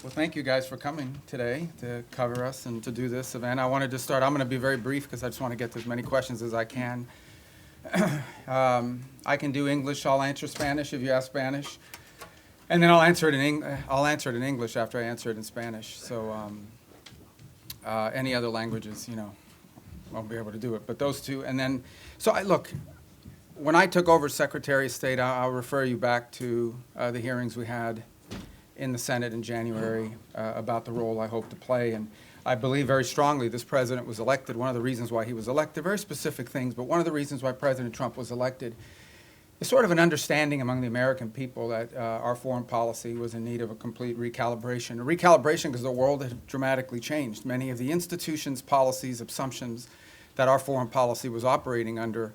Well, thank you guys for coming today to cover us and to do this event. I wanted to start, I'm going to be very brief because I just want to get to as many questions as I can. I can do English, I'll answer Spanish if you ask Spanish. And then I'll answer it in English after I answer it in Spanish. So any other languages, won't be able to do it. But those two, and then, look, when I took over Secretary of State, I'll refer you back to the hearings we had in the Senate in January about the role I hope to play. And I believe very strongly this president was elected. One of the reasons why he was elected, very specific things, but one of the reasons why President Trump was elected is sort of an understanding among the American people that our foreign policy was in need of a complete recalibration. A recalibration because the world had dramatically changed. Many of the institutions, policies, assumptions that our foreign policy was operating under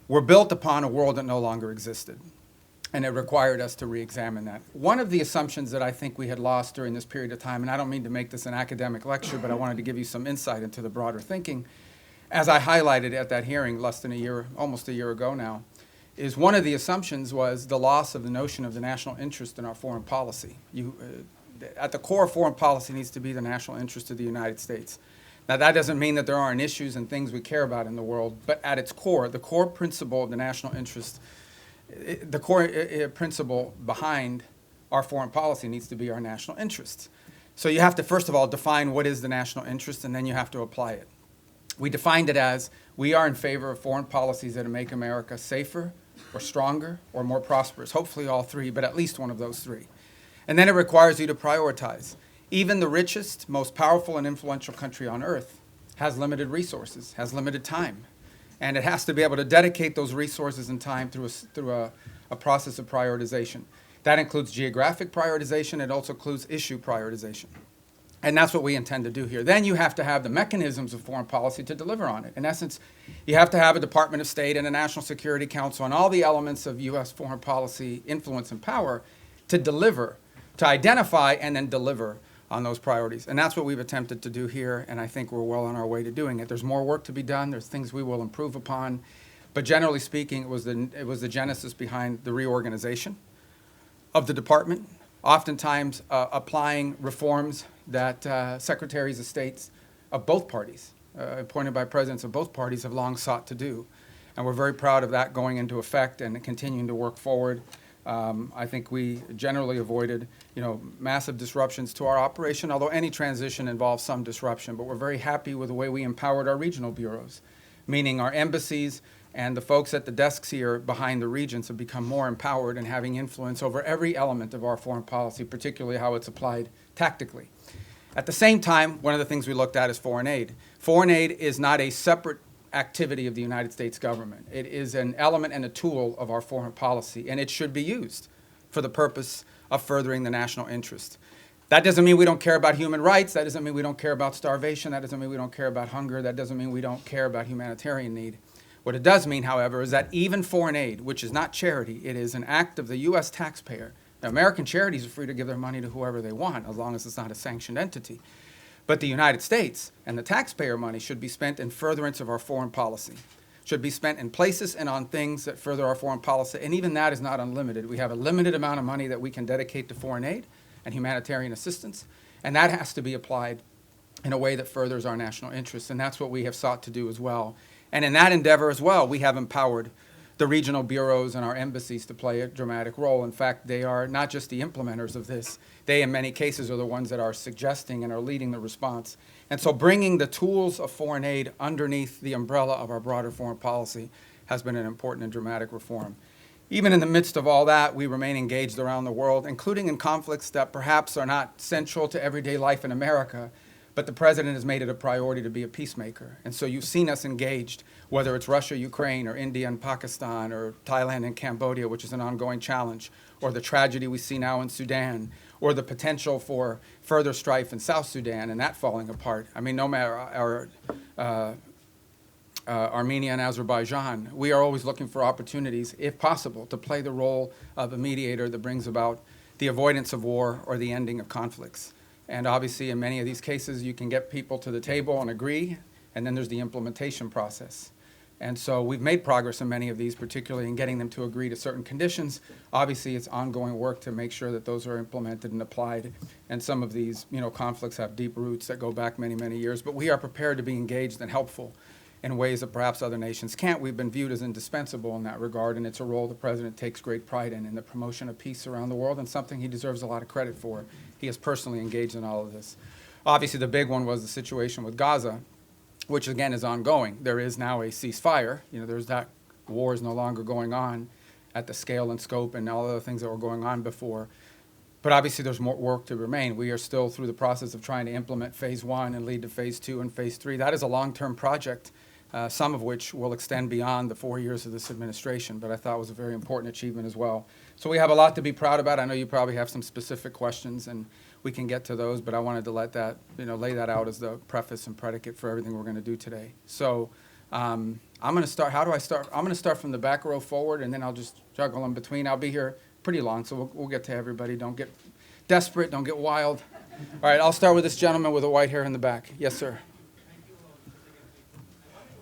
were built upon a world that no longer existed. And it required us to re-examine that. One of the assumptions that I think we had lost during this period of time, and I don't mean to make this an academic lecture, but I wanted to give you some insight into the broader thinking, as I highlighted at that hearing less than a year, almost a year ago now, is one of the assumptions was the loss of the notion of the national interest in our foreign policy. At the core of foreign policy needs to be the national interest of the United States. Now, that doesn't mean that there aren't issues and things we care about in the world, but at its core, the core principle of the national interest, the core principle behind our foreign policy needs to be our national interest. So you have to, first of all, define what is the national interest, and then you have to apply it. We defined it as we are in favor of foreign policies that make America safer or stronger or more prosperous, hopefully all three, but at least one of those three. And then it requires you to prioritize. Even the richest, most powerful and influential country on earth has limited resources, has limited time. And it has to be able to dedicate those resources and time through a process of prioritization. That includes geographic prioritization. It also includes issue prioritization. And that's what we intend to do here. Then you have to have the mechanisms of foreign policy to deliver on it. In essence, you have to have a Department of State and a National Security Council and all the elements of U.S. foreign policy influence and power to deliver, to identify and then deliver on those priorities. And that's what we've attempted to do here, and I think we're well on our way to doing it. There's more work to be done. There's things we will improve upon. But generally speaking, it was the genesis behind the reorganization of the department, oftentimes applying reforms that secretaries of states of both parties, appointed by presidents of both parties, have long sought to do. And we're very proud of that going into effect and continuing to work forward. I think we generally avoided, massive disruptions to our operation, although any transition involves some disruption. But we're very happy with the way we empowered our regional bureaus, meaning our embassies and the folks at the desks here behind the regions have become more empowered and having influence over every element of our foreign policy, particularly how it's applied tactically. At the same time, one of the things we looked at is foreign aid. Foreign aid is not a separate activity of the United States government. It is an element and a tool of our foreign policy, and it should be used for the purpose of furthering the national interest. That doesn't mean we don't care about human rights. That doesn't mean we don't care about starvation. That doesn't mean we don't care about hunger. That doesn't mean we don't care about humanitarian need. What it does mean, however, is that even foreign aid, which is not charity, it is an act of the U.S. taxpayer. Now, American charities are free to give their money to whoever they want, as long as it's not a sanctioned entity. But the United States and the taxpayer money should be spent in furtherance of our foreign policy, should be spent in places and on things that further our foreign policy. And even that is not unlimited. We have a limited amount of money that we can dedicate to foreign aid and humanitarian assistance, and that has to be applied in a way that furthers our national interests. And that's what we have sought to do as well. And in that endeavor as well, we have empowered the regional bureaus and our embassies to play a dramatic role. In fact, they are not just the implementers of this. They, in many cases, are the ones that are suggesting and are leading the response. And so bringing the tools of foreign aid underneath the umbrella of our broader foreign policy has been an important and dramatic reform. Even in the midst of all that, we remain engaged around the world, including in conflicts that perhaps are not central to everyday life in America, but the president has made it a priority to be a peacemaker. And so you've seen us engaged, whether it's Russia, Ukraine, or India and Pakistan, or Thailand and Cambodia, which is an ongoing challenge, or the tragedy we see now in Sudan, or the potential for further strife in South Sudan and that falling apart. I mean, no matter Armenia and Azerbaijan, we are always looking for opportunities, if possible, to play the role of a mediator that brings about the avoidance of war or the ending of conflicts. And obviously, in many of these cases, you can get people to the table and agree, and then there's the implementation process. And so we've made progress in many of these, particularly in getting them to agree to certain conditions. Obviously, it's ongoing work to make sure that those are implemented and applied. And some of these, conflicts have deep roots that go back many, many years. But we are prepared to be engaged and helpful in ways that perhaps other nations can't. We've been viewed as indispensable in that regard, and it's a role the president takes great pride in the promotion of peace around the world, and something he deserves a lot of credit for. He is personally engaged in all of this. Obviously, the big one was the situation with Gaza, which again is ongoing. There is now a ceasefire. There's that war is no longer going on at the scale and scope and all the other things that were going on before. But obviously there's more work to remain. We are still through the process of trying to implement phase 1 and lead to phase 2 and phase 3. That is a long-term project, some of which will extend beyond the 4 years of this administration, but I thought was a very important achievement as well. So we have a lot to be proud about. I know you probably have some specific questions, and we can get to those, but I wanted to let that, lay that out as the preface and predicate for everything we're going to do today. So I'm going to start. How do I start? I'm going to start from the back row forward, and then I'll just juggle in between. I'll be here pretty long, so we'll get to everybody. Don't get desperate. Don't get wild. All right, I'll start with this gentleman with the white hair in the back. Yes, sir.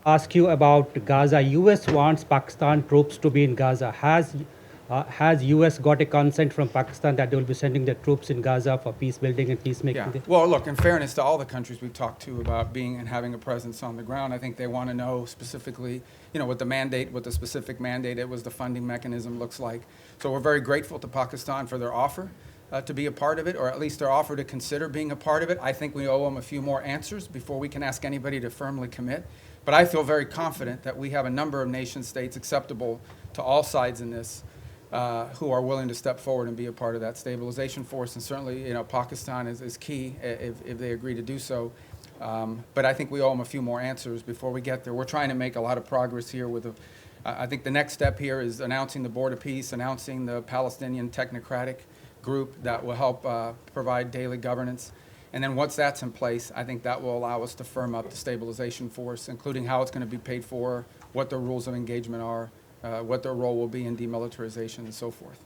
Ask you about Gaza. U.S. wants Pakistan troops to be in Gaza. Has U.S. got a consent from Pakistan that they will be sending their troops in Gaza for peace building and peacemaking? Yeah. Well, look, in fairness to all the countries we've talked to about being and having a presence on the ground, I think they want to know specifically, what the specific mandate, what the funding mechanism looks like. So we're very grateful to Pakistan for their offer to be a part of it, or at least their offer to consider being a part of it. I think we owe them a few more answers before we can ask anybody to firmly commit. But I feel very confident that we have a number of nation states acceptable to all sides in this who are willing to step forward and be a part of that stabilization force. And certainly, Pakistan is key if they agree to do so. But I think we owe them a few more answers before we get there. We're trying to make a lot of progress here with I think the next step here is announcing the Board of Peace, announcing the Palestinian Technocratic Group that will help provide daily governance. And then once that's in place, I think that will allow us to firm up the stabilization force, including how it's going to be paid for, what the rules of engagement are, what their role will be in demilitarization and so forth.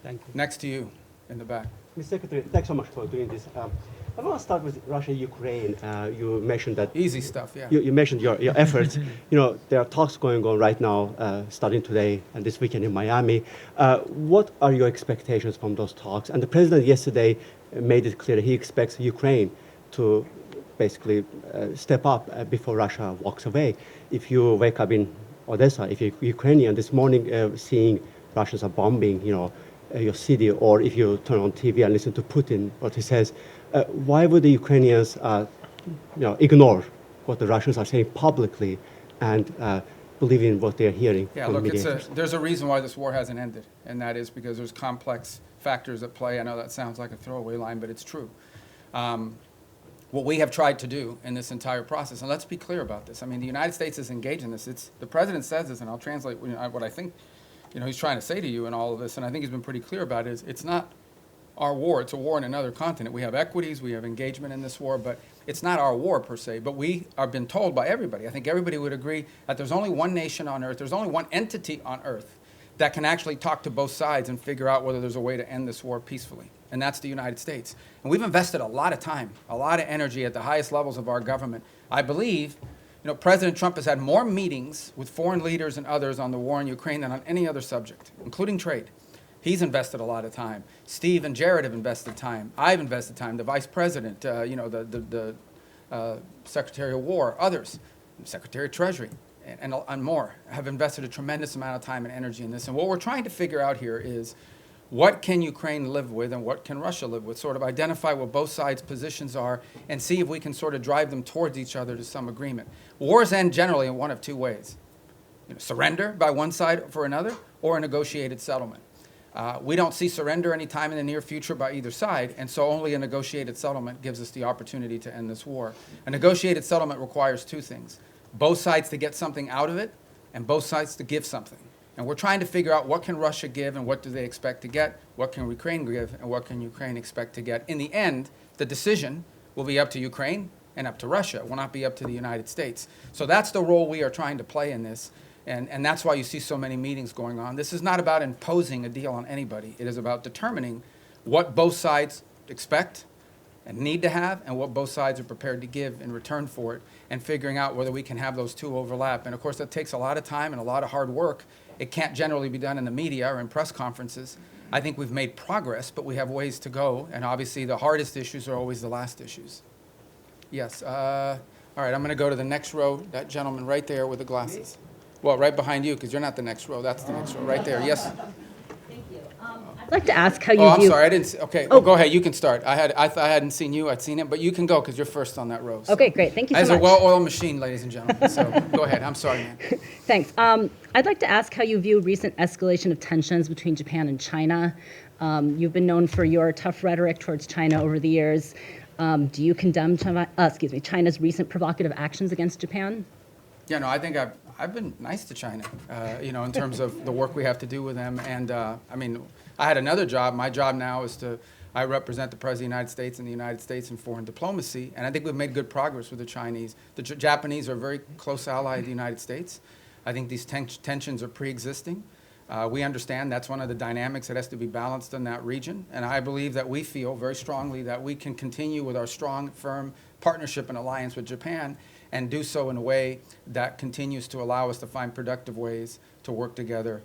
Thank you. Next to you in the back. Mr. Secretary, thanks so much for doing this. I want to start with Russia-Ukraine. You mentioned that... Easy stuff, yeah. You mentioned your efforts. There are talks going on right now, starting today and this weekend in Miami. What are your expectations from those talks? And the president yesterday made it clear that he expects Ukraine to basically step up before Russia walks away. If you wake up in Odessa, if you're Ukrainian this morning, seeing Russians are bombing, your city, or if you turn on TV and listen to Putin, what he says, why would the Ukrainians, ignore what the Russians are saying publicly and believe in what they're hearing? Yeah, look, there's a reason why this war hasn't ended, and that is because there's complex factors at play. I know that sounds like a throwaway line, but it's true. What we have tried to do in this entire process, and let's be clear about this. I mean, the United States is engaged in this. The president says this, and I'll translate what I think he's trying to say to you in all of this, and I think he's been pretty clear about it, is it's not our war. It's a war in another continent. We have equities, we have engagement in this war, but it's not our war per se. But we have been told by everybody, I think everybody would agree, that there's only one nation on earth, there's only one entity on earth that can actually talk to both sides and figure out whether there's a way to end this war peacefully, and that's the United States. And we've invested a lot of time, a lot of energy at the highest levels of our government. I believe, President Trump has had more meetings with foreign leaders and others on the war in Ukraine than on any other subject, including trade. He's invested a lot of time. Steve and Jared have invested time. I've invested time. The Vice President, the Secretary of War, others, Secretary of Treasury, and more, have invested a tremendous amount of time and energy in this. And what we're trying to figure out here is, what can Ukraine live with and what can Russia live with? Sort of identify what both sides' positions are and see if we can sort of drive them towards each other to some agreement. Wars end generally in one of two ways. Surrender by one side for another, or a negotiated settlement. We don't see surrender anytime in the near future by either side, and so only a negotiated settlement gives us the opportunity to end this war. A negotiated settlement requires two things: both sides to get something out of it, and both sides to give something. And we're trying to figure out what can Russia give and what do they expect to get, what can Ukraine give and what can Ukraine expect to get. In the end, the decision will be up to Ukraine and up to Russia. It will not be up to the United States. So that's the role we are trying to play in this. And that's why you see so many meetings going on. This is not about imposing a deal on anybody. It is about determining what both sides expect and need to have and what both sides are prepared to give in return for it, and figuring out whether we can have those two overlap. And of course, that takes a lot of time and a lot of hard work. It can't generally be done in the media or in press conferences. I think we've made progress, but we have ways to go, and obviously the hardest issues are always the last issues. Yes, all right, I'm gonna go to the next row, that gentleman right there with the glasses. Well, right behind you, because you're not the next row, that's the next row, right there, yes? Thank you. I'd like to ask how you Oh, I'm view. sorry, I didn't see, okay, Oh. go ahead, you can start. I thought I hadn't seen you, I'd seen him, but you can go, because you're first on that row. so. Okay, great. Thank you so As much. a well-oiled machine, ladies and gentlemen, so go ahead, I'm sorry, man. Thanks. I'd like to ask how you view recent escalation of tensions between Japan and China. You've been known for your tough rhetoric towards China over the years. Do you condemn China's recent provocative actions against Japan? Yeah, no, I think I've been nice to China, in terms of the work we have to do with them. And, I had another job. My job now is I represent the President of the United States and the United States in foreign diplomacy, and I think we've made good progress with the Chinese. The Japanese are a very close ally of the United States. I think these tensions are pre-existing. We understand that's one of the dynamics that has to be balanced in that region, and I believe that we feel very strongly that we can continue with our strong, firm partnership and alliance with Japan and do so in a way that continues to allow us to find productive ways to work together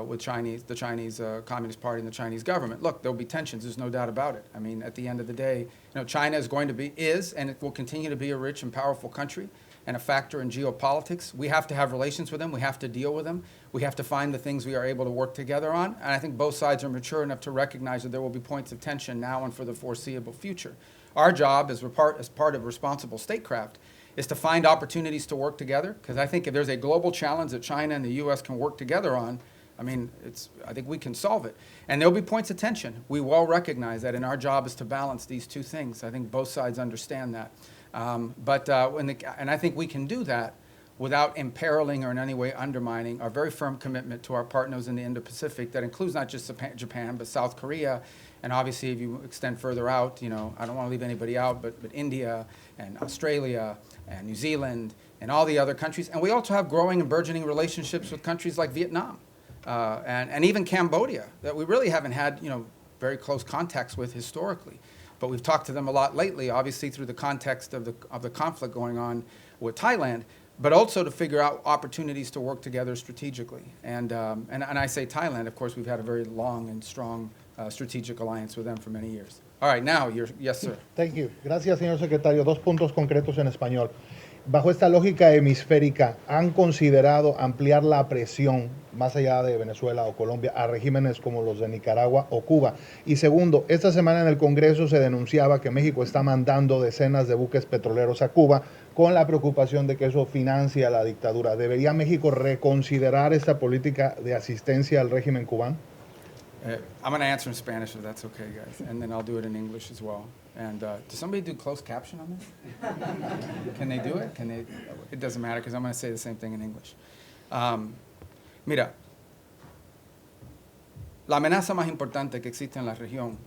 with the Chinese Communist Party and the Chinese government. Look, there'll be tensions, there's no doubt about it. I mean, at the end of the day, China is and it will continue to be a rich and powerful country and a factor in geopolitics. We have to have relations with them, we have to deal with them, we have to find the things we are able to work together on, and I think both sides are mature enough to recognize that there will be points of tension now and for the foreseeable future. Our job as part of responsible statecraft is to find opportunities to work together, because I think if there's a global challenge that China and the U.S. can work together on, I think we can solve it. And there'll be points of tension. We well recognize that, and our job is to balance these two things. I think both sides understand that. And I think we can do that without imperiling or in any way undermining our very firm commitment to our partners in the Indo-Pacific. That includes not just Japan, but South Korea, and obviously if you extend further out, I don't want to leave anybody out, but India and Australia and New Zealand and all the other countries. And we also have growing and burgeoning relationships with countries like Vietnam and even Cambodia that we really haven't had very close contacts with historically. But we've talked to them a lot lately, obviously through the context of the conflict going on with Thailand, but also to figure out opportunities to work together strategically. And I say Thailand, of course, we've had a very long and strong strategic alliance with them for many years. All right, now, yes, sir. Thank you. Gracias, señor secretario. Dos puntos concretos en español. Bajo esta lógica hemisférica, ¿han considerado ampliar la presión más allá de Venezuela o Colombia a regímenes como los de Nicaragua o Cuba? Y segundo, esta semana en el Congreso se denunciaba que México está mandando decenas de buques petroleros a Cuba con la preocupación de que eso financia la dictadura. ¿Debería México reconsiderar esta política de asistencia al régimen cubano? I'm going to answer in Spanish if that's okay, guys, and then I'll do it in English as well. And does somebody do closed caption on this? Can they do it? It doesn't matter because I'm going to say the same thing in English. Mira, la amenaza más importante que existe en la región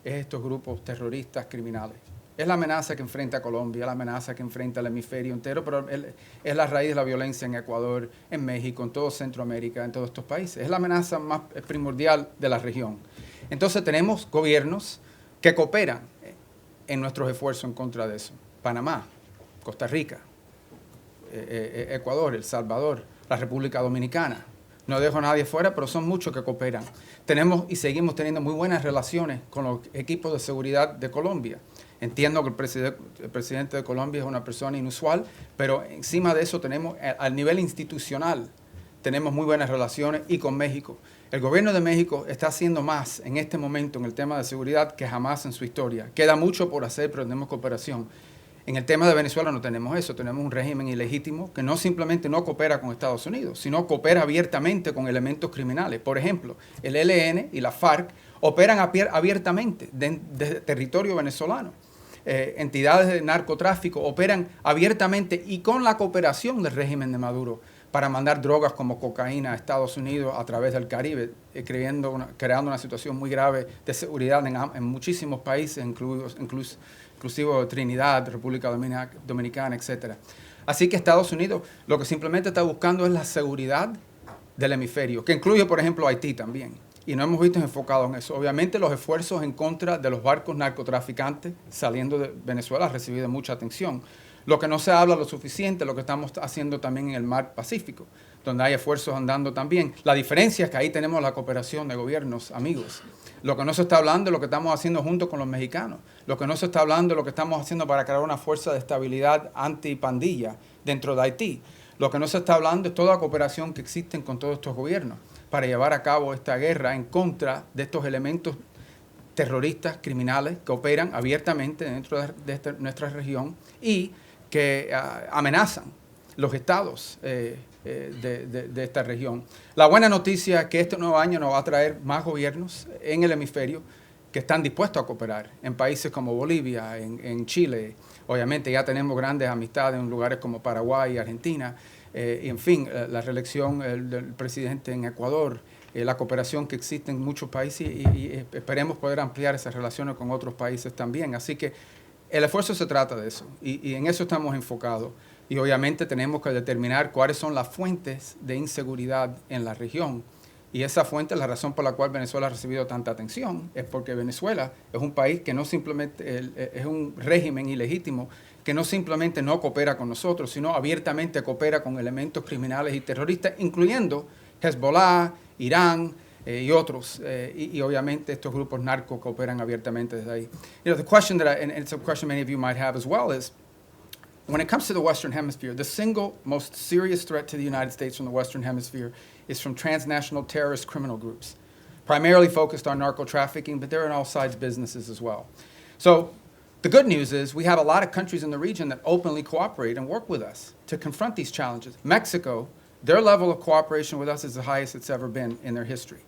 es estos grupos terroristas criminales. Es la amenaza que enfrenta Colombia, es la amenaza que enfrenta el hemisferio entero, pero es la raíz de la violencia en Ecuador, en México, en todo Centroamérica, en todos estos países. Es la amenaza más primordial de la región. Entonces tenemos gobiernos que cooperan en nuestros esfuerzos en contra de eso. Panamá, Costa Rica, Ecuador, El Salvador, la República Dominicana. No dejo a nadie fuera, pero son muchos que cooperan. Tenemos y seguimos teniendo muy buenas relaciones con los equipos de seguridad de Colombia. Entiendo que el presidente de Colombia es una persona inusual, pero encima de eso tenemos, al nivel institucional, tenemos muy buenas relaciones y con México. El gobierno de México está haciendo más en este momento en el tema de seguridad que jamás en su historia. Queda mucho por hacer, pero tenemos cooperación. En el tema de Venezuela no tenemos eso, tenemos un régimen ilegítimo que no simplemente no coopera con Estados Unidos, sino coopera abiertamente con elementos criminales. Por ejemplo, el ELN y la FARC operan abiertamente desde territorio venezolano. Entidades de narcotráfico operan abiertamente y con la cooperación del régimen de Maduro para mandar drogas como cocaína a Estados Unidos a través del Caribe, creando una situación muy grave de seguridad en muchísimos países, inclusive Trinidad, República Dominicana, etc. Así que Estados Unidos lo que simplemente está buscando es la seguridad del hemisferio, que incluye, por ejemplo, Haití también. y no hemos visto enfocados en eso. Obviamente los esfuerzos en contra de los barcos narcotraficantes saliendo de Venezuela han recibido mucha atención. Lo que no se habla lo suficiente, lo que estamos haciendo también en el mar Pacífico, donde hay esfuerzos andando también. La diferencia es que ahí tenemos la cooperación de gobiernos amigos. Lo que no se está hablando es lo que estamos haciendo junto con los mexicanos. Lo que no se está hablando es lo que estamos haciendo para crear una fuerza de estabilidad antipandilla dentro de Haití. Lo que no se está hablando es toda la cooperación que existen con todos estos gobiernos para llevar a cabo esta guerra en contra de estos elementos terroristas, criminales, que operan abiertamente dentro de nuestra región y que amenazan los estados de esta región. La buena noticia es que este nuevo año nos va a traer más gobiernos en el hemisferio que están dispuestos a cooperar en países como Bolivia, en Chile. Obviamente ya tenemos grandes amistades en lugares como Paraguay y Argentina. Y en fin, la reelección del presidente en Ecuador, la cooperación que existe en muchos países y esperemos poder ampliar esas relaciones con otros países también. Así que el esfuerzo se trata de eso y en eso estamos enfocados. Y obviamente tenemos que determinar cuáles son las fuentes de inseguridad en la región. Y esa fuente, la razón por la cual Venezuela ha recibido tanta atención, es porque Venezuela es un país que no simplemente, es un régimen ilegítimo, que no simplemente no coopera con nosotros, sino abiertamente coopera con elementos criminales y terroristas, incluyendo Hezbollah, Irán y otros. Y obviamente estos grupos narcos cooperan abiertamente desde ahí. You know, the question that and it's a question many of you might have as well, is when it comes to the Western Hemisphere, the single most serious threat to the United States from the Western Hemisphere is from transnational terrorist criminal groups, primarily focused on narco trafficking, but they're in all sides businesses as well. So the good news is we have a lot of countries in the region that openly cooperate and work with us to confront these challenges. Mexico, their level of cooperation with us is the highest it's ever been in their history.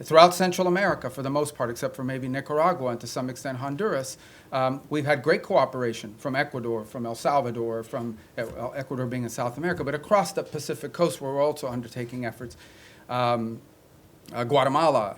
Throughout Central America, for the most part, except for maybe Nicaragua and to some extent Honduras, we've had great cooperation from Ecuador, from El Salvador, from Ecuador being in South America, but across the Pacific coast where we're also undertaking efforts. Guatemala,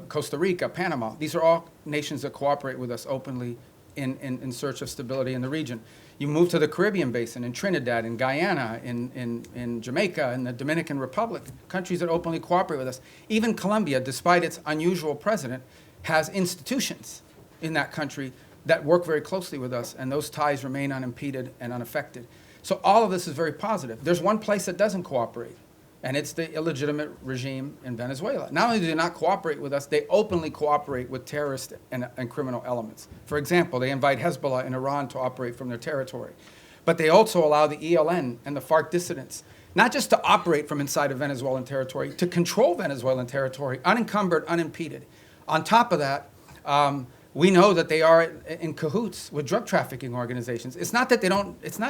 Costa Rica, Panama, these are all nations that cooperate with us openly in search of stability in the region. You move to the Caribbean basin, in Trinidad, in Guyana, in Jamaica, in the Dominican Republic, countries that openly cooperate with us. Even Colombia, despite its unusual president, has institutions in that country that work very closely with us, and those ties remain unimpeded and unaffected. So all of this is very positive. There's one place that doesn't cooperate, and it's the illegitimate regime in Venezuela. Not only do they not cooperate with us, they openly cooperate with terrorist and criminal elements. For example, they invite Hezbollah in Iran to operate from their territory. But they also allow the ELN and the FARC dissidents not just to operate from inside of Venezuelan territory, to control Venezuelan territory, unencumbered, unimpeded. On top of that, we know that they are in cahoots with drug trafficking organizations. It's not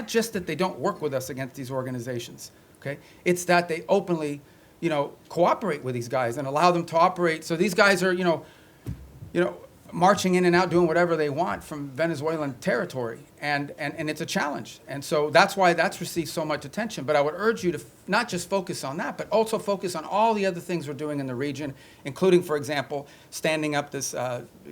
just that they don't work with us against these organizations. Okay? It's that they openly, cooperate with these guys and allow them to operate. So these guys are, marching in and out, doing whatever they want from Venezuelan territory, and it's a challenge. And so that's why that's received so much attention. But I would urge you to not just focus on that, but also focus on all the other things we're doing in the region, including, for example, standing up this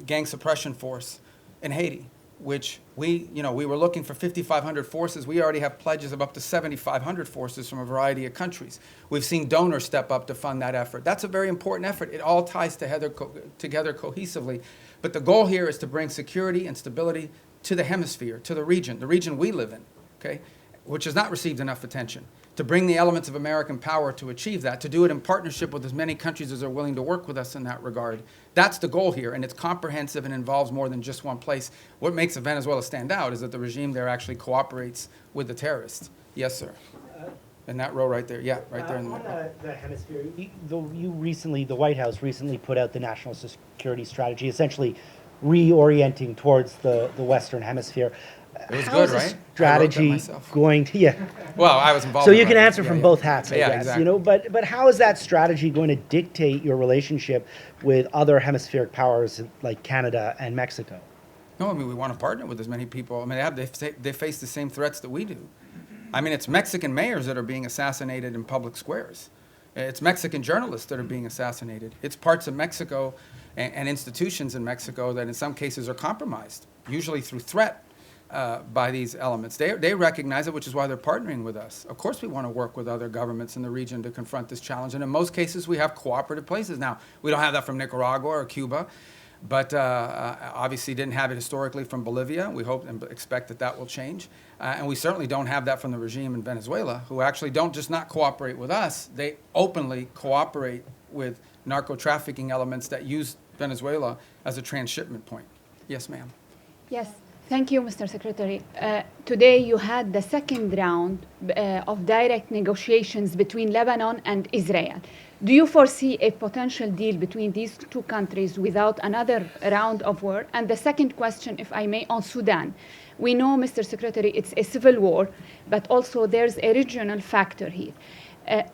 gang suppression force in Haiti, which we were looking for 5,500 forces. We already have pledges of up to 7,500 forces from a variety of countries. We've seen donors step up to fund that effort. That's a very important effort. It all ties together cohesively. But the goal here is to bring security and stability to the hemisphere, to the region we live in, okay, which has not received enough attention. To bring the elements of American power to achieve that, to do it in partnership with as many countries as are willing to work with us in that regard. That's the goal here, and it's comprehensive and involves more than just one place. What makes Venezuela stand out is that the regime there actually cooperates with the terrorists. Yes, sir. In that row right there. Yeah, right there in the middle. On the hemisphere, the White House recently put out the national security strategy, essentially reorienting towards the Western Hemisphere. It was How good, is the right? I wrote that strategy myself. going to, yeah. Well, I was involved So in you can that. answer from both hats, I Yeah, guess, exactly. but how is that strategy going to dictate your relationship with other hemispheric powers like Canada and Mexico? No, I mean, we want to partner with as many people. I mean, they face the same threats that we do. I mean, it's Mexican mayors that are being assassinated in public squares. It's Mexican journalists that are being assassinated. It's parts of Mexico and institutions in Mexico that in some cases are compromised, usually through threat. by these elements. They recognize it, which is why they're partnering with us. Of course, we want to work with other governments in the region to confront this challenge. And in most cases, we have cooperative places. Now, we don't have that from Nicaragua or Cuba, but obviously didn't have it historically from Bolivia. We hope and expect that that will change. And we certainly don't have that from the regime in Venezuela, who actually don't just not cooperate with us, they openly cooperate with narco-trafficking elements that use Venezuela as a transshipment point. Yes, ma'am. Yes, thank you, Mr. Secretary. Today you had the second round of direct negotiations between Lebanon and Israel. Do you foresee a potential deal between these two countries without another round of war? And the second question, if I may, on Sudan. We know, Mr. Secretary, it's a civil war, but also there's a regional factor here.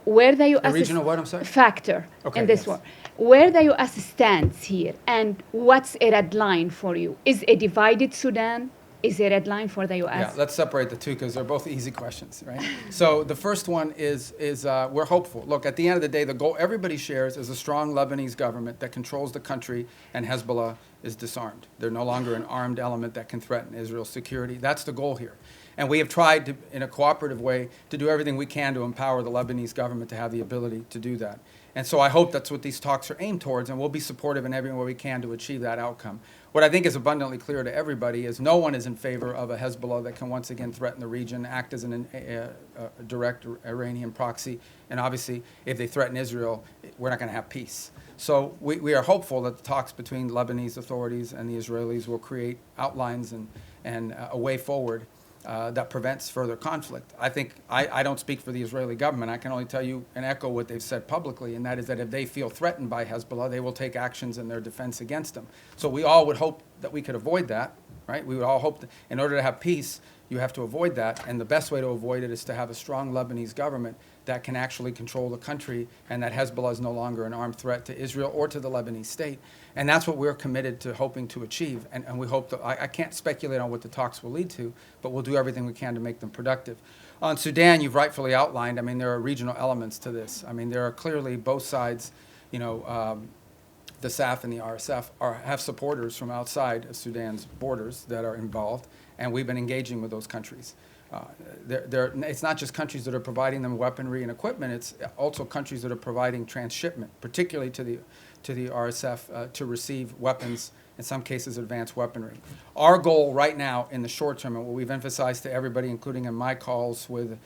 Where the U.S. regional what, I'm sorry? Factor Okay, in this yes. war. Where the U.S. stands here, and what's a red line for you? Is a divided Sudan is a red line for the U.S.? Yeah, let's separate the two because they're both easy questions, right? So the first one is we're hopeful. Look, at the end of the day, the goal everybody shares is a strong Lebanese government that controls the country, and Hezbollah is disarmed. They're no longer an armed element that can threaten Israel's security. That's the goal here. And we have tried to, in a cooperative way, to do everything we can to empower the Lebanese government to have the ability to do that. And so I hope that's what these talks are aimed towards, and we'll be supportive in every way we can to achieve that outcome. What I think is abundantly clear to everybody is no one is in favor of a Hezbollah that can once again threaten the region, act as a direct Iranian proxy, and obviously, if they threaten Israel, we're not going to have peace. So we are hopeful that the talks between Lebanese authorities and the Israelis will create outlines and a way forward that prevents further conflict. I think I don't speak for the Israeli government. I can only tell you and echo what they've said publicly, and that is that if they feel threatened by Hezbollah, they will take actions in their defense against them. So we all would hope that we could avoid that, right? We would all hope that in order to have peace, you have to avoid that, and the best way to avoid it is to have a strong Lebanese government that can actually control the country, and that Hezbollah is no longer an armed threat to Israel or to the Lebanese state. And that's what we're committed to hoping to achieve. And we hope that, I can't speculate on what the talks will lead to, but we'll do everything we can to make them productive. On Sudan, you've rightfully outlined, I mean, there are regional elements to this. I mean, there are clearly both sides, you know, the SAF and the RSF have supporters from outside of Sudan's borders that are involved, and we've been engaging with those countries. It's not just countries that are providing them weaponry and equipment, it's also countries that are providing transshipment, particularly to the RSF to receive weapons, in some cases advanced weaponry. Our goal right now in the short term, and what we've emphasized to everybody, including in my calls with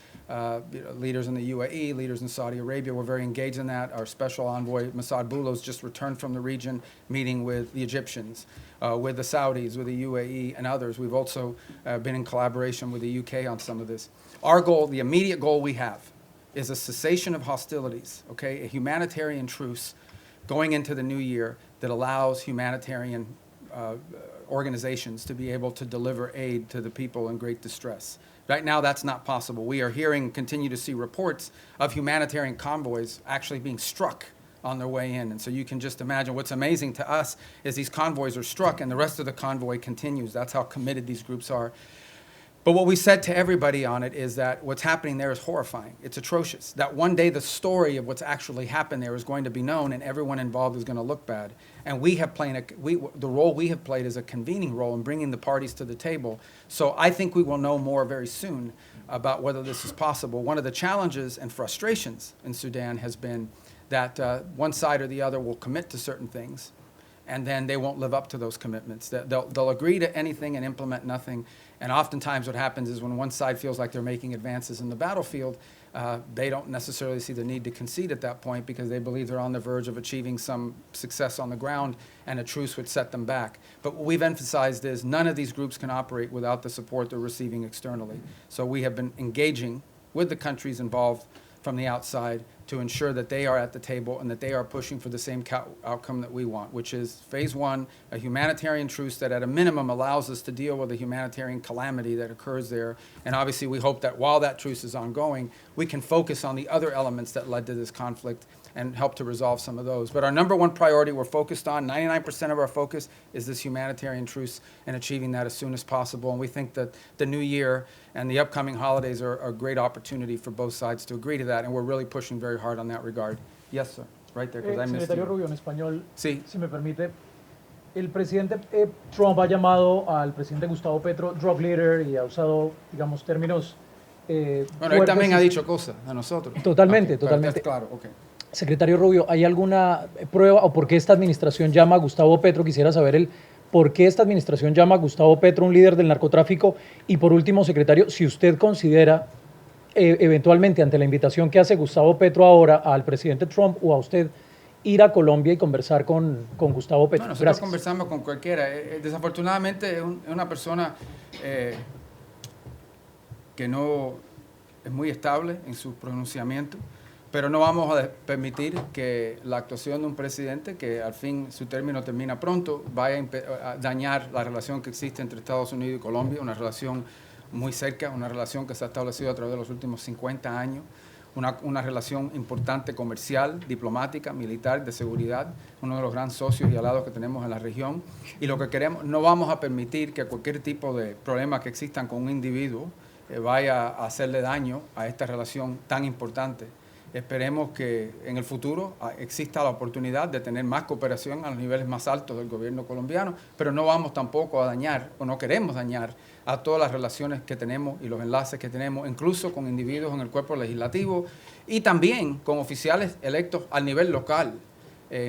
leaders in the UAE, leaders in Saudi Arabia, we're very engaged in that. Our special envoy, Massad Boulos, just returned from the region, meeting with the Egyptians, with the Saudis, with the UAE, and others. We've also been in collaboration with the UK on some of this. Our goal, the immediate goal we have, is a cessation of hostilities, okay, a humanitarian truce going into the new year that allows humanitarian organizations to be able to deliver aid to the people in great distress. Right now, that's not possible. We are hearing, continue to see reports of humanitarian convoys actually being struck on their way in. And so you can just imagine what's amazing to us is these convoys are struck and the rest of the convoy continues. That's how committed these groups are. But what we said to everybody on it is that what's happening there is horrifying. It's atrocious. That one day the story of what's actually happened there is going to be known and everyone involved is going to look bad. And we have played the role we have played is a convening role in bringing the parties to the table. So I think we will know more very soon about whether this is possible. One of the challenges and frustrations in Sudan has been that one side or the other will commit to certain things, and then they won't live up to those commitments. They'll agree to anything and implement nothing. And oftentimes what happens is when one side feels like they're making advances in the battlefield, they don't necessarily see the need to concede at that point because they believe they're on the verge of achieving some success on the ground, and a truce would set them back. But what we've emphasized is none of these groups can operate without the support they're receiving externally. So we have been engaging with the countries involved from the outside to ensure that they are at the table and that they are pushing for the same outcome that we want, which is phase one, a humanitarian truce that at a minimum allows us to deal with the humanitarian calamity that occurs there. And obviously we hope that while that truce is ongoing, we can focus on the other elements that led to this conflict and help to resolve some of those. But our number one priority we're focused on, 99% of our focus is this humanitarian truce and achieving that as soon as possible. And we think that the new year and the upcoming holidays are a great opportunity for both sides to agree to that, and we're really pushing very hard on that regard. Yes, sir. Right there, because I missed Secretario you. Rubio, en español, Sí. si me permite. El presidente Trump ha llamado al presidente Gustavo Petro drug leader y ha usado, digamos, términos Bueno, él fuertes también y- ha dicho cosas a nosotros. Totalmente, Ok, pero totalmente. Claro, ok. Secretario Rubio, ¿hay alguna prueba o por qué esta administración llama a Gustavo Petro? Quisiera saber el por qué esta administración llama a Gustavo Petro un líder del narcotráfico. Y por último, secretario, si usted considera eventualmente ante la invitación que hace Gustavo Petro ahora al presidente Trump o a usted ir a Colombia y conversar con Gustavo Petro. No, nosotros Gracias. conversamos con cualquiera. Desafortunadamente es una persona que no es muy estable en su pronunciamiento, pero no vamos a permitir que la actuación de un presidente, que al fin su término termina pronto, vaya a dañar la relación que existe entre Estados Unidos y Colombia, una relación muy cerca, una relación que se ha establecido a través de los últimos 50 años, una relación importante comercial, diplomática, militar, de seguridad, uno de los grandes socios y aliados que tenemos en la región. Y lo que queremos, no vamos a permitir que cualquier tipo de problema que existan con un individuo vaya a hacerle daño a esta relación tan importante. Esperemos que en el futuro exista la oportunidad de tener más cooperación a los niveles más altos del gobierno colombiano, pero no vamos tampoco a dañar, o no queremos dañar, a todas las relaciones que tenemos y los enlaces que tenemos, incluso con individuos en el cuerpo legislativo y también con oficiales electos al nivel local,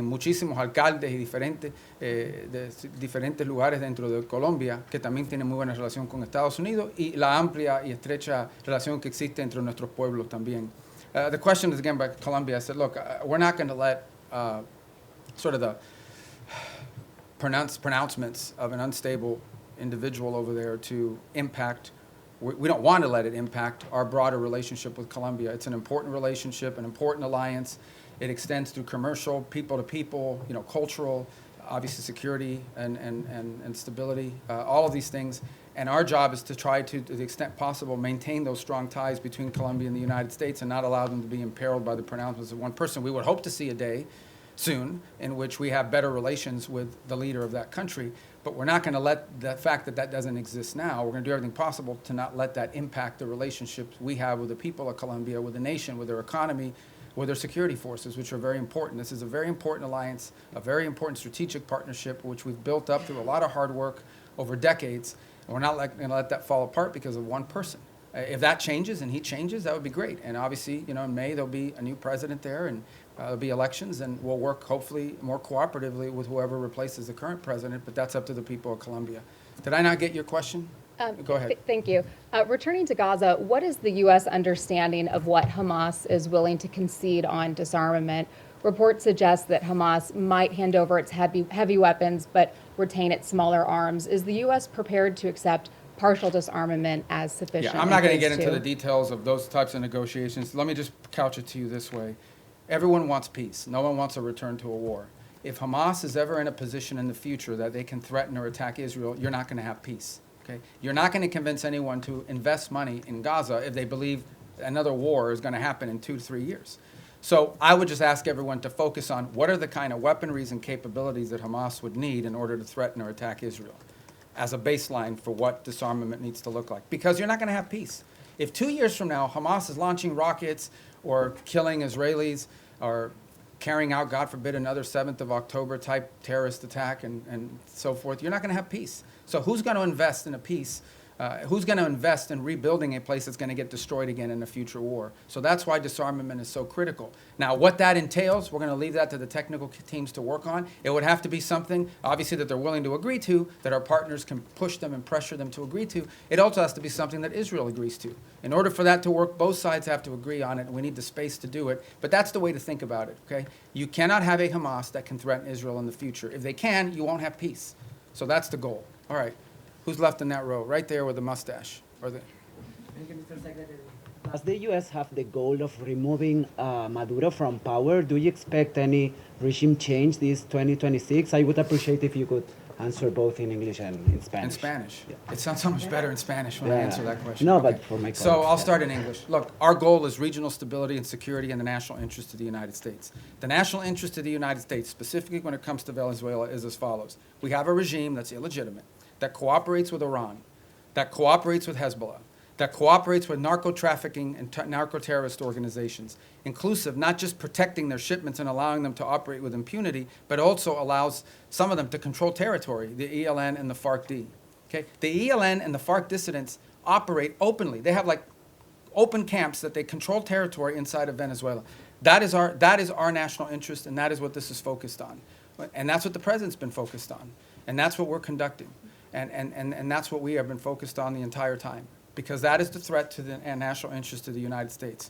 muchísimos alcaldes y de diferentes lugares dentro de Colombia que también tienen muy buena relación con Estados Unidos y la amplia y estrecha relación que existe entre nuestros pueblos también. The question is again by Colombia. I said, look, we're not going to let sort of the pronouncements of an unstable individual over there to impact. We don't want to let it impact our broader relationship with Colombia. It's an important relationship, an important alliance. It extends through commercial, people to people, cultural, obviously security and stability, all of these things. And our job is to try to the extent possible, maintain those strong ties between Colombia and the United States and not allow them to be imperiled by the pronouncements of one person. We would hope to see a day soon in which we have better relations with the leader of that country, but we're not going to let the fact that that doesn't exist now, we're going to do everything possible to not let that impact the relationships we have with the people of Colombia, with the nation, with their economy, with their security forces, which are very important. This is a very important alliance, a very important strategic partnership, which we've built up through a lot of hard work over decades. And we're not going to let that fall apart because of one person. If that changes and he changes, that would be great. And obviously, in May, there'll be a new president there and there'll be elections, and we'll work hopefully more cooperatively with whoever replaces the current president, but that's up to the people of Colombia. Did I not get your question? Go ahead. Thank you. Returning to Gaza, what is the U.S. understanding of what Hamas is willing to concede on disarmament? Reports suggest that Hamas might hand over its heavy weapons but retain its smaller arms. Is the U.S. prepared to accept partial disarmament as sufficient? Yeah, I'm not going to in get phase into two? the details of those types of negotiations. Let me just couch it to you this way. Everyone wants peace. No one wants a return to a war. If Hamas is ever in a position in the future that they can threaten or attack Israel, you're not going to have peace. Okay? You're not going to convince anyone to invest money in Gaza if they believe another war is going to happen in 2 to 3 years. So I would just ask everyone to focus on what are the kind of weaponries and capabilities that Hamas would need in order to threaten or attack Israel as a baseline for what disarmament needs to look like. Because you're not going to have peace. If 2 years from now Hamas is launching rockets or killing Israelis or carrying out, God forbid, another 7th of October type terrorist attack and so forth, you're not going to have peace. So who's going to invest in a peace? Who's going to invest in rebuilding a place that's going to get destroyed again in a future war? So that's why disarmament is so critical. Now, what that entails, we're going to leave that to the technical teams to work on. It would have to be something, obviously, that they're willing to agree to, that our partners can push them and pressure them to agree to. It also has to be something that Israel agrees to. In order for that to work, both sides have to agree on it, and we need the space to do it. But that's the way to think about it, okay? You cannot have a Hamas that can threaten Israel in the future. If they can, you won't have peace. So that's the goal. All right. Who's left in that row? Right there with the mustache. Or the Does the U.S. have the goal of removing Maduro from power? Do you expect any regime change this 2026? I would appreciate if you could answer both in English and in Spanish. in Spanish. Yeah. It sounds so much better in Spanish when I Yeah. answer that question. No, but for my So colleagues, I'll yeah. start in English. Look, our goal is regional stability and security and the national interest of the United States. The national interest of the United States, specifically when it comes to Venezuela, is as follows. We have a regime that's illegitimate, that cooperates with Iran, that cooperates with Hezbollah, that cooperates with narco-trafficking and narco-terrorist organizations, inclusive, not just protecting their shipments and allowing them to operate with impunity, but also allows some of them to control territory, the ELN and the FARC-D. Okay? The ELN and the FARC dissidents operate openly. They have like open camps that they control territory inside of Venezuela. That is our national interest, and that is what this is focused on. And that's what the president's been focused on. And that's what we're conducting. And that's what we have been focused on the entire time. Because that is the threat to the national interest of the United States.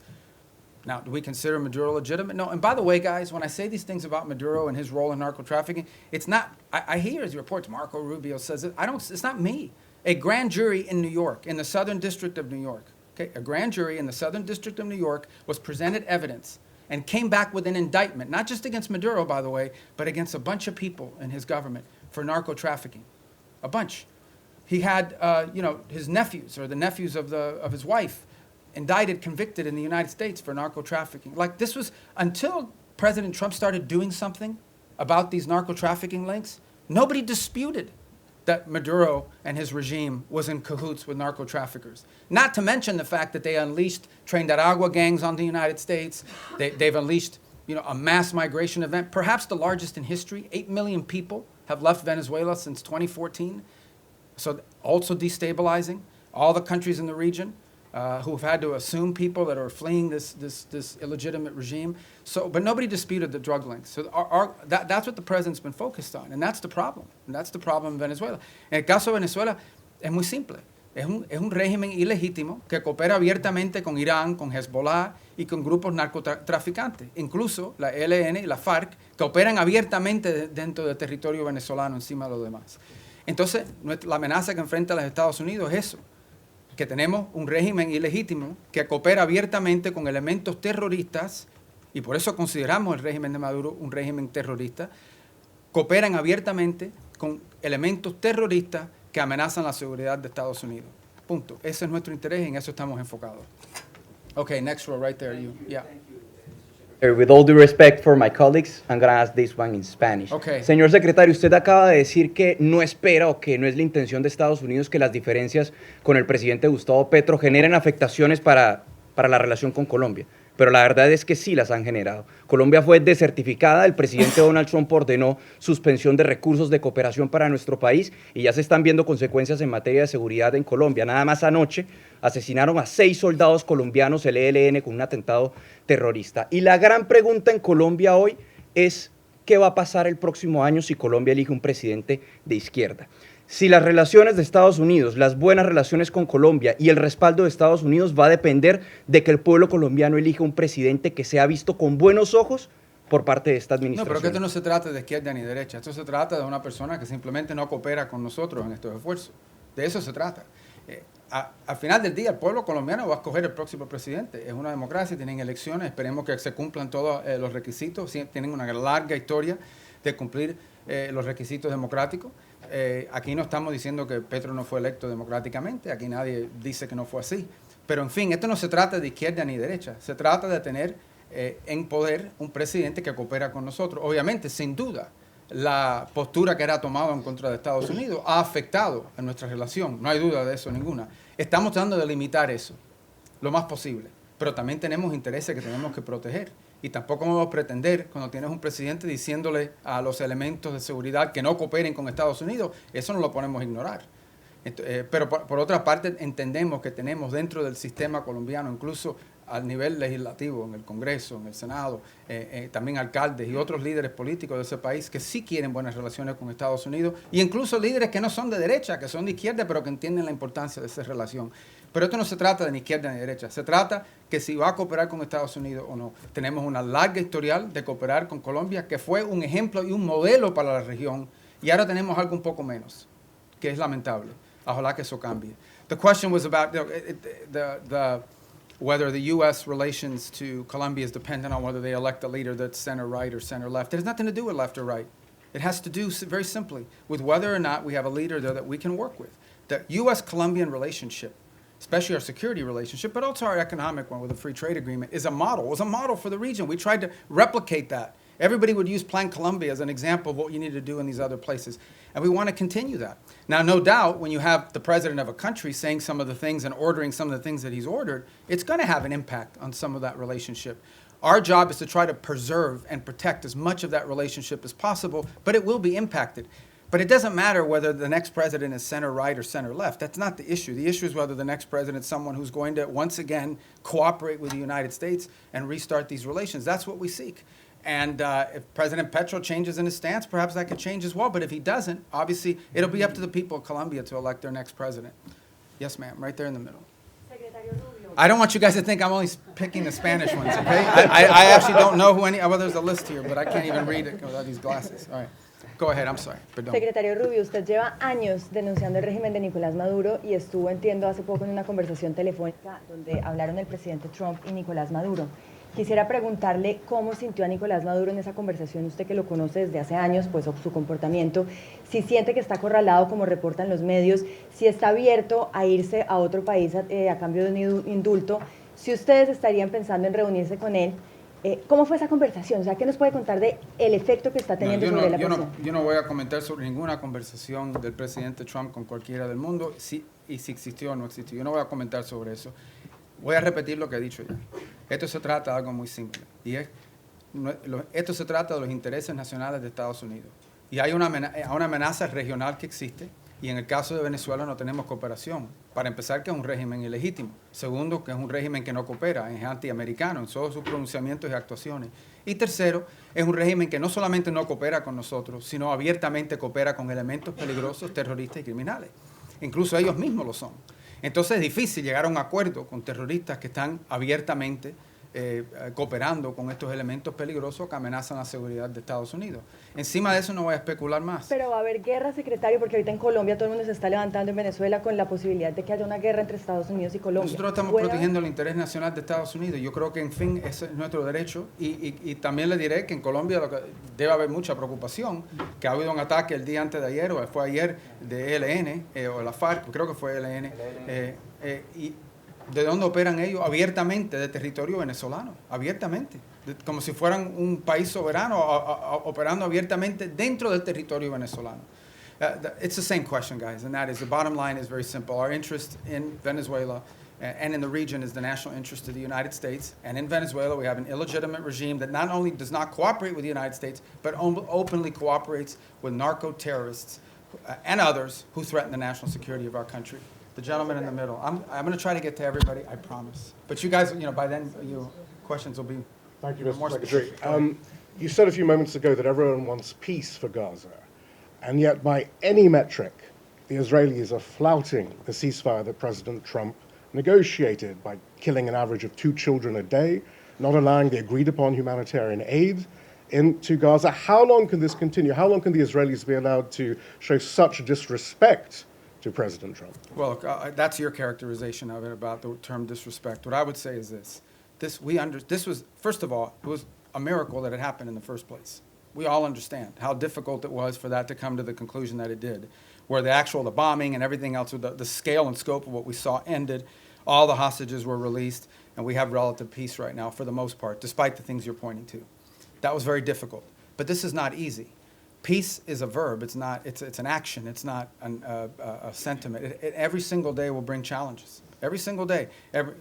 Now, do we consider Maduro legitimate? No. And by the way, guys, when I say these things about Maduro and his role in narco-trafficking, it's not, I hear his reports, Marco Rubio says it, it's not me. A grand jury in New York, in the Southern District of New York, okay, a grand jury in the Southern District of New York was presented evidence and came back with an indictment, not just against Maduro, by the way, but against a bunch of people in his government for narco-trafficking. A bunch. He had, his nephews or the nephews of his wife indicted, convicted in the United States for narco-trafficking. Like this was, until President Trump started doing something about these narco-trafficking links, nobody disputed that Maduro and his regime was in cahoots with narco-traffickers. Not to mention the fact that they unleashed Trinidad gangs on the United States. They've unleashed, a mass migration event, perhaps the largest in history. 8 million people have left Venezuela since 2014. So also destabilizing all the countries in the region who have had to assume people that are fleeing this illegitimate regime. So, but nobody disputed the drug links. So that's what the president's been focused on, and that's the problem. And that's the problem in Venezuela. En el caso de Venezuela es muy simple. Es un régimen ilegítimo que coopera abiertamente con Irán, con Hezbollah y con grupos narcotraficantes. Incluso la ELN y la FARC que operan abiertamente dentro del territorio venezolano encima de los demás. Entonces, la amenaza que enfrenta los Estados Unidos es eso, que tenemos un régimen ilegítimo que coopera abiertamente con elementos terroristas, y por eso consideramos el régimen de Maduro un régimen terrorista, cooperan abiertamente con elementos terroristas que amenazan la seguridad de Estados Unidos. Punto. Ese es nuestro interés y en eso estamos enfocados. Okay, next row right there. You. Yeah. With all due respect for my colleagues, I'm going to ask this one in Spanish. Okay. Señor secretario, usted acaba de decir que no espera o que no es la intención de Estados Unidos que las diferencias con el presidente Gustavo Petro generen afectaciones para la relación con Colombia. Pero la verdad es que sí las han generado. Colombia fue desertificada, el presidente Donald Trump ordenó suspensión de recursos de cooperación para nuestro país y ya se están viendo consecuencias en materia de seguridad en Colombia. Nada más anoche asesinaron a 6 soldados colombianos, el ELN, con un atentado terrorista. Y la gran pregunta en Colombia hoy es ¿qué va a pasar el próximo año si Colombia elige un presidente de izquierda? Si las relaciones de Estados Unidos, las buenas relaciones con Colombia y el respaldo de Estados Unidos va a depender de que el pueblo colombiano elija un presidente que sea visto con buenos ojos por parte de esta administración. No, pero que esto no se trata de izquierda ni derecha. Esto se trata de una persona que simplemente no coopera con nosotros en estos esfuerzos. De eso se trata. Al final del día, el pueblo colombiano va a escoger el próximo presidente. Es una democracia, tienen elecciones, esperemos que se cumplan todos los requisitos. Tienen una larga historia de cumplir los requisitos democráticos. Aquí no estamos diciendo que Petro no fue electo democráticamente, aquí nadie dice que no fue así. Pero en fin, esto no se trata de izquierda ni derecha, se trata de tener en poder un presidente que coopera con nosotros. Obviamente, sin duda, la postura que era tomada en contra de Estados Unidos ha afectado a nuestra relación, no hay duda de eso ninguna. Estamos tratando de limitar eso lo más posible, pero también tenemos intereses que tenemos que proteger. Y tampoco vamos a pretender, cuando tienes un presidente diciéndole a los elementos de seguridad que no cooperen con Estados Unidos, eso no lo podemos ignorar. Pero por otra parte, entendemos que tenemos dentro del sistema colombiano, incluso al nivel legislativo, en el Congreso, en el Senado, también alcaldes y otros líderes políticos de ese país que sí quieren buenas relaciones con Estados Unidos, y incluso líderes que no son de derecha, que son de izquierda, pero que entienden la importancia de esa relación. Pero esto no se trata de ni izquierda ni derecha, se trata que si va a cooperar con Estados Unidos o no. Tenemos una larga historial de cooperar con Colombia, que fue un ejemplo y un modelo para la región, y ahora tenemos algo un poco menos, que es lamentable. Ojalá que eso cambie. The question was about whether the U.S. relations to Colombia is dependent on whether they elect a leader that's center-right or center-left. It has nothing to do with left or right. It has to do, very simply, with whether or not we have a leader there that we can work with. The U.S.-Colombian relationship, especially our security relationship, but also our economic one with a free trade agreement, is a model. It was a model for the region. We tried to replicate that Everybody would use Plan Colombia as an example of what you need to do in these other places. And we want to continue that. Now, no doubt, when you have the president of a country saying some of the things and ordering some of the things that he's ordered, it's going to have an impact on some of that relationship. Our job is to try to preserve and protect as much of that relationship as possible, but it will be impacted. But it doesn't matter whether the next president is center right or center left. That's not the issue. The issue is whether the next president is someone who's going to, once again, cooperate with the United States and restart these relations. That's what we seek. And if President Petro changes in his stance, perhaps that could change as well. But if he doesn't, obviously, it'll be up to the people of Colombia to elect their next president. Yes, ma'am, right there in the middle. I don't want you guys to think I'm only picking the Spanish ones, okay? I actually don't know who any, well, there's a list here, but I can't even read it without these glasses. All right. Go ahead, I'm sorry. Perdón. Secretario Rubio, usted lleva años denunciando el régimen de Nicolás Maduro y estuvo, entiendo, hace poco en una conversación telefónica donde hablaron el presidente Trump y Nicolás Maduro. Quisiera preguntarle cómo sintió a Nicolás Maduro en esa conversación, usted que lo conoce desde hace años, pues su comportamiento, si siente que está acorralado como reportan los medios, si está abierto a irse a otro país a cambio de un indulto, si ustedes estarían pensando en reunirse con él. ¿Cómo fue esa conversación? O sea, ¿qué nos puede contar del efecto que está teniendo sobre la población? Yo no voy a comentar sobre ninguna conversación del presidente Trump con cualquiera del mundo, si existió o no existió. Yo no voy a comentar sobre eso. Voy a repetir lo que he dicho ya. Esto se trata de algo muy simple. Y esto se trata de los intereses nacionales de Estados Unidos. Y hay una amenaza regional que existe. Y en el caso de Venezuela no tenemos cooperación. Para empezar, que es un régimen ilegítimo. Segundo, que es un régimen que no coopera, es antiamericano en todos sus pronunciamientos y actuaciones. Y tercero, es un régimen que no solamente no coopera con nosotros, sino abiertamente coopera con elementos peligrosos, terroristas y criminales. Incluso ellos mismos lo son. Entonces es difícil llegar a un acuerdo con terroristas que están abiertamente cooperando con estos elementos peligrosos que amenazan la seguridad de Estados Unidos. Encima de eso no voy a especular más. Pero va a haber guerra, secretario, porque ahorita en Colombia todo el mundo se está levantando, en Venezuela, con la posibilidad de que haya una guerra entre Estados Unidos y Colombia. Nosotros estamos protegiendo el interés nacional de Estados Unidos. Yo creo que, en fin, ese es nuestro derecho. Y también le diré que en Colombia debe haber mucha preocupación, que ha habido un ataque el día antes de ayer, o fue ayer, de ELN, o la FARC, creo que fue ELN, y ¿de dónde operan ellos? Abiertamente, de territorio venezolano, abiertamente, como si fueran un país soberano, operando abiertamente dentro del territorio venezolano. It's the same question, guys, and that is, the bottom line is very simple. Our interest in Venezuela and in the region is the national interest of the United States, and in Venezuela we have an illegitimate regime that not only does not cooperate with the United States, but openly cooperates with narco-terrorists and others who threaten the national security of our country. The gentleman in the middle. I'm going to try to get to everybody, I promise. But you guys, by then, your questions will be Thank you, more Mr. Secretary. You said a few moments ago that everyone wants peace for Gaza, and yet by any metric, the Israelis are flouting the ceasefire that President Trump negotiated by killing an average of 2 children a day, not allowing the agreed-upon humanitarian aid into Gaza. How long can this continue? How long can the Israelis be allowed to show such disrespect to President Trump? Well, look, that's your characterization of it, about the term disrespect. What I would say is this. This was, first of all, it was a miracle that it happened in the first place. We all understand how difficult it was for that to come to the conclusion that it did, where the bombing and everything else, the scale and scope of what we saw ended, all the hostages were released, and we have relative peace right now for the most part, despite the things you're pointing to. That was very difficult. But this is not easy. Peace is a verb. It's an action. It's not a sentiment. Every single day will bring challenges. Every single day.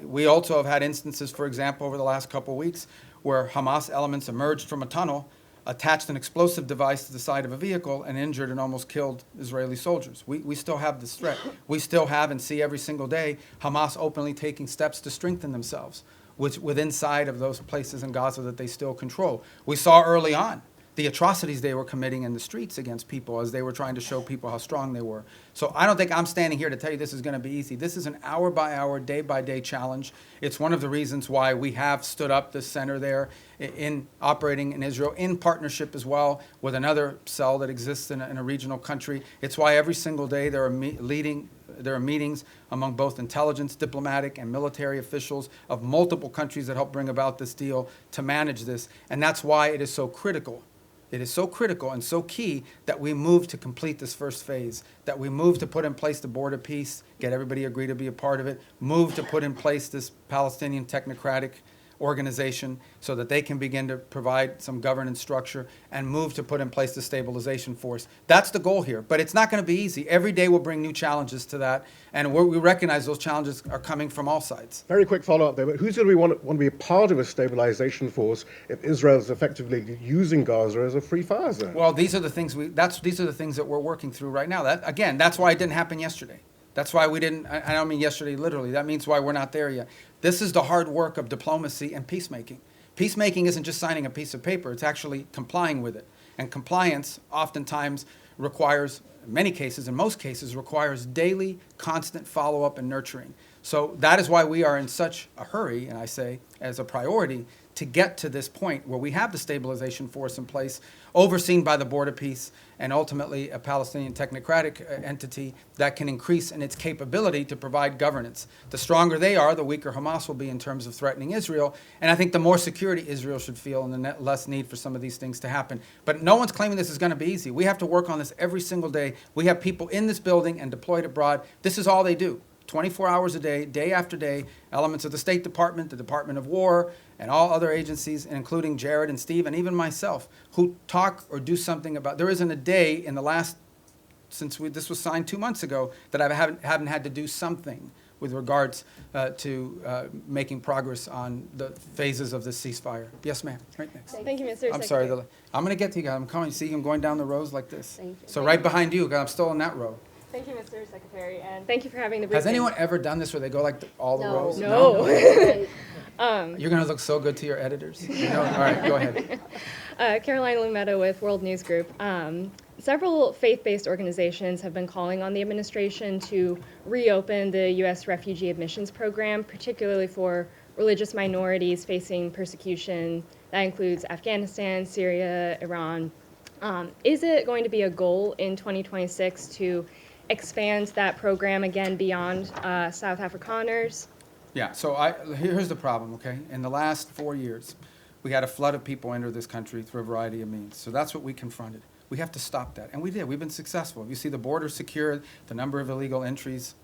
We also have had instances, for example, over the last couple of weeks, where Hamas elements emerged from a tunnel, attached an explosive device to the side of a vehicle, and injured and almost killed Israeli soldiers. We still have this threat. We still have and see every single day Hamas openly taking steps to strengthen themselves within inside of those places in Gaza that they still control. We saw early on the atrocities they were committing in the streets against people as they were trying to show people how strong they were. So I don't think I'm standing here to tell you this is going to be easy. This is an hour-by-hour, day-by-day challenge. It's one of the reasons why we have stood up this center there in operating in Israel, in partnership as well with another cell that exists in a regional country. It's why every single day there are meetings among both intelligence, diplomatic, and military officials of multiple countries that help bring about this deal to manage this. And that's why it is so critical. It is so critical and so key that we move to complete this first phase, that we move to put in place the border peace, get everybody agree to be a part of it, move to put in place this Palestinian technocratic organization so that they can begin to provide some governance structure and move to put in place the stabilization force. That's the goal here, but it's not going to be easy. Every day will bring new challenges to that, and we recognize those challenges are coming from all sides. Very quick follow-up there, but who's going to want to be a part of a stabilization force if Israel is effectively using Gaza as a free fire zone? Well, these are the things these are the things that we're working through right now. That's why it didn't happen yesterday. That's why we didn't, I don't mean yesterday literally, that means why we're not there yet. This is the hard work of diplomacy and peacemaking. Peacemaking isn't just signing a piece of paper, it's actually complying with it. And compliance oftentimes requires, in many cases, in most cases, requires daily, constant follow-up and nurturing. So that is why we are in such a hurry, and I say as a priority, to get to this point where we have the stabilization force in place, overseen by the Board of Peace, and ultimately a Palestinian technocratic entity that can increase in its capability to provide governance. The stronger they are, the weaker Hamas will be in terms of threatening Israel. And I think the more security Israel should feel and the less need for some of these things to happen. But no one's claiming this is going to be easy. We have to work on this every single day. We have people in this building and deployed abroad. This is all they do. 24 hours a day, day after day, elements of the State Department, the Department of War, and all other agencies, including Jared and Steve, and even myself, who talk or do something about. There isn't a day in the last, since this was signed 2 months ago, that I haven't had to do something with regards to making progress on the phases of this ceasefire. Yes, ma'am. Right next. Thank you, Mr. I'm sorry. Secretary. I'm going to get to you guys. I'm coming. See him going down the rows like this. Thank you. So right behind you, 'cause I'm still in that row. Thank you, Mr. Secretary, and thank you for having the Has briefing. anyone ever done this where they go like all the rows? No. You're going to look so good to your editors. You know? All right, go ahead. Caroline Lumetta with World News Group. Several faith-based organizations have been calling on the administration to reopen the U.S. refugee admissions program, particularly for religious minorities facing persecution. That includes Afghanistan, Syria, Iran. Is it going to be a goal in 2026 to expand that program again beyond South Afrikaners? Yeah, so here's the problem, okay? In the last 4 years, we had a flood of people enter this country through a variety of means. So that's what we confronted. We have to stop that, and we did. We've been successful. You see the border secured, the number of illegal entries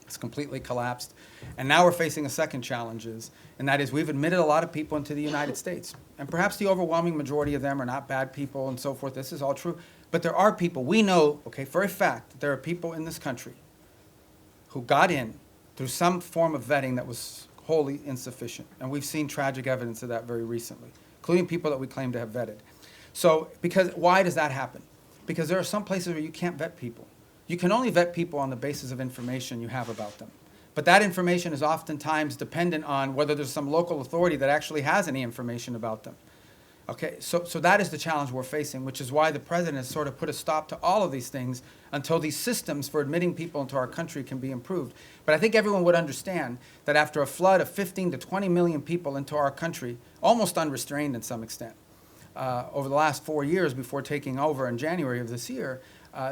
has completely collapsed. And now we're facing a second challenge, and that is we've admitted a lot of people into the United States. And perhaps the overwhelming majority of them are not bad people and so forth. This is all true. But there are people, we know, okay, for a fact, that there are people in this country who got in through some form of vetting that was wholly insufficient. And we've seen tragic evidence of that very recently, including people that we claim to have vetted. So, why does that happen? Because there are some places where you can't vet people. You can only vet people on the basis of information you have about them. But that information is oftentimes dependent on whether there's some local authority that actually has any information about them. Okay, so that is the challenge we're facing, which is why the president has sort of put a stop to all of these things until these systems for admitting people into our country can be improved. But I think everyone would understand that after a flood of 15 to 20 million people into our country, almost unrestrained in some extent, over the last 4 years before taking over in January of this year,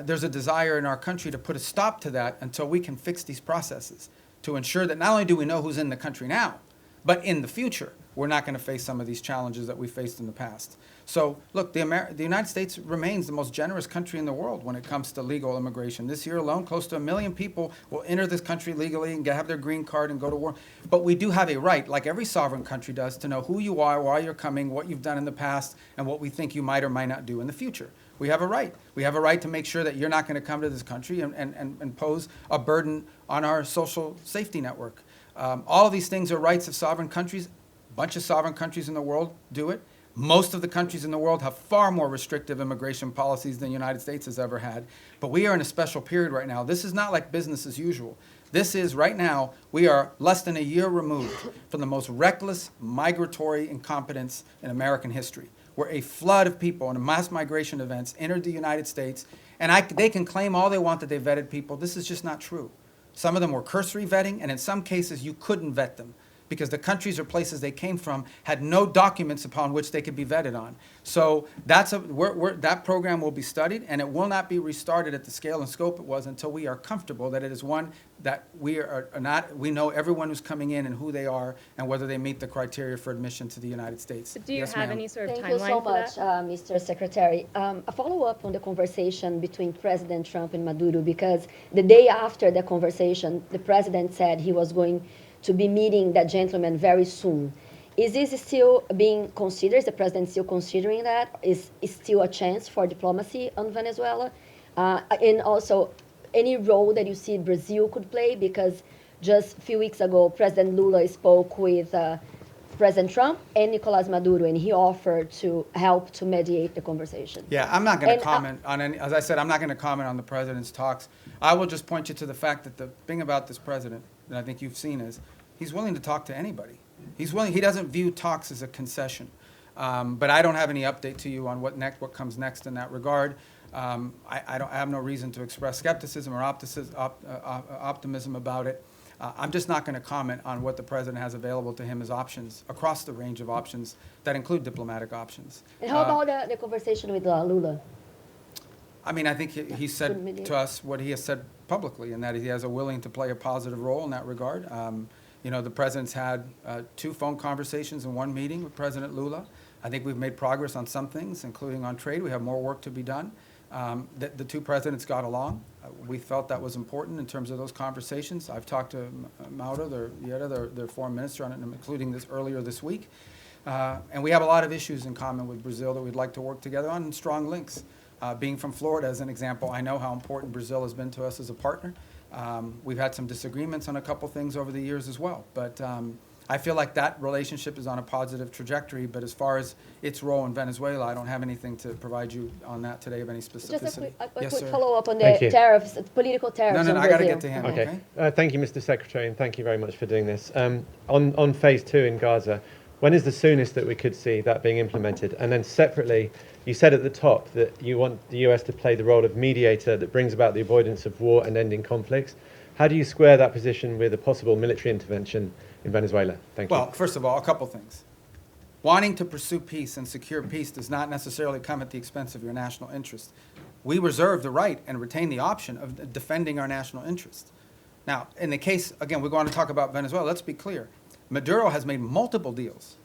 there's a desire in our country to put a stop to that until we can fix these processes to ensure that not only do we know who's in the country now, but in the future, we're not going to face some of these challenges that we faced in the past. So, look, the United States remains the most generous country in the world when it comes to legal immigration. This year alone, close to 1 million people will enter this country legally and have their green card and go to war. But we do have a right, like every sovereign country does, to know who you are, why you're coming, what you've done in the past, and what we think you might or might not do in the future. We have a right. We have a right to make sure that you're not going to come to this country and pose a burden on our social safety network. All of these things are rights of sovereign countries. A bunch of sovereign countries in the world do it. Most of the countries in the world have far more restrictive immigration policies than the United States has ever had. But we are in a special period right now. This is not like business as usual. This is, right now, we are less than a year removed from the most reckless migratory incompetence in American history, where a flood of people and mass migration events entered the United States. And they can claim all they want that they vetted people. This is just not true. Some of them were cursory vetting, and in some cases, you couldn't vet them because the countries or places they came from had no documents upon which they could be vetted on. So that program will be studied, and it will not be restarted at the scale and scope it was until we are comfortable that it is one that we know everyone who's coming in and who they are and whether they meet the criteria for admission to the United States. Do you Yes, have ma'am. any sort of Thank you timeline so for much, that? Mr. Secretary. A follow-up on the conversation between President Trump and Maduro, because the day after the conversation, the president said he was going to be meeting that gentleman very soon. Is this still being considered? Is the president still considering that? Is still a chance for diplomacy on Venezuela? And also, any role that you see Brazil could play? Because just a few weeks ago, President Lula spoke with President Trump and Nicolas Maduro, and he offered to help to mediate the conversation. Yeah, I'm not going And, to comment on any, as I said, I'm not going to comment on the president's talks. I will just point you to the fact that the thing about this president that I think you've seen is he's willing to talk to anybody. He's willing, he doesn't view talks as a concession. But I don't have any update to you on what comes next in that regard. I have no reason to express skepticism or optimism about it. I'm just not going to comment on what the president has available to him as options across the range of options that include diplomatic options. And how about the conversation with Lula? I mean, I think he said to us what he has said publicly, and that he has a willing to play a positive role in that regard. You know, the president's had 2 phone conversations and 1 meeting with President Lula. I think we've made progress on some things, including on trade. We have more work to be done. The 2 presidents got along. We felt that was important in terms of those conversations. I've talked to Mauro, their foreign minister, on it, including this earlier this week. And we have a lot of issues in common with Brazil that we'd like to work together on, and strong links. Being from Florida, as an example, I know how important Brazil has been to us as a partner. We've had some disagreements on a couple things over the years as well. But I feel like that relationship is on a positive trajectory, but as far as its role in Venezuela, I don't have anything to provide you on that today of any specificity. Just a quick Yes, sir. follow-up on the tariffs, political tariffs No, on I got to Brazil. get to him, Okay. okay? Thank you, Mr. Secretary, and thank you very much for doing this. On phase 2 in Gaza, when is the soonest that we could see that being implemented? And then separately, you said at the top that you want the US to play the role of mediator that brings about the avoidance of war and ending conflicts. How do you square that position with a possible military intervention in Venezuela? Thank you. Well, first of all, a couple things. Wanting to pursue peace and secure peace does not necessarily come at the expense of your national interest. We reserve the right and retain the option of defending our national interest. Now, in the case, again, we're going to talk about Venezuela. Let's be clear. Maduro has made multiple deals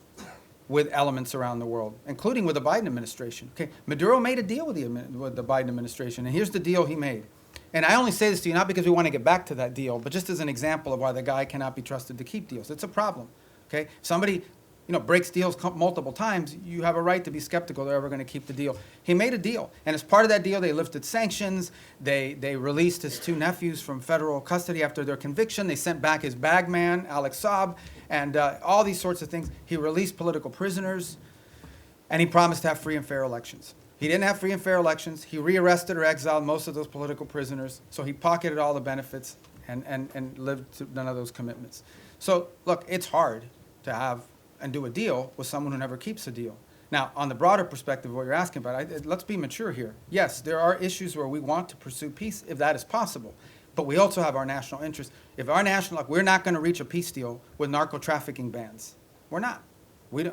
with elements around the world, including with the Biden administration. Okay, Maduro made a deal with the Biden administration, and here's the deal he made. And I only say this to you not because we want to get back to that deal, but just as an example of why the guy cannot be trusted to keep deals. It's a problem. Okay, somebody, breaks deals multiple times. You have a right to be skeptical they're ever going to keep the deal. He made a deal, and as part of that deal, they lifted sanctions. They released his 2 nephews from federal custody after their conviction. They sent back his bagman, Alex Saab, and all these sorts of things. He released political prisoners, and he promised to have free and fair elections. He didn't have free and fair elections. He rearrested or exiled most of those political prisoners, so he pocketed all the benefits and lived to none of those commitments. So, look, it's hard to have and do a deal with someone who never keeps a deal. Now, on the broader perspective of what you're asking about, let's be mature here. Yes, there are issues where we want to pursue peace if that is possible, but we also have our national interest. If our we're not going to reach a peace deal with narco-trafficking bans. We're not. We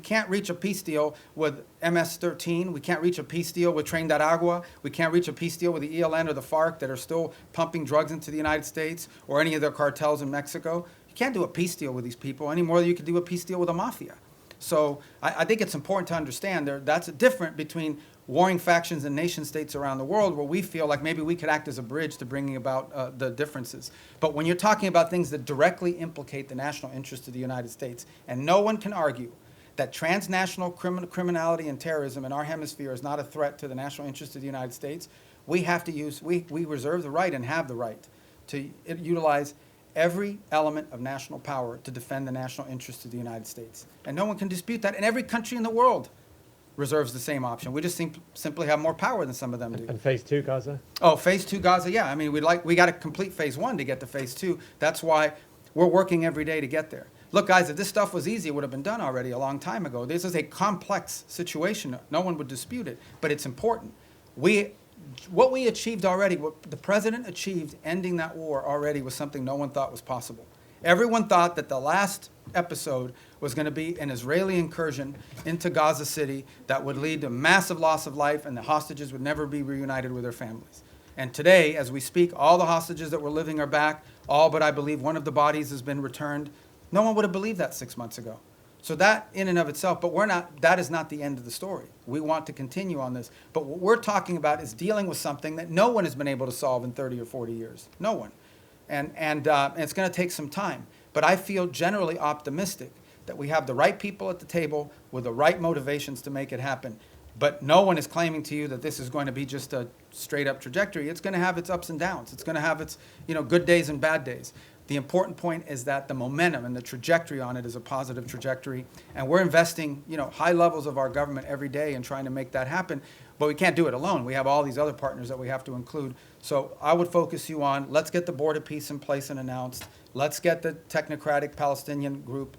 can't reach a peace deal with MS-13. We can't reach a peace deal with Tren de Aragua. We can't reach a peace deal with the ELN or the FARC that are still pumping drugs into the United States or any of their cartels in Mexico. You can't do a peace deal with these people any more than you could do a peace deal with a mafia. So I think it's important to understand that's different between warring factions and nation states around the world where we feel like maybe we could act as a bridge to bringing about the differences. But when you're talking about things that directly implicate the national interest of the United States, and no one can argue that transnational criminality and terrorism in our hemisphere is not a threat to the national interest of the United States, we reserve the right and have the right to utilize every element of national power to defend the national interest of the United States. And no one can dispute that. And every country in the world reserves the same option. We just simply have more power than some of them do. And phase 2 Gaza? Oh, phase 2 Gaza, yeah. I mean, we got to complete phase 1 to get to phase 2. That's why we're working every day to get there. Look, guys, if this stuff was easy, it would have been done already a long time ago. This is a complex situation. No one would dispute it, but it's important. What we achieved already, what the president achieved ending that war already was something no one thought was possible. Everyone thought that the last episode was going to be an Israeli incursion into Gaza City that would lead to massive loss of life and the hostages would never be reunited with their families. And today, as we speak, all the hostages that were living are back, all but I believe one of the bodies has been returned. No one would have believed that 6 months ago. So that in and of itself, but that is not the end of the story. We want to continue on this. But what we're talking about is dealing with something that no one has been able to solve in 30 or 40 years. No one. And it's going to take some time. But I feel generally optimistic that we have the right people at the table with the right motivations to make it happen. But no one is claiming to you that this is going to be just a straight up trajectory. It's going to have its ups and downs. It's going to have its, good days and bad days. The important point is that the momentum and the trajectory on it is a positive trajectory. And we're investing, high levels of our government every day in trying to make that happen. But we can't do it alone. We have all these other partners that we have to include. So I would focus you on, let's get the Board of Peace in place and announced. Let's get the technocratic Palestinian group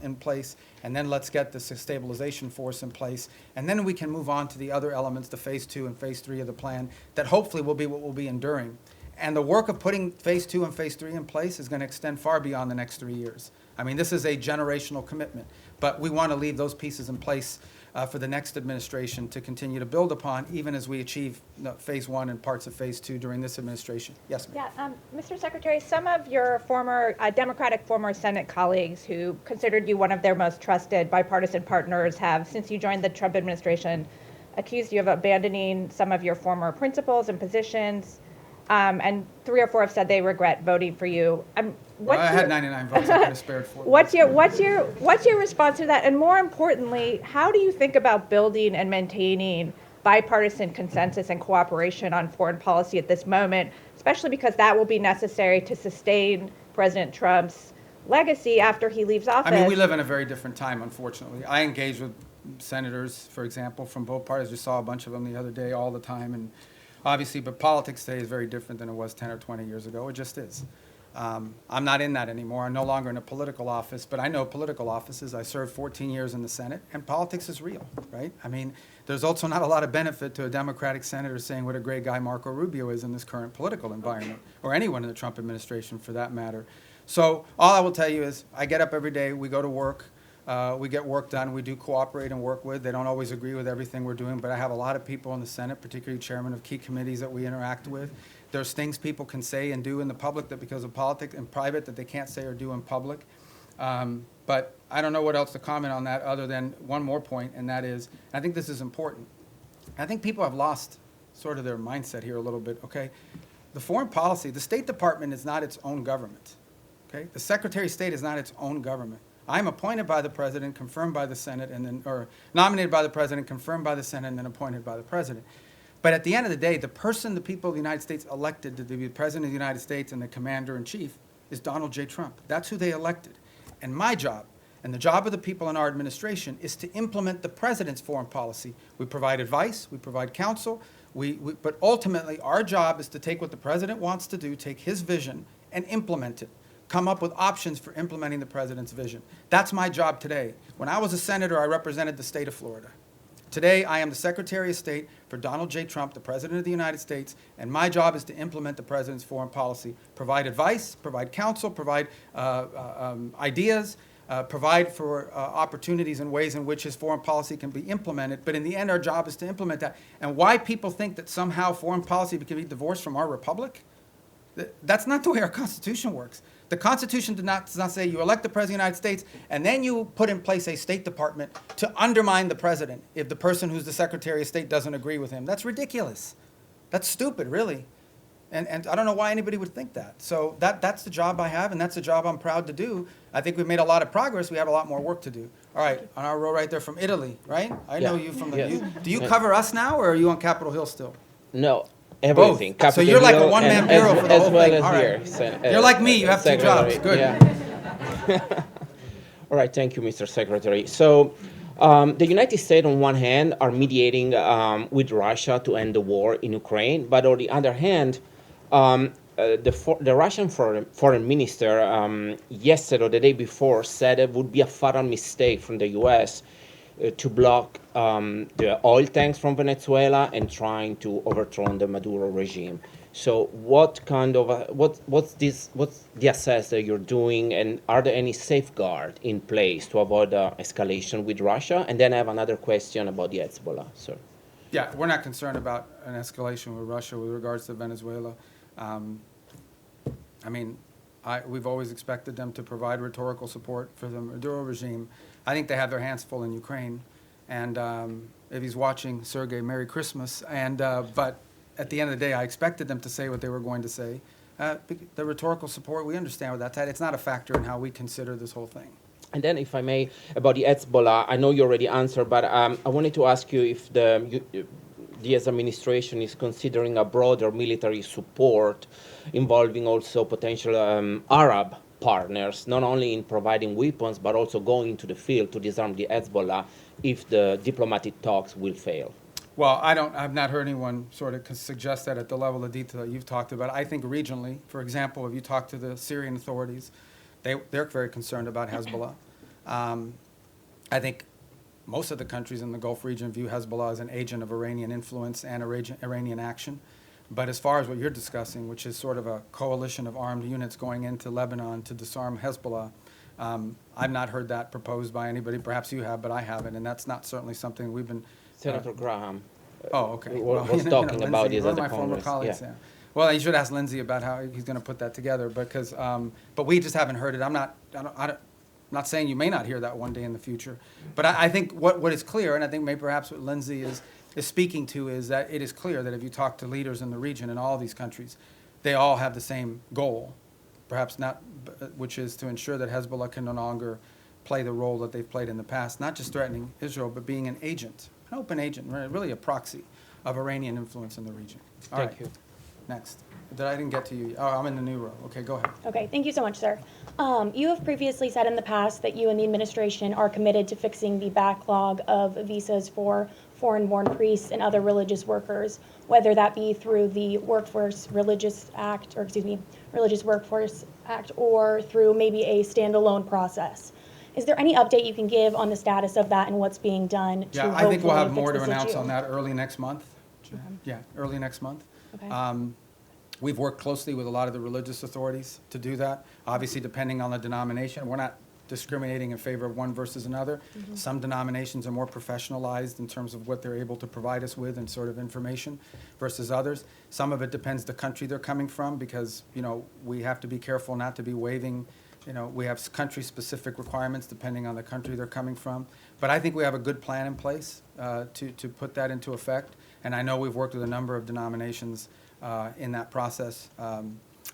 in place. And then let's get the stabilization force in place. And then we can move on to the other elements, the phase 2 and phase 3 of the plan, that hopefully will be what will be enduring. And the work of putting phase 2 and phase 3 in place is going to extend far beyond the next 3 years. I mean, this is a generational commitment. But we want to leave those pieces in place for the next administration to continue to build upon, even as we achieve phase 1 and parts of phase 2 during this administration. Yes, ma'am. Yeah, Mr. Secretary, some of your former Democratic former Senate colleagues who considered you one of their most trusted bipartisan partners have, since you joined the Trump administration, accused you of abandoning some of your former principles and positions. And 3 or 4 have said they regret voting for you. I had 99 votes. I could have spared 4. What's your response to that? And more importantly, how do you think about building and maintaining bipartisan consensus and cooperation on foreign policy at this moment, especially because that will be necessary to sustain President Trump's legacy after he leaves office? I mean, we live in a very different time, unfortunately. I engage with senators, for example, from both parties. Just saw a bunch of them the other day all the time. And obviously, but politics today is very different than it was 10 or 20 years ago. It just is. I'm not in that anymore. I'm no longer in a political office, but I know political offices. I served 14 years in the Senate, and politics is real, right? I mean, there's also not a lot of benefit to a Democratic senator saying what a great guy Marco Rubio is in this current political environment, or anyone in the Trump administration for that matter. So all I will tell you is I get up every day, we go to work, we get work done, we do cooperate and work with. They don't always agree with everything we're doing, but I have a lot of people in the Senate, particularly chairmen of key committees that we interact with. There's things people can say and do in the public that because of politics and private that they can't say or do in public. But I don't know what else to comment on that other than one more point, and that is, I think this is important. I think people have lost sort of their mindset here a little bit, okay? The foreign policy, the State Department is not its own government, okay? The Secretary of State is not its own government. I'm appointed by the President, confirmed by the Senate, and then, or nominated by the President, confirmed by the Senate, and then appointed by the President. But at the end of the day, the person the people of the United States elected to be the President of the United States and the Commander-in-Chief is Donald J. Trump. That's who they elected. And my job, and the job of the people in our administration, is to implement the President's foreign policy. We provide advice, we provide counsel, but ultimately our job is to take what the President wants to do, take his vision, and implement it. Come up with options for implementing the President's vision. That's my job today. When I was a senator, I represented the state of Florida. Today, I am the Secretary of State for Donald J. Trump, the President of the United States, and my job is to implement the President's foreign policy, provide advice, provide counsel, provide ideas, provide for opportunities and ways in which his foreign policy can be implemented. But in the end, our job is to implement that. And why people think that somehow foreign policy can be divorced from our republic? That's not the way our Constitution works. The Constitution does not say you elect the President of the United States and then you put in place a State Department to undermine the President if the person who's the Secretary of State doesn't agree with him. That's ridiculous. That's stupid, really. And I don't know why anybody would think that. So that's the job I have, and that's the job I'm proud to do. I think we've made a lot of progress. We have a lot more work to do. All right, on our row right there from Italy, right? I know you from the... Yes. Do you cover us now, or are you on Capitol Hill still? No, everything. Both. So you're like a one-man bureau for the whole well thing. As All here. right. You're like me. You have 2 jobs. Good. Yeah. All right. Thank you, Mr. Secretary. So the United States, on one hand, are mediating with Russia to end the war in Ukraine. But on the other hand, the Russian foreign minister yesterday or the day before said it would be a fatal mistake from the U.S. To block the oil tanks from Venezuela and trying to overthrow the Maduro regime. So what kind of what's the assess that you're doing, and are there any safeguards in place to avoid escalation with Russia? And then I have another question about the Hezbollah, sir. Yeah, we're not concerned about an escalation with Russia with regards to Venezuela. I mean, we've always expected them to provide rhetorical support for the Maduro regime. I think they have their hands full in Ukraine. And if he's watching, Sergei, Merry Christmas. But at the end of the day, I expected them to say what they were going to say. The rhetorical support, we understand what that's at. It's not a factor in how we consider this whole thing. And then, if I may, about the Hezbollah, I know you already answered, but I wanted to ask you if the US administration is considering a broader military support involving also potential Arab partners, not only in providing weapons, but also going into the field to disarm the Hezbollah if the diplomatic talks will fail. Well, I've not heard anyone sort of suggest that at the level of detail that you've talked about. I think regionally, for example, if you talk to the Syrian authorities, they're very concerned about Hezbollah. I think most of the countries in the Gulf region view Hezbollah as an agent of Iranian influence and Iranian action. But as far as what you're discussing, which is sort of a coalition of armed units going into Lebanon to disarm Hezbollah, I've not heard that proposed by anybody. Perhaps you have, but I haven't, and that's not certainly something we've been... Senator Graham Okay. was talking about Lindsey, this one at of the my former Congress. colleagues, Yeah. yeah. Well, you should ask Lindsey about how he's going to put that together, because, but we just haven't heard it. I'm not saying you may not hear that one day in the future, but I think what is clear, and I think maybe perhaps what Lindsey is speaking to, is that it is clear that if you talk to leaders in the region in all these countries, they all have the same goal, perhaps not, which is to ensure that Hezbollah can no longer play the role that they've played in the past, not just threatening Israel, but being an agent, an open agent, really a proxy of Iranian influence in the region. All Thank right. you. Next. I didn't get to you. Oh, I'm in the new row. Okay, go ahead. Okay, thank you so much, sir. You have previously said in the past that you and the administration are committed to fixing the backlog of visas for foreign-born priests and other religious workers, whether that be through the Religious Workforce Act, or through maybe a standalone process. Is there any update you can give on the status of that and what's being done to Yeah, I think we'll hopefully have fix more to this announce issue? on that early next month. Okay. Yeah, early next month. Okay. We've worked closely with a lot of the religious authorities to do that. Obviously, depending on the denomination, we're not discriminating in favor of one versus another. Mhm. Some denominations are more professionalized in terms of what they're able to provide us with and sort of information versus others. Some of it depends the country they're coming from, because, we have to be careful not to be waiving, we have country-specific requirements depending on the country they're coming from. But I think we have a good plan in place to put that into effect. And I know we've worked with a number of denominations in that process.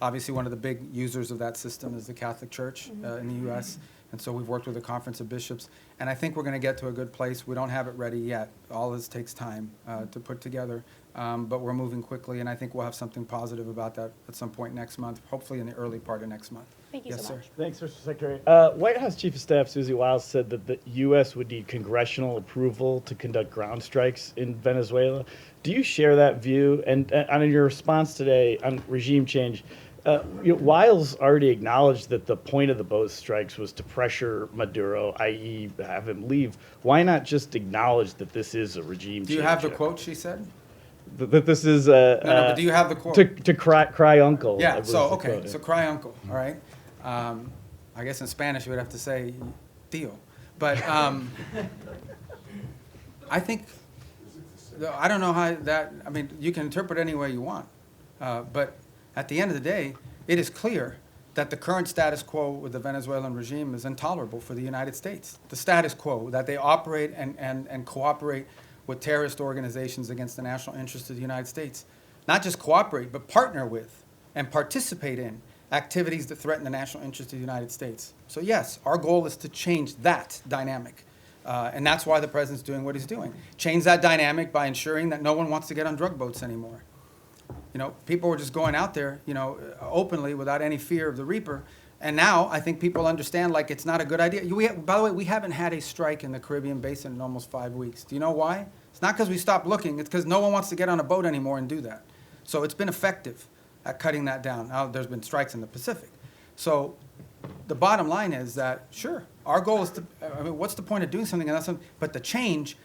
Obviously, one of the big users of that system is the Catholic Church in the U.S., and so we've worked with the Conference of Bishops. And I think we're going to get to a good place. We don't have it ready yet. All this takes time to put together, but we're moving quickly, and I think we'll have something positive about that at some point next month, hopefully in the early part of next month. Thank you Yes, so sir. much. Thanks, Mr. Secretary. White House Chief of Staff Susie Wiles said that the U.S. would need congressional approval to conduct ground strikes in Venezuela. Do you share that view? And in your response today on regime change, Wiles already acknowledged that the point of the boat strikes was to pressure Maduro, i.e. have him leave. Why not just acknowledge that this is a regime change? Do you have the quote she said? That this is but do you have the quote? To cry uncle. I Yeah, believe so, is the okay, quote. so cry uncle, all right? I guess in Spanish you would have to say tío. But I think, I don't know how that, you can interpret any way you want. But at the end of the day, it is clear that the current status quo with the Venezuelan regime is intolerable for the United States. The status quo, that they operate and cooperate with terrorist organizations against the national interest of the United States. Not just cooperate, but partner with and participate in activities that threaten the national interest of the United States. So yes, our goal is to change that dynamic. And that's why the president's doing what he's doing. Change that dynamic by ensuring that no one wants to get on drug boats anymore. People were just going out there, openly without any fear of the reaper. And now I think people understand, it's not a good idea. By the way, we haven't had a strike in the Caribbean Basin in almost 5 weeks. Do you know why? It's not because we stopped looking. It's because no one wants to get on a boat anymore and do that. So it's been effective at cutting that down. Now, there's been strikes in the Pacific. So the bottom line is that, sure, our goal is to, what's the point of doing something? But the change,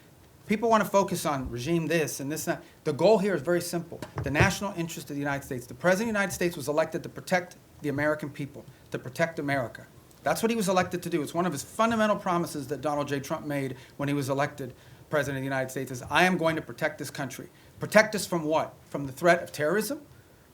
people want to focus on regime this and this and that. The goal here is very simple. The national interest of the United States. The President of the United States was elected to protect the American people, to protect America. That's what he was elected to do. It's one of his fundamental promises that Donald J. Trump made when he was elected President of the United States, is I am going to protect this country. Protect us from what? From the threat of terrorism,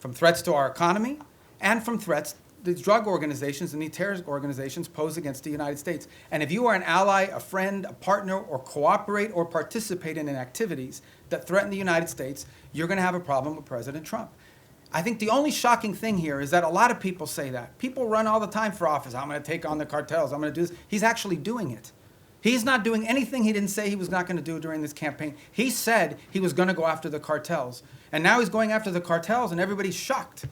from threats to our economy, and from threats these drug organizations and these terrorist organizations pose against the United States. And if you are an ally, a friend, a partner, or cooperate or participate in activities that threaten the United States, you're going to have a problem with President Trump. I think the only shocking thing here is that a lot of people say that. People run all the time for office. I'm going to take on the cartels. I'm going to do this. He's actually doing it. He's not doing anything he didn't say he was not going to do during this campaign. He said he was going to go after the cartels. And now he's going after the cartels, and everybody's shocked.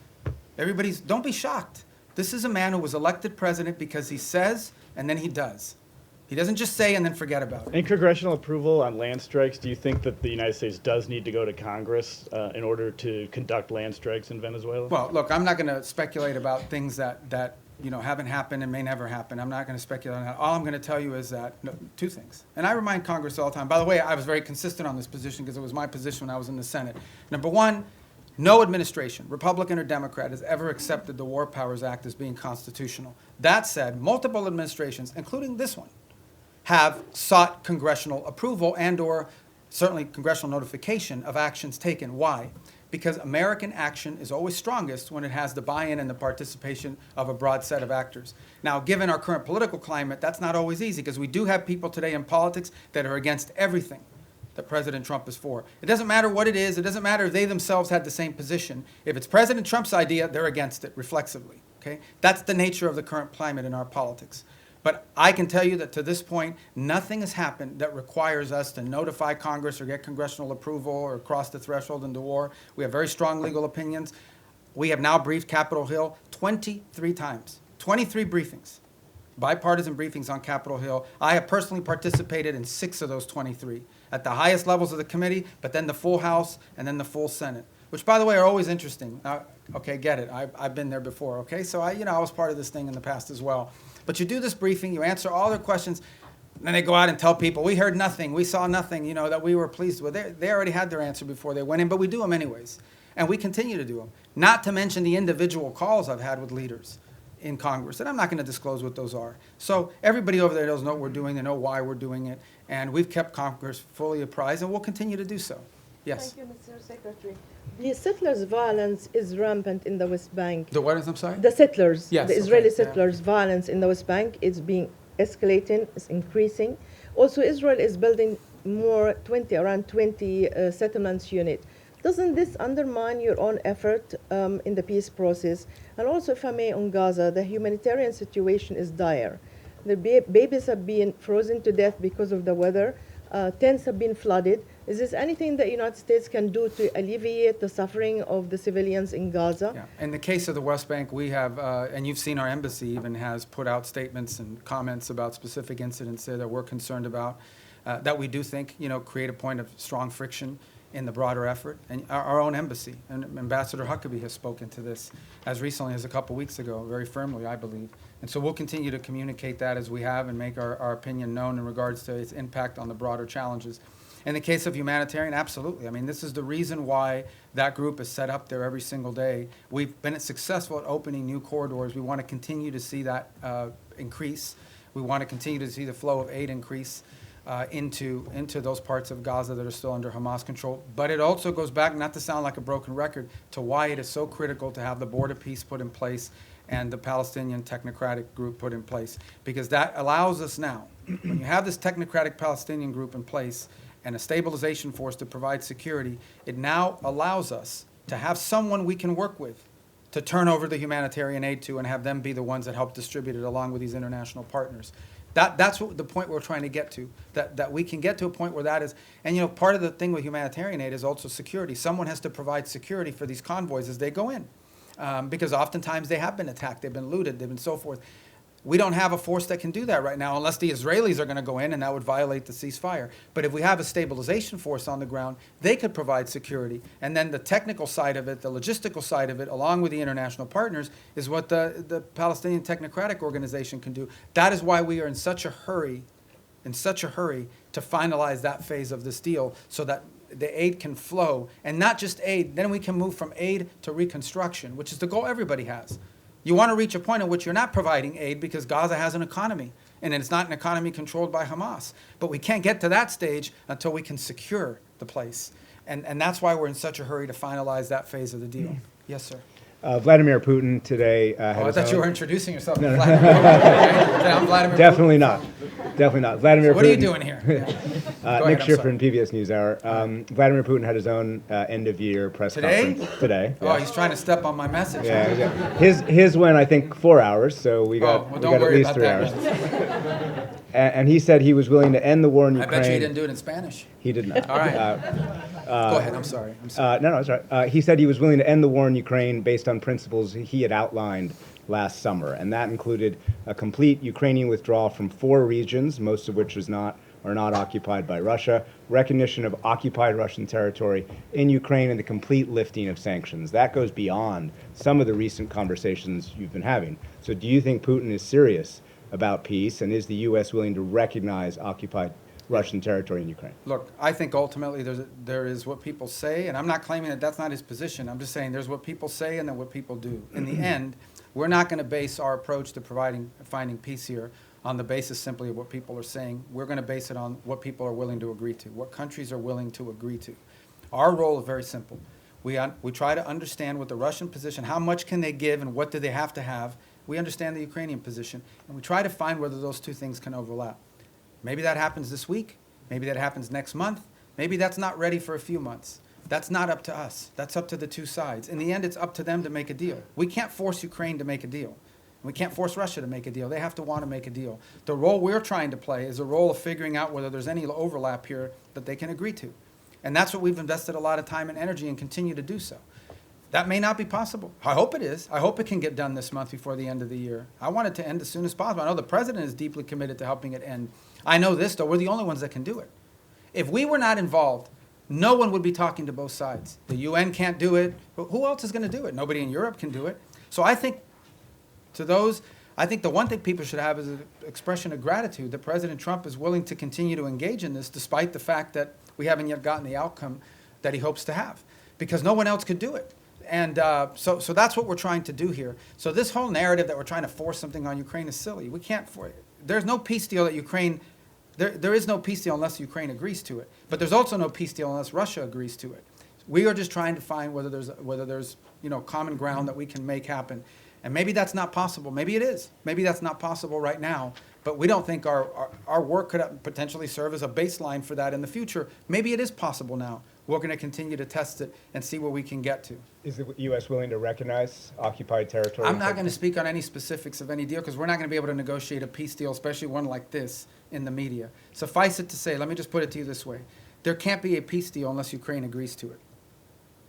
Don't be shocked. This is a man who was elected president because he says and then he does. He doesn't just say and then forget about it. In congressional approval on land strikes, do you think that the United States does need to go to Congress in order to conduct land strikes in Venezuela? Well, look, I'm not going to speculate about things that haven't happened and may never happen. I'm not going to speculate on that. All I'm going to tell you is that two things. And I remind Congress all the time. By the way, I was very consistent on this position because it was my position when I was in the Senate. Number one, no administration, Republican or Democrat, has ever accepted the War Powers Act as being constitutional. That said, multiple administrations, including this one, have sought congressional approval and or certainly congressional notification of actions taken. Why? Because American action is always strongest when it has the buy-in and the participation of a broad set of actors. Now, given our current political climate, that's not always easy because we do have people today in politics that are against everything that President Trump is for. It doesn't matter what it is. It doesn't matter if they themselves had the same position. If it's President Trump's idea, they're against it reflexively. Okay? That's the nature of the current climate in our politics. But I can tell you that to this point, nothing has happened that requires us to notify Congress or get congressional approval or cross the threshold into war. We have very strong legal opinions. We have now briefed Capitol Hill 23 times, 23 briefings, bipartisan briefings on Capitol Hill. I have personally participated in 6 of those 23 at the highest levels of the committee, but then the full House and then the full Senate, which, by the way, are always interesting. Okay, get it. I've been there before, okay? So I was part of this thing in the past as well. But you do this briefing, you answer all their questions, and then they go out and tell people, we heard nothing, we saw nothing, that we were pleased with. They already had their answer before they went in, but we do them anyways. And we continue to do them. Not to mention the individual calls I've had with leaders in Congress, and I'm not going to disclose what those are. So everybody over there doesn't know what we're doing, they know why we're doing it, and we've kept Congress fully apprised, and we'll continue to do so. Yes? Thank you, Mr. Secretary. The settlers' violence is rampant in the West Bank. The what is, I'm sorry? The settlers, yes, the Israeli okay, settlers' violence in the West Bank is being escalating, it's increasing. Also, Israel is building around 20 settlements unit. Doesn't this undermine your own effort in the peace process? And also, if I may, on Gaza, the humanitarian situation is dire. The babies have been frozen to death because of the weather. Tents have been flooded. Is this anything that the United States can do to alleviate the suffering of the civilians in Gaza? Yeah. In the case of the West Bank, we have, and you've seen our embassy even has put out statements and comments about specific incidents there that we're concerned about, that we do think, create a point of strong friction in the broader effort. And our own embassy, and Ambassador Huckabee has spoken to this as recently as a couple weeks ago, very firmly, I believe. And so we'll continue to communicate that as we have and make our opinion known in regards to its impact on the broader challenges. In the case of humanitarian, absolutely. I mean, this is the reason why that group is set up there every single day. We've been successful at opening new corridors. We want to continue to see that increase. We want to continue to see the flow of aid increase into those parts of Gaza that are still under Hamas control. But it also goes back, not to sound like a broken record, to why it is so critical to have the border peace put in place and the Palestinian technocratic group put in place. Because that allows us now, when you have this technocratic Palestinian group in place, and a stabilization force to provide security, it now allows us to have someone we can work with to turn over the humanitarian aid to and have them be the ones that help distribute it along with these international partners. That's what the point we're trying to get to, that we can get to a point where that is, and part of the thing with humanitarian aid is also security. Someone has to provide security for these convoys as they go in, because oftentimes they have been attacked, they've been looted, they've been so forth. We don't have a force that can do that right now unless the Israelis are going to go in, and that would violate the ceasefire. But if we have a stabilization force on the ground, they could provide security. And then the technical side of it, the logistical side of it, along with the international partners, is what the Palestinian Technocratic Organization can do. That is why we are in such a hurry to finalize that phase of this deal so that the aid can flow. And not just aid, then we can move from aid to reconstruction, which is the goal everybody has. You want to reach a point at which you're not providing aid because Gaza has an economy, and it's not an economy controlled by Hamas. But we can't get to that stage until we can secure the place. And that's why we're in such a hurry to finalize that phase of the deal. Yes, sir. Vladimir Putin today I thought you were introducing yourself. No, no. Vladimir Putin. I'm Vladimir Definitely Putin. not. Definitely not. Vladimir So what Putin. are you doing here? Yeah. ahead, Nick I'm Schiffer sorry. in PBS NewsHour. Vladimir Putin had his own end-of-year press Today? conference today. Oh, yes. he's trying to step on my message. Yeah. His went, I think, 4 hours, so we got, well, we don't got at worry least about 3 that hours. And he said he was willing to end the war in I Ukraine. bet you he didn't do it in Spanish. He did not. All right. Go ahead, I'm sorry. No, it's all right. He said he was willing to end the war in Ukraine based on principles he had outlined last summer, and that included a complete Ukrainian withdrawal from 4 regions, most of which are not occupied by Russia, recognition of occupied Russian territory in Ukraine, and the complete lifting of sanctions. That goes beyond some of the recent conversations you've been having. So do you think Putin is serious about peace, and is the U.S. willing to recognize occupied Russian territory in Ukraine? Look, I think ultimately there is what people say, and I'm not claiming that that's not his position. I'm just saying there's what people say and then what people do. In the end, we're not going to base our approach to finding peace here on the basis simply of what people are saying. We're going to base it on what people are willing to agree to, what countries are willing to agree to. Our role is very simple. We try to understand what the Russian position, how much can they give and what do they have to have. We understand the Ukrainian position, and we try to find whether those two things can overlap. Maybe that happens this week. Maybe that happens next month. Maybe that's not ready for a few months. That's not up to us. That's up to the two sides. In the end, it's up to them to make a deal. We can't force Ukraine to make a deal. We can't force Russia to make a deal. They have to want to make a deal. The role we're trying to play is a role of figuring out whether there's any overlap here that they can agree to. And that's what we've invested a lot of time and energy and continue to do so. That may not be possible. I hope it is. I hope it can get done this month before the end of the year. I want it to end as soon as possible. I know the president is deeply committed to helping it end. I know this, though, we're the only ones that can do it. If we were not involved, no one would be talking to both sides. The UN can't do it. Who else is going to do it? Nobody in Europe can do it. So I think I think the one thing people should have is an expression of gratitude that President Trump is willing to continue to engage in this despite the fact that we haven't yet gotten the outcome that he hopes to have, because no one else could do it. And so that's what we're trying to do here. So this whole narrative that we're trying to force something on Ukraine is silly. We can't there's no peace deal that Ukraine, there is no peace deal unless Ukraine agrees to it. But there's also no peace deal unless Russia agrees to it. We are just trying to find whether there's common ground that we can make happen. And maybe that's not possible. Maybe it is. Maybe that's not possible right now. But we don't think our work could potentially serve as a baseline for that in the future. Maybe it is possible now. We're going to continue to test it and see where we can get to. Is the U.S. willing to recognize occupied territory? I'm not going to speak on any specifics of any deal because we're not going to be able to negotiate a peace deal, especially one like this, in the media. Suffice it to say, let me just put it to you this way. There can't be a peace deal unless Ukraine agrees to it.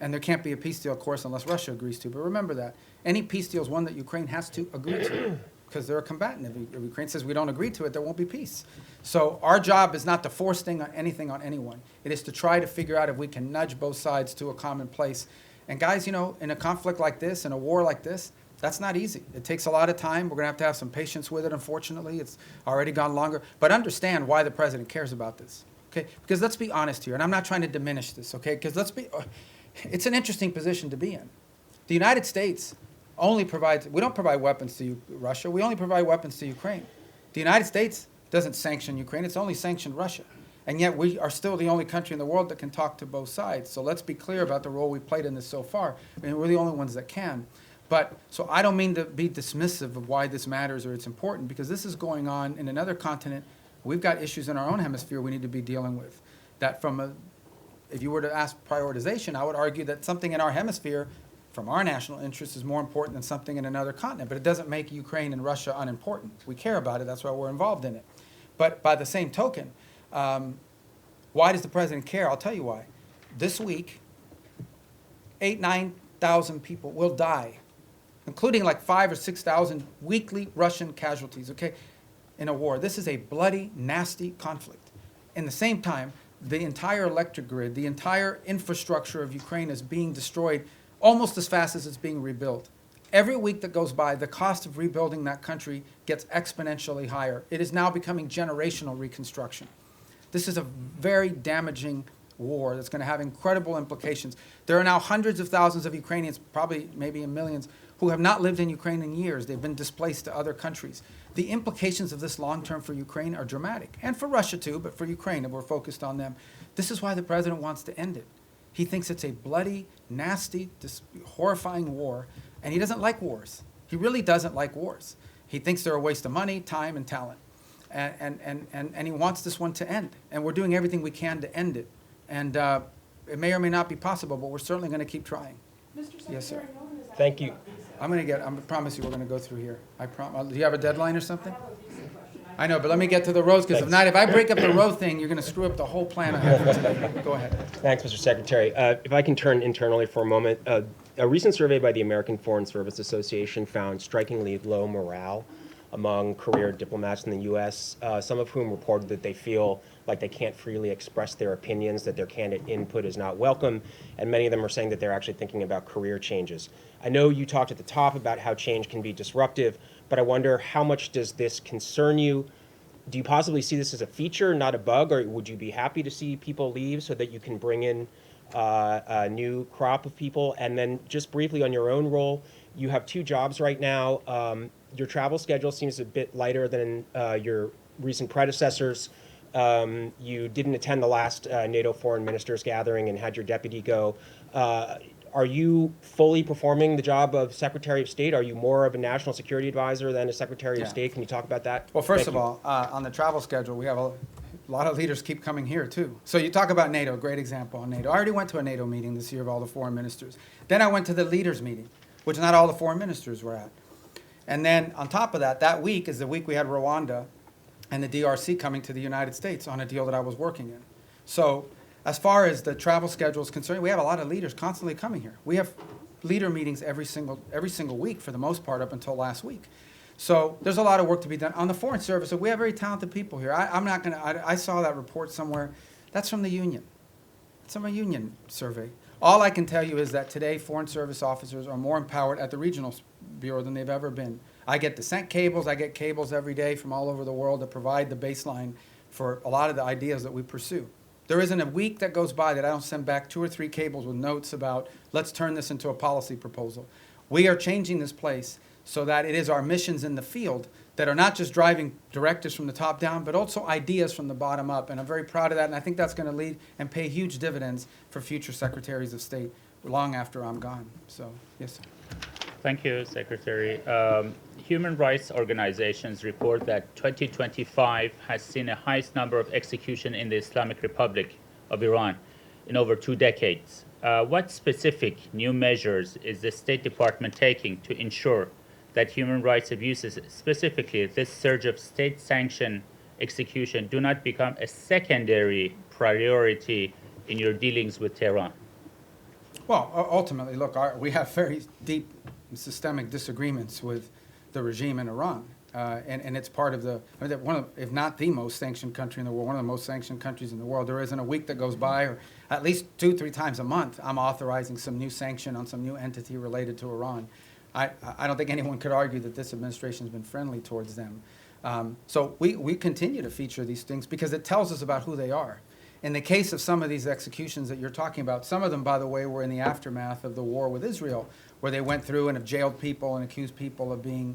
And there can't be a peace deal, of course, unless Russia agrees to it. But remember that. Any peace deal is one that Ukraine has to agree to because they're a combatant. If Ukraine says we don't agree to it, there won't be peace. So our job is not to force anything on anyone. It is to try to figure out if we can nudge both sides to a common place. And guys, in a conflict like this, in a war like this, that's not easy. It takes a lot of time. We're going to have some patience with it, unfortunately. It's already gone longer. But understand why the president cares about this. Okay? Because let's be honest here, and I'm not trying to diminish this, okay? Because it's an interesting position to be in. The United States we don't provide weapons to Russia, we only provide weapons to Ukraine. The United States doesn't sanction Ukraine, it's only sanctioned Russia. And yet we are still the only country in the world that can talk to both sides. So let's be clear about the role we've played in this so far. I mean, we're the only ones that can. So I don't mean to be dismissive of why this matters or it's important, because this is going on in another continent. We've got issues in our own hemisphere we need to be dealing with. That if you were to ask prioritization, I would argue that something in our hemisphere from our national interest is more important than something in another continent. But it doesn't make Ukraine and Russia unimportant. We care about it. That's why we're involved in it. But by the same token, why does the president care? I'll tell you why. This week, 9,000 people will die, including like 5,000 or 6,000 weekly Russian casualties, okay, in a war. This is a bloody, nasty conflict. In the same time, the entire electric grid, the entire infrastructure of Ukraine is being destroyed almost as fast as it's being rebuilt. Every week that goes by, the cost of rebuilding that country gets exponentially higher. It is now becoming generational reconstruction. This is a very damaging war that's going to have incredible implications. There are now hundreds of thousands of Ukrainians, probably maybe in millions, who have not lived in Ukraine in years. They've been displaced to other countries. The implications of this long-term for Ukraine are dramatic, and for Russia too, but for Ukraine, if we're focused on them. This is why the president wants to end it. He thinks it's a bloody, nasty, horrifying war, and he doesn't like wars. He really doesn't like wars. He thinks they're a waste of money, time, and talent. and he wants this one to end. And we're doing everything we can to end it. And it may or may not be possible, but we're certainly going to keep trying. Yes, sir. Thank you. I promise you we're going to go through here. Do you have a deadline or something? I know, but let me get to the roads, because if not, if I break up the road thing, you're going to screw up the whole plan I have for today. Go ahead. Thanks, Mr. Secretary. If I can turn internally for a moment, a recent survey by the American Foreign Service Association found strikingly low morale among career diplomats in the U.S., some of whom reported that they feel like they can't freely express their opinions, that their candidate input is not welcome, and many of them are saying that they're actually thinking about career changes. I know you talked at the top about how change can be disruptive, but I wonder, how much does this concern you? Do you possibly see this as a feature, not a bug, or would you be happy to see people leave so that you can bring in a new crop of people? And then just briefly on your own role, you have 2 jobs right now. Your travel schedule seems a bit lighter than your recent predecessors. You didn't attend the last NATO foreign ministers gathering and had your deputy go. Are you fully performing the job of Secretary of State? Are you more of a national security advisor than a Secretary of State? Can you talk about that? Well, first Thank of you. all, on the travel schedule, we have a lot of leaders keep coming here, too. So you talk about NATO, great example on NATO. I already went to a NATO meeting this year of all the foreign ministers. Then I went to the leaders meeting, which not all the foreign ministers were at. And then on top of that, that week is the week we had Rwanda and the DRC coming to the United States on a deal that I was working in. So as far as the travel schedule is concerned, we have a lot of leaders constantly coming here. We have leader meetings every single week for the most part up until last week. So there's a lot of work to be done. On the Foreign Service, we have very talented people here. I saw that report somewhere. That's from the union. It's from a union survey. All I can tell you is that today Foreign Service officers are more empowered at the regional bureau than they've ever been. I get descent cables. I get cables every day from all over the world that provide the baseline for a lot of the ideas that we pursue. There isn't a week that goes by that I don't send back 2 or 3 cables with notes about, let's turn this into a policy proposal. We are changing this place so that it is our missions in the field that are not just driving directives from the top down, but also ideas from the bottom up. And I'm very proud of that, and I think that's going to lead and pay huge dividends for future secretaries of state long after I'm gone. So, yes, sir. Thank you, Secretary. Human rights organizations report that 2025 has seen the highest number of executions in the Islamic Republic of Iran in over 2 decades. What specific new measures is the State Department taking to ensure that human rights abuses, specifically this surge of state-sanctioned execution, do not become a secondary priority in your dealings with Tehran? Well, ultimately, look, we have very deep systemic disagreements with the regime in Iran. And it's part of one of, if not the most sanctioned country in the world, one of the most sanctioned countries in the world. There isn't a week that goes by, or at least 2-3 times a month, I'm authorizing some new sanction on some new entity related to Iran. I don't think anyone could argue that this administration has been friendly towards them. So we continue to feature these things because it tells us about who they are. In the case of some of these executions that you're talking about, some of them, by the way, were in the aftermath of the war with Israel, where they went through and have jailed people and accused people of being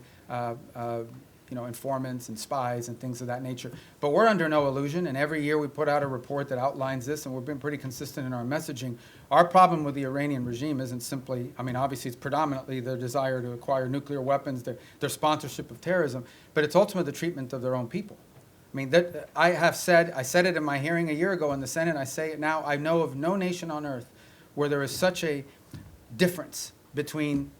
informants and spies and things of that nature. But we're under no illusion, and every year we put out a report that outlines this, and we've been pretty consistent in our messaging. Our problem with the Iranian regime isn't simply, obviously it's predominantly their desire to acquire nuclear weapons, their sponsorship of terrorism, but it's ultimately the treatment of their own people. I said it in my hearing a year ago in the Senate, I say it now, I know of no nation on earth where there is such a difference between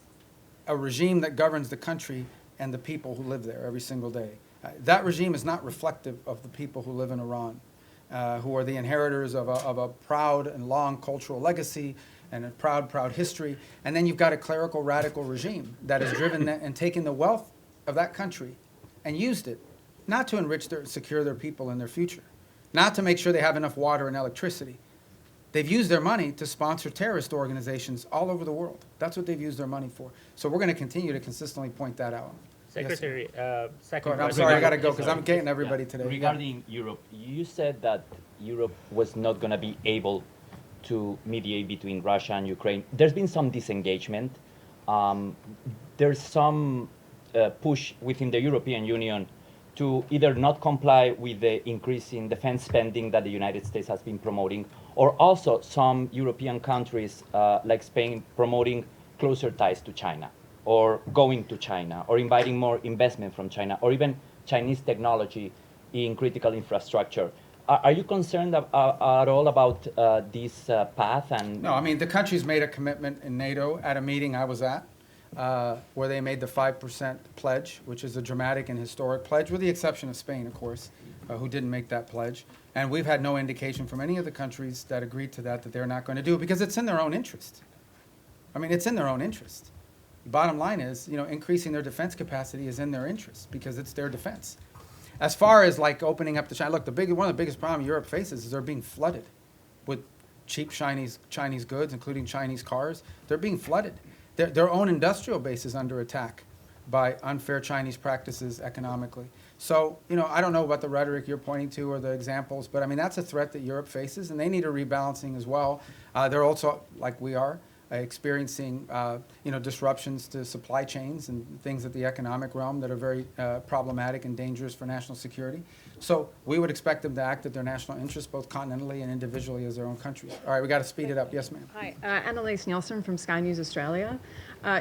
a regime that governs the country and the people who live there every single day. That regime is not reflective of the people who live in Iran, who are the inheritors of a proud and long cultural legacy and a proud history. And then you've got a clerical radical regime that has driven and taken the wealth of that country and used it not to enrich secure their people and their future, not to make sure they have enough water and electricity. They've used their money to sponsor terrorist organizations all over the world. That's what they've used their money for. So we're going to continue to consistently point that out. Secretary, Go ahead. I'm sorry, I got to go because I'm getting everybody today. Regarding Europe, you said that Europe was not going to be able to mediate between Russia and Ukraine. There's been some disengagement. There's some push within the European Union to either not comply with the increase in defense spending that the United States has been promoting, or also some European countries like Spain promoting closer ties to China, or going to China, or inviting more investment from China, or even Chinese technology in critical infrastructure. Are you concerned at all about this path? And No, I mean, the country's made a commitment in NATO at a meeting I was at, where they made the 5% pledge, which is a dramatic and historic pledge, with the exception of Spain, of course, who didn't make that pledge. And we've had no indication from any of the countries that agreed to that they're not going to do it, because it's in their own interest. I mean, it's in their own interest. The bottom line is, increasing their defense capacity is in their interest, because it's their defense. As far as like opening up to China, look, one of the biggest problems Europe faces is they're being flooded with cheap Chinese goods, including Chinese cars. They're being flooded. Their own industrial base is under attack by unfair Chinese practices economically. So, I don't know about the rhetoric you're pointing to or the examples, but I mean, that's a threat that Europe faces, and they need a rebalancing as well. They're also, like we are, experiencing disruptions to supply chains and things at the economic realm that are very problematic and dangerous for national security. So we would expect them to act at their national interests, both continentally and individually as their own countries. All right, we got to speed it up. Yes, ma'am. Hi, Annalise Nielsen from Sky News Australia.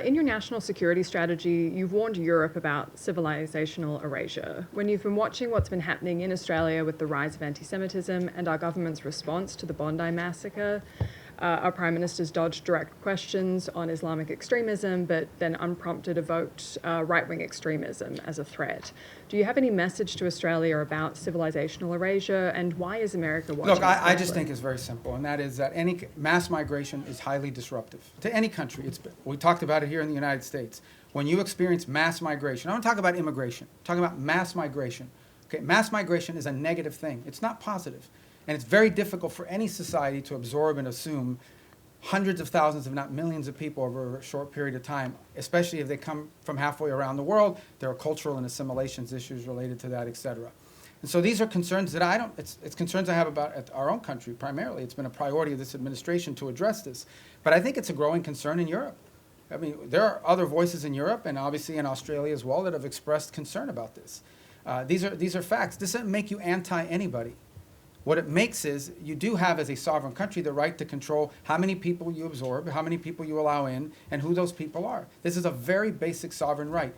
In your national security strategy, you've warned Europe about civilizational erasure. When you've been watching what's been happening in Australia with the rise of anti-Semitism and our government's response to the Bondi massacre, our Prime Minister's dodged direct questions on Islamic extremism, but then unprompted evoked right-wing extremism as a threat. Do you have any message to Australia about civilizational erasure, and why is America watching? Look, I just think it's very simple, and that is that any mass migration is highly disruptive to any country. We talked about it here in the United States. When you experience mass migration, I don't talk about immigration, I'm talking about mass migration. Okay, mass migration is a negative thing. It's not positive. And it's very difficult for any society to absorb and assume hundreds of thousands, if not millions of people over a short period of time, especially if they come from halfway around the world. There are cultural and assimilations issues related to that, et cetera. And so these are concerns that it's concerns I have about our own country primarily. It's been a priority of this administration to address this. But I think it's a growing concern in Europe. I mean, there are other voices in Europe and obviously in Australia as well that have expressed concern about this. These are facts. This doesn't make you anti-anybody. What it makes is you do have, as a sovereign country, the right to control how many people you absorb, how many people you allow in, and who those people are. This is a very basic sovereign right.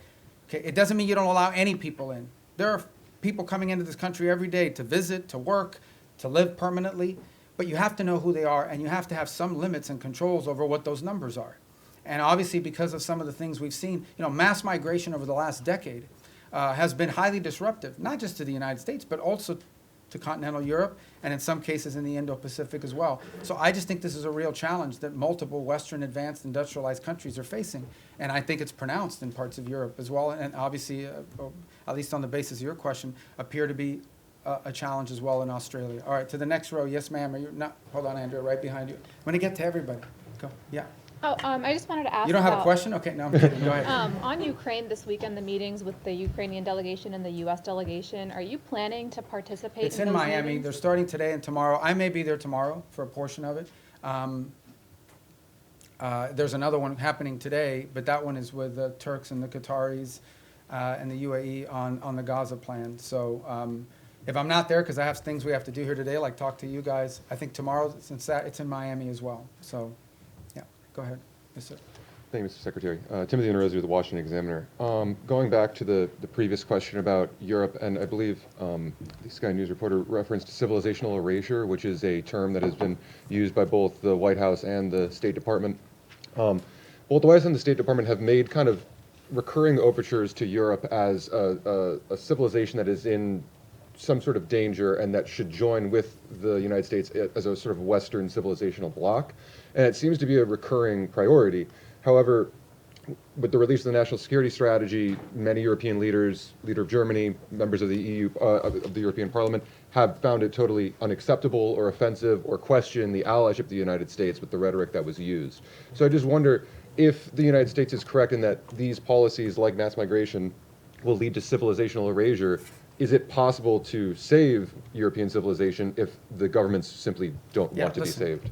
Okay? It doesn't mean you don't allow any people in. There are people coming into this country every day to visit, to work, to live permanently, but you have to know who they are, and you have to have some limits and controls over what those numbers are. And obviously, because of some of the things we've seen, mass migration over the last decade has been highly disruptive, not just to the United States, but also to continental Europe, and in some cases in the Indo-Pacific as well. So I just think this is a real challenge that multiple Western advanced industrialized countries are facing, and I think it's pronounced in parts of Europe as well, and obviously, at least on the basis of your question, appear to be a challenge as well in Australia. All right, to the next row. Yes, ma'am. Are you not? Hold on, Andrea, right behind you. I'm going to get to everybody. Go. Yeah. Oh, I just wanted to ask. You don't have a question? Okay, no, I'm kidding. Go ahead. On Ukraine this weekend, the meetings with the Ukrainian delegation and the U.S. delegation, are you planning to participate It's in in those Miami. meetings? They're starting today and tomorrow. I may be there tomorrow for a portion of it. There's another one happening today, but that one is with the Turks and the Qataris and the UAE on the Gaza plan. So if I'm not there, because I have things we have to do here today, like talk to you guys, I think tomorrow, since it's in Miami as well. So, yeah, go ahead. Yes, sir. Thank you, Mr. Secretary. Timothy Inrozzi with the Washington Examiner. Going back to the previous question about Europe, and I believe the Sky News reporter referenced civilizational erasure, which is a term that has been used by both the White House and the State Department. Both the White House and the State Department have made kind of recurring overtures to Europe as a civilization that is in some sort of danger and that should join with the United States as a sort of Western civilizational bloc. And it seems to be a recurring priority. However, with the release of the National Security Strategy, many European leaders, leader of Germany, members of the EU, of the European Parliament, have found it totally unacceptable or offensive or question the allyship of the United States with the rhetoric that was used. So I just wonder if the United States is correct in that these policies like mass migration will lead to civilizational erasure. Is it possible to save European civilization if the governments simply don't want to be saved?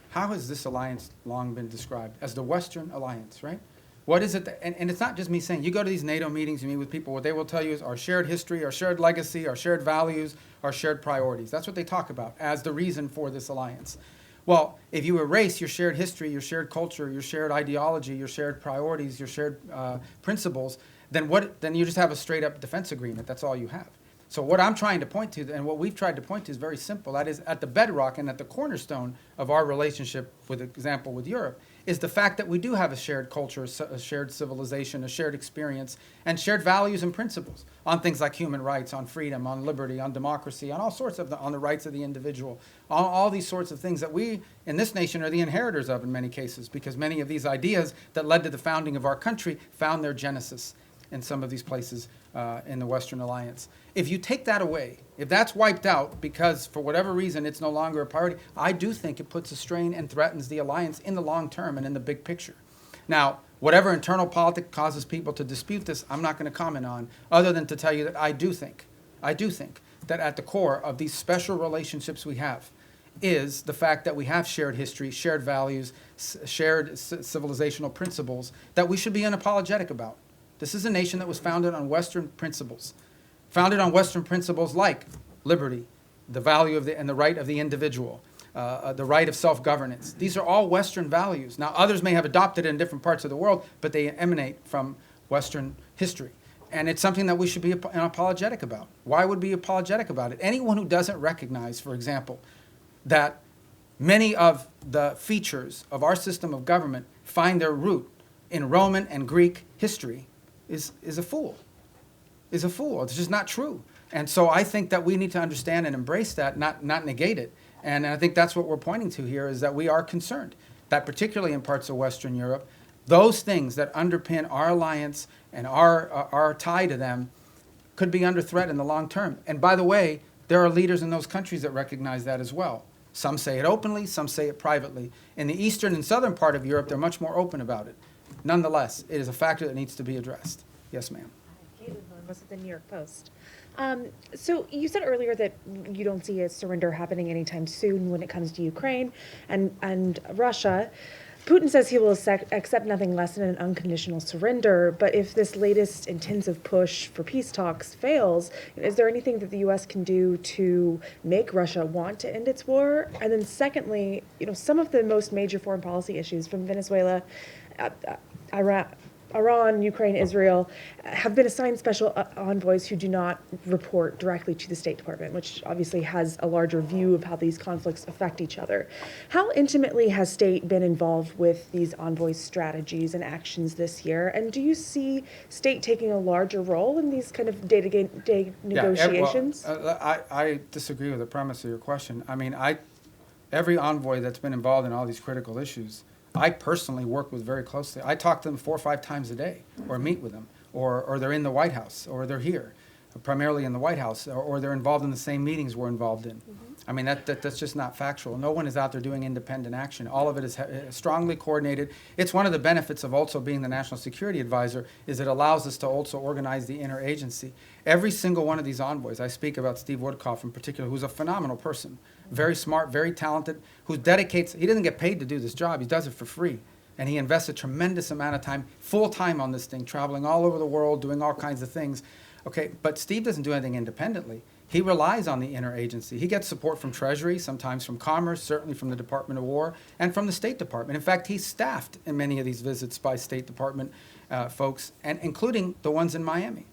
How has this alliance long been described? As the Western alliance, right? What is it? And it's not just me saying, you go to these NATO meetings, you meet with people, what they will tell you is our shared history, our shared legacy, our shared values, our shared priorities. That's what they talk about as the reason for this alliance. Well, if you erase your shared history, your shared culture, your shared ideology, your shared priorities, your shared principles, then you just have a straight up defense agreement. That's all you have. So what I'm trying to point to, and what we've tried to point to, is very simple. That is, at the bedrock and at the cornerstone of our relationship, with example, with Europe, is the fact that we do have a shared culture, a shared civilization, a shared experience, and shared values and principles on things like human rights, on freedom, on liberty, on democracy, on all sorts of on the rights of the individual, on all these sorts of things that we in this nation are the inheritors of in many cases, because many of these ideas that led to the founding of our country found their genesis in some of these places in the Western Alliance. If you take that away, if that's wiped out because for whatever reason it's no longer a priority, I do think it puts a strain and threatens the alliance in the long term and in the big picture. Now, whatever internal politics causes people to dispute this, I'm not going to comment on, other than to tell you that I do think that at the core of these special relationships we have is the fact that we have shared history, shared values, shared civilizational principles that we should be unapologetic about. This is a nation that was founded on Western principles. Founded on Western principles like liberty, the value of and the right of the individual, the right of self-governance. These are all Western values. Now, others may have adopted it in different parts of the world, but they emanate from Western history. And it's something that we should be apologetic about. Why would we be apologetic about it? Anyone who doesn't recognize, for example, that many of the features of our system of government find their root in Roman and Greek history is a fool. Is a fool. It's just not true. And so I think that we need to understand and embrace that, not negate it. And I think that's what we're pointing to here, is that we are concerned that particularly in parts of Western Europe, those things that underpin our alliance and our tie to them could be under threat in the long term. And by the way, there are leaders in those countries that recognize that as well. Some say it openly, some say it privately. In the eastern and southern part of Europe, they're much more open about it. Nonetheless, it is a factor that needs to be addressed. Yes, ma'am. Was it the New York Post? So you said earlier that you don't see a surrender happening anytime soon when it comes to Ukraine and Russia. Putin says he will accept nothing less than an unconditional surrender, but if this latest intensive push for peace talks fails, is there anything that the U.S. can do to make Russia want to end its war? And then secondly, some of the most major foreign policy issues from Venezuela, Iran, Ukraine, Israel, have been assigned special envoys who do not report directly to the State Department, which obviously has a larger view of how these conflicts affect each other. How intimately has State been involved with these envoys' strategies and actions this year? And do you see State taking a larger role in these kind of day-to-day negotiations? I disagree with the premise of your question. I mean, every envoy that's been involved in all these critical issues, I personally work with very closely. I talk to them 4 or 5 times a day, or meet with them, or they're in the White House, or they're here, primarily in the White House, or they're involved in the same meetings we're involved in. I mean, that's just not factual. No one is out there doing independent action. All of it is strongly coordinated. It's one of the benefits of also being the National Security Advisor, is it allows us to also organize the interagency. Every single one of these envoys, I speak about Steve Woodcock in particular, who's a phenomenal person, very smart, very talented, who dedicates, he doesn't get paid to do this job, he does it for free. And he invests a tremendous amount of time, full time on this thing, traveling all over the world, doing all kinds of things. Okay, but Steve doesn't do anything independently. He relies on the interagency. He gets support from Treasury, sometimes from Commerce, certainly from the Department of War, and from the State Department. In fact, he's staffed in many of these visits by State Department folks, and including the ones in Miami.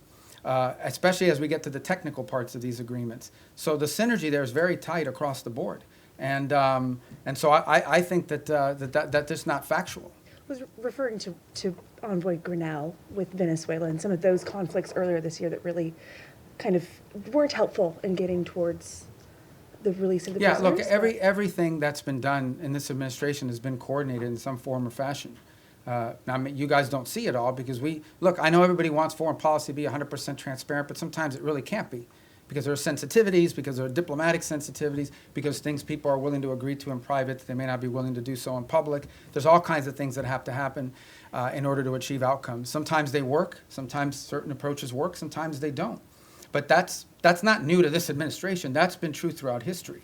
Especially as we get to the technical parts of these agreements. So the synergy there is very tight across the board. And so I think that is not factual. I was referring to Envoy Grinnell with Venezuela and some of those conflicts earlier this year that really kind of weren't helpful in getting towards the release of the prisoners. Yeah, look, everything that's been done in this administration has been coordinated in some form or fashion. Now, I mean, you guys don't see it all because I know everybody wants foreign policy to be 100% transparent, but sometimes it really can't be because there are sensitivities, because there are diplomatic sensitivities, because things people are willing to agree to in private that they may not be willing to do so in public. There's all kinds of things that have to happen in order to achieve outcomes. Sometimes they work, sometimes certain approaches work, sometimes they don't. But that's not new to this administration. That's been true throughout history.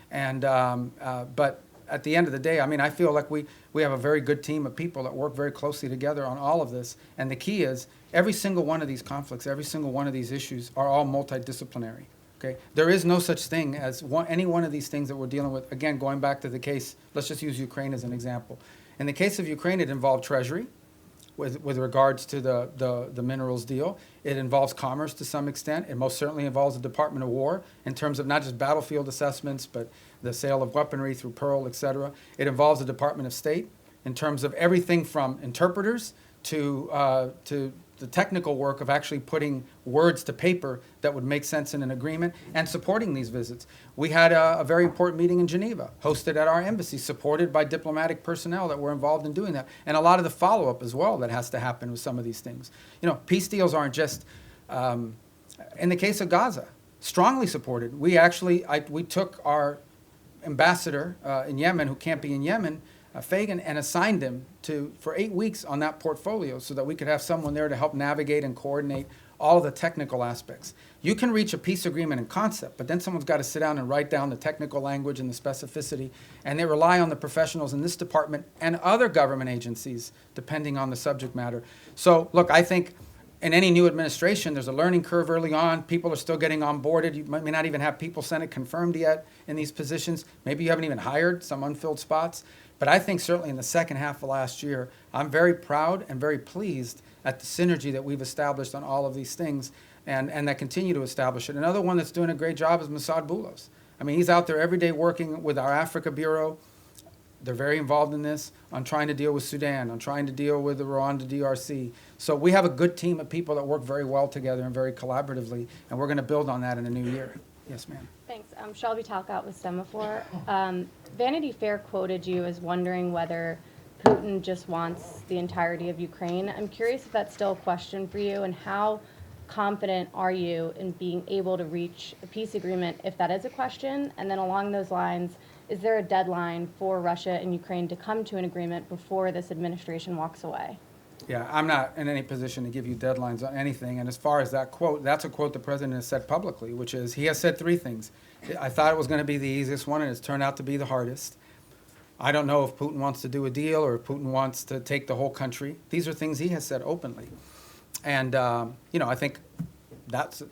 And but at the end of the day, I mean, I feel like we have a very good team of people that work very closely together on all of this. And the key is every single one of these conflicts, every single one of these issues are all multidisciplinary. Okay? There is no such thing as any one of these things that we're dealing with. Again, going back to the case, let's just use Ukraine as an example. In the case of Ukraine, it involved Treasury, with regards to the minerals deal. It involves commerce to some extent. It most certainly involves the Department of War in terms of not just battlefield assessments, but the sale of weaponry through Pearl, et cetera. It involves the Department of State in terms of everything from interpreters to the technical work of actually putting words to paper that would make sense in an agreement and supporting these visits. We had a very important meeting in Geneva, hosted at our embassy, supported by diplomatic personnel that were involved in doing that, and a lot of the follow-up as well that has to happen with some of these things. You know, peace deals aren't just, in the case of Gaza, strongly supported. We actually, we took our ambassador in Yemen, who can't be in Yemen, Fagan, and assigned him for 8 weeks on that portfolio so that we could have someone there to help navigate and coordinate all of the technical aspects. You can reach a peace agreement in concept, but then someone's got to sit down and write down the technical language and the specificity, and they rely on the professionals in this department and other government agencies, depending on the subject matter. So, look, I think in any new administration, there's a learning curve early on. People are still getting onboarded. You may not even have people Senate confirmed yet in these positions. Maybe you haven't even hired some unfilled spots. But I think certainly in the second half of last year, I'm very proud and very pleased at the synergy that we've established on all of these things and that continue to establish it. Another one that's doing a great job is Mossad Boulos. I mean, he's out there every day working with our Africa Bureau. They're very involved in this, on trying to deal with Sudan, on trying to deal with the Rwanda DRC. So we have a good team of people that work very well together and very collaboratively, and we're going to build on that in the new year. Yes, ma'am. Thanks. Shelby Talcott with Semaphore. Vanity Fair quoted you as wondering whether Putin just wants the entirety of Ukraine. I'm curious if that's still a question for you, and how confident are you in being able to reach a peace agreement if that is a question? And then along those lines, is there a deadline for Russia and Ukraine to come to an agreement before this administration walks away? Yeah, I'm not in any position to give you deadlines on anything. And as far as that quote, that's a quote the president has said publicly, which is, he has said 3 things. I thought it was going to be the easiest one, and it's turned out to be the hardest. I don't know if Putin wants to do a deal or if Putin wants to take the whole country. These are things he has said openly. And, you know, I think that's,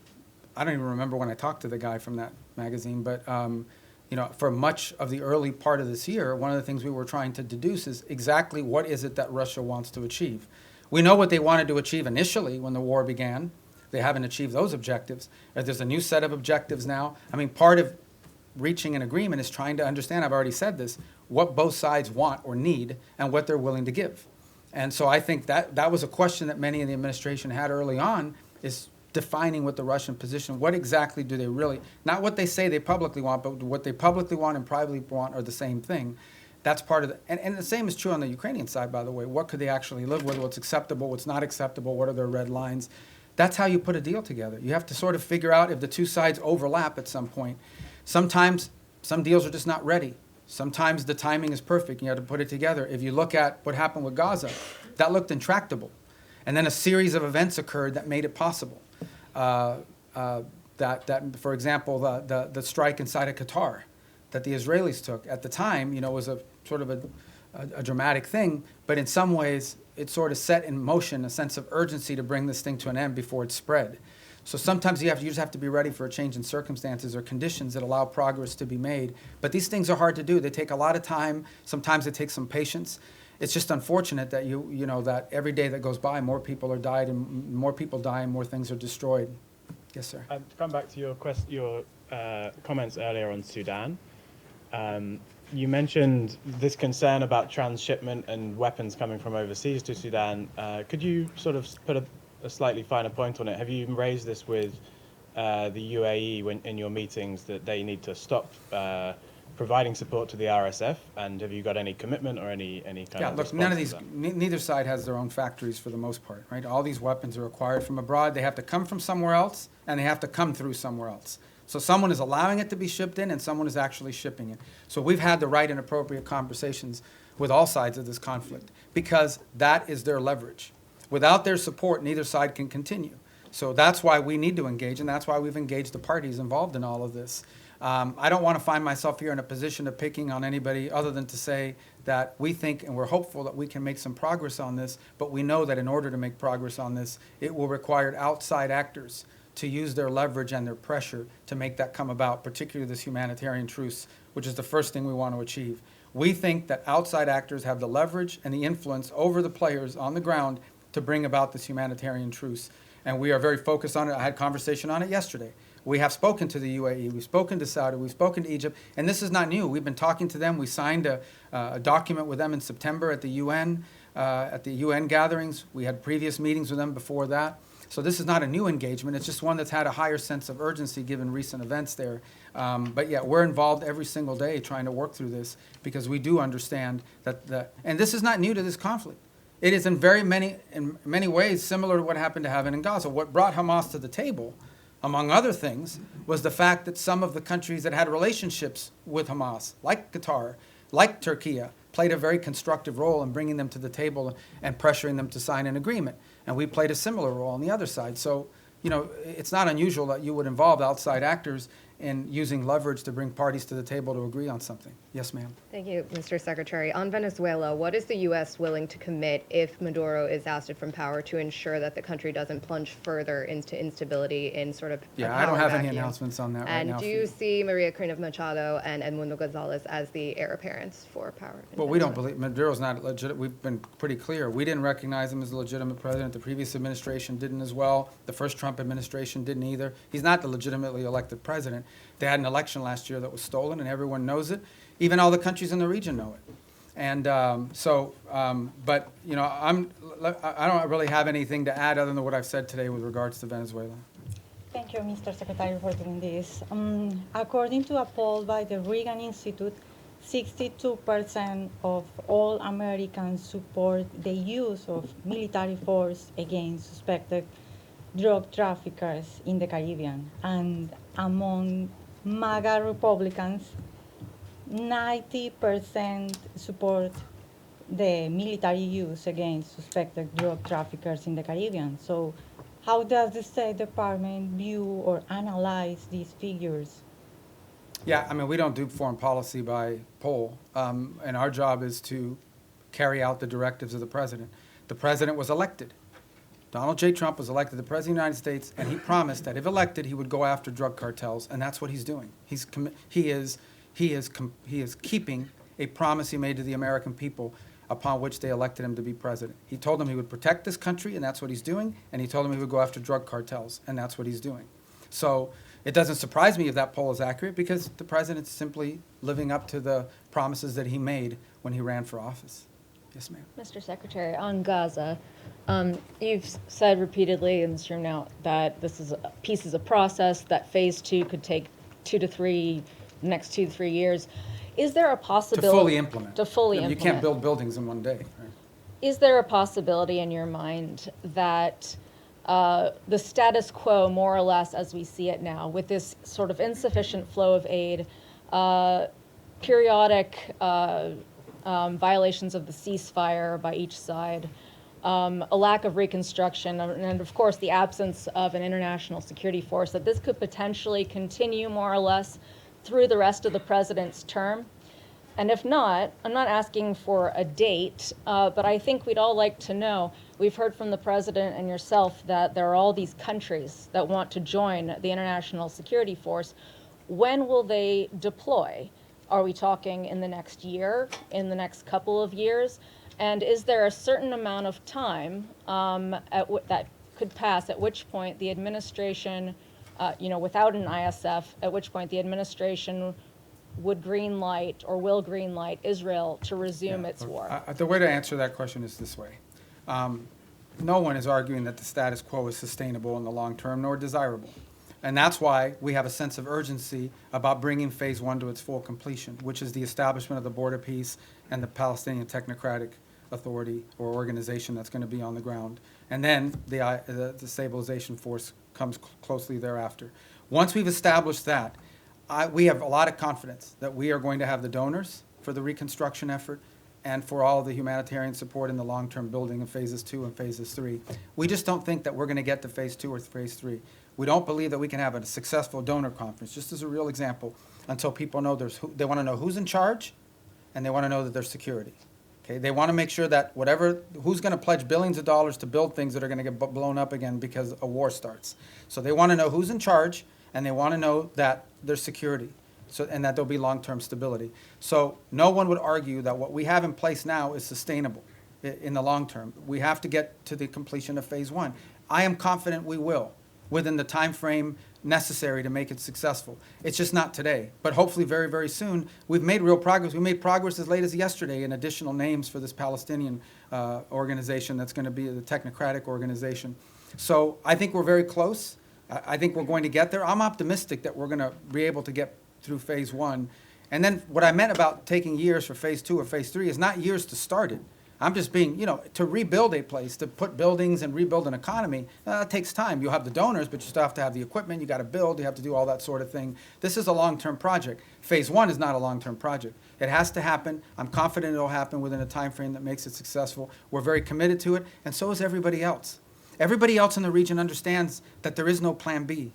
I don't even remember when I talked to the guy from that magazine, but, you know, for much of the early part of this year, one of the things we were trying to deduce is exactly what is it that Russia wants to achieve. We know what they wanted to achieve initially when the war began. They haven't achieved those objectives. There's a new set of objectives now. I mean, part of reaching an agreement is trying to understand, I've already said this, what both sides want or need and what they're willing to give. And so I think that was a question that many in the administration had early on, is defining what the Russian position, what exactly do they really, not what they say they publicly want, but what they publicly want and privately want are the same thing. That's part of the, and the same is true on the Ukrainian side, by the way. What could they actually live with? What's acceptable? What's not acceptable? What are their red lines? That's how you put a deal together. You have to sort of figure out if the two sides overlap at some point. Sometimes some deals are just not ready. Sometimes the timing is perfect. You have to put it together. If you look at what happened with Gaza, that looked intractable. And then a series of events occurred that made it possible. That, for example, the strike inside of Qatar that the Israelis took at the time, you know, was a sort of a dramatic thing, but in some ways it sort of set in motion a sense of urgency to bring this thing to an end before it spread. So sometimes you just have to be ready for a change in circumstances or conditions that allow progress to be made. But these things are hard to do. They take a lot of time. Sometimes it takes some patience. It's just unfortunate that you know that every day that goes by, more people are died and more people die and more things are destroyed. Yes, sir. To come back to your comments earlier on Sudan, you mentioned this concern about transshipment and weapons coming from overseas to Sudan. Could you sort of put a slightly finer point on it? Have you raised this with the UAE in your meetings that they need to stop providing support to the RSF? And have you got any commitment or any kind of look, response none of to these, that? neither side has their own factories for the most part, right? All these weapons are acquired from abroad. They have to come from somewhere else, and they have to come through somewhere else. So someone is allowing it to be shipped in, and someone is actually shipping it. So we've had the right and appropriate conversations with all sides of this conflict, because that is their leverage. Without their support, neither side can continue. So that's why we need to engage, and that's why we've engaged the parties involved in all of this. I don't want to find myself here in a position of picking on anybody other than to say that we think and we're hopeful that we can make some progress on this, but we know that in order to make progress on this, it will require outside actors to use their leverage and their pressure to make that come about, particularly this humanitarian truce, which is the first thing we want to achieve. We think that outside actors have the leverage and the influence over the players on the ground to bring about this humanitarian truce. And we are very focused on it. I had conversation on it yesterday. We have spoken to the UAE, we've spoken to Saudi, we've spoken to Egypt, and this is not new. We've been talking to them. We signed a document with them in September at the UN gatherings. We had previous meetings with them before that. So this is not a new engagement. It's just one that's had a higher sense of urgency given recent events there. But yeah, we're involved every single day trying to work through this because we do understand that, and this is not new to this conflict. It is in many ways similar to what happened to Haven in Gaza. What brought Hamas to the table, among other things, was the fact that some of the countries that had relationships with Hamas, like Qatar, like Turkey, played a very constructive role in bringing them to the table and pressuring them to sign an agreement. And we played a similar role on the other side. So, you know, it's not unusual that you would involve outside actors in using leverage to bring parties to the table to agree on something. Yes, ma'am. Thank you, Mr. Secretary. On Venezuela, what is the U.S. willing to commit if Maduro is ousted from power to ensure that the country doesn't plunge further into instability in sort of Yeah, a I don't power have any vacuum? announcements on that right And now. do for you see Maria Corina Machado and Edmundo Gonzalez as the heir apparents for power? in Well, we don't Venezuela? believe, Maduro's not legit. We've been pretty clear. We didn't recognize him as a legitimate president. The previous administration didn't as well. The first Trump administration didn't either. He's not the legitimately elected president. They had an election last year that was stolen, and everyone knows it. Even all the countries in the region know it. And but, you know, I don't really have anything to add other than what I've said today with regards to Venezuela. Thank you, Mr. Secretary, for doing this. According to a poll by the Reagan Institute, 62% of all Americans support the use of military force against suspected drug traffickers in the Caribbean. And among MAGA Republicans, 90% support the military use against suspected drug traffickers in the Caribbean. So how does the State Department view or analyze these figures? Yeah, I mean, we don't do foreign policy by poll, and our job is to carry out the directives of the president. The president was elected. Donald J. Trump was elected the President of the United States, and he promised that if elected, he would go after drug cartels, and that's what he's doing. He is keeping a promise he made to the American people upon which they elected him to be president. He told them he would protect this country, and that's what he's doing, and he told them he would go after drug cartels, and that's what he's doing. So it doesn't surprise me if that poll is accurate because the president's simply living up to the promises that he made when he ran for office. Yes, ma'am. Mr. Secretary, on Gaza, you've said repeatedly in this room now that this is peace is a process, that phase 2 could take next 2 to 3 years. Is there a To possibility? fully implement. To fully You implement. can't build buildings in one day. Right? Is there a possibility in your mind that the status quo, more or less as we see it now, with this sort of insufficient flow of aid, periodic violations of the ceasefire by each side, a lack of reconstruction, and of course the absence of an international security force, that this could potentially continue more or less through the rest of the president's term? And if not, I'm not asking for a date, but I think we'd all like to know. We've heard from the president and yourself that there are all these countries that want to join the international security force. When will they deploy? Are we talking in the next year, in the next couple of years? And is there a certain amount of time that could pass at which point the administration, without an ISF, at which point the administration would green light or will green light Israel to resume its war? The way to answer that question is this way. No one is arguing that the status quo is sustainable in the long term nor desirable. And that's why we have a sense of urgency about bringing phase 1 to its full completion, which is the establishment of the Board of Peace and the Palestinian Technocratic Authority or organization that's going to be on the ground. And then the stabilization force comes closely thereafter. Once we've established that, we have a lot of confidence that we are going to have the donors for the reconstruction effort and for all of the humanitarian support in the long-term building of phases 2 and phases 3. We just don't think that we're going to get to phase 2 or phase 3. We don't believe that we can have a successful donor conference, just as a real example, until people know they want to know who's in charge, and they want to know that there's security. Okay, they want to make sure that who's going to pledge billions of dollars to build things that are going to get blown up again because a war starts. So they want to know who's in charge, and they want to know that there's security, and that there'll be long-term stability. So no one would argue that what we have in place now is sustainable. in the long term. We have to get to the completion of phase one. I am confident we will, within the time frame necessary to make it successful. It's just not today, but hopefully very, very soon. We've made real progress. We made progress as late as yesterday in additional names for this Palestinian organization that's going to be the technocratic organization. So I think we're very close. I think we're going to get there. I'm optimistic that we're going to be able to get through phase one. And then what I meant about taking years for phase two or phase three is not years to start it. I'm just being, to rebuild a place, to put buildings and rebuild an economy, that takes time. You'll have the donors, but you still have to have the equipment. You got to build. You have to do all that sort of thing. This is a long-term project. Phase one is not a long-term project. It has to happen. I'm confident it'll happen within a time frame that makes it successful. We're very committed to it, and so is everybody else. Everybody else in the region understands that there is no plan B.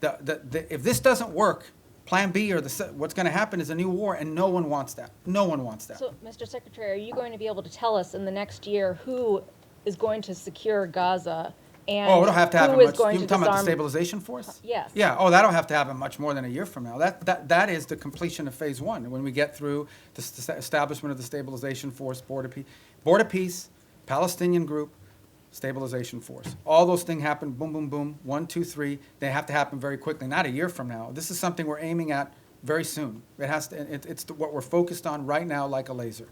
If this doesn't work, plan B or what's going to happen is a new war, and no one wants that. No one wants that. So, Mr. Secretary, are you going to be able to tell us in the next year who is going to secure Gaza and it'll have to happen who is much. going You're to talking about the disarm? stabilization force? Yes. Yeah. That'll have to happen much more than a year from now. That is the completion of phase one. When we get through the establishment of the stabilization force, Board of Peace, Palestinian group, stabilization force. All those things happen, boom, boom, boom, 1, 2, 3. They have to happen very quickly, not a year from now. This is something we're aiming at very soon. It has to. It's what we're focused on right now, like a laser.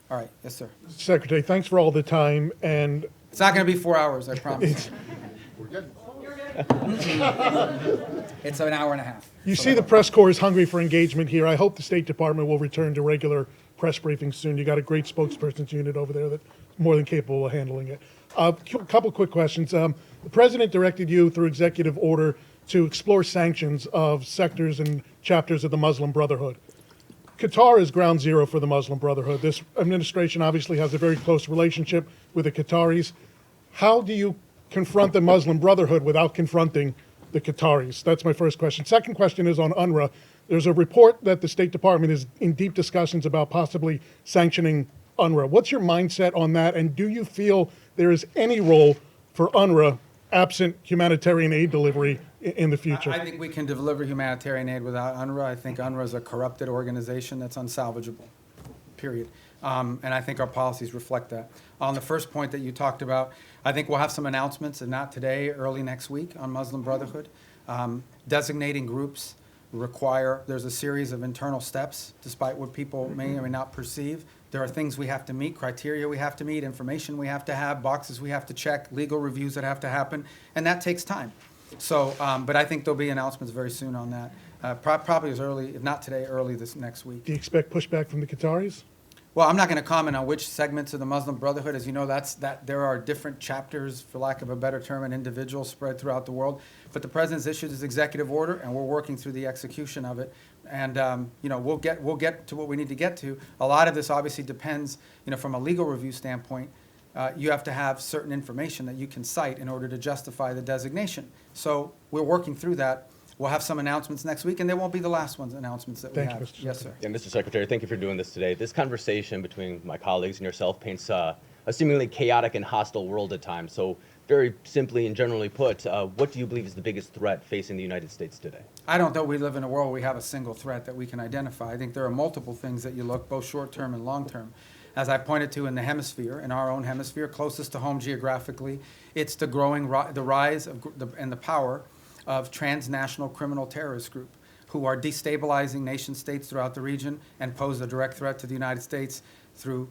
All right, yes, sir. Secretary, thanks for all the time, and it's not going to be 4 hours, I promise. It's an hour and a half. You see the press corps is hungry for engagement here. I hope the State Department will return to regular press briefings soon. You got a great spokesperson's unit over there that's more than capable of handling it. A couple quick questions. The President directed you through executive order to explore sanctions of sectors and chapters of the Muslim Brotherhood. Qatar is ground zero for the Muslim Brotherhood. This administration obviously has a very close relationship with the Qataris. How do you confront the Muslim Brotherhood without confronting the Qataris? That's my first question. Second question is on UNRWA. There's a report that the State Department is in deep discussions about possibly sanctioning UNRWA. What's your mindset on that, and do you feel there is any role for UNRWA absent humanitarian aid delivery in the future? I think we can deliver humanitarian aid without UNRWA. I think UNRWA is a corrupted organization that's unsalvageable, period. And I think our policies reflect that. On the first point that you talked about, I think we'll have some announcements, and not today, early next week, on Muslim Brotherhood. Designating groups there's a series of internal steps, despite what people may or may not perceive. There are things we have to meet, criteria we have to meet, information we have to have, boxes we have to check, legal reviews that have to happen, and that takes time. So, but I think there'll be announcements very soon on that, probably as early, if not today, early this next week. Do you expect pushback from the Qataris? Well, I'm not going to comment on which segments of the Muslim Brotherhood. As you know, there are different chapters, for lack of a better term, and individuals spread throughout the world. But the President's issued his executive order, and we're working through the execution of it. And we'll get to what we need to get to. A lot of this obviously depends, from a legal review standpoint. You have to have certain information that you can cite in order to justify the designation. So we're working through that. We'll have some announcements next week, and they won't be the last announcements that we have. Yes, sir. Yeah, Mr. Secretary, thank you for doing this today. This conversation between my colleagues and yourself paints a seemingly chaotic and hostile world at times. So very simply and generally put, what do you believe is the biggest threat facing the United States today? I don't know we live in a world where we have a single threat that we can identify. I think there are multiple things that you look, both short-term and long-term. As I pointed to in the hemisphere, in our own hemisphere, closest to home geographically, it's the growing, the rise of and the power of transnational criminal terrorist group who are destabilizing nation states throughout the region and pose a direct threat to the United States through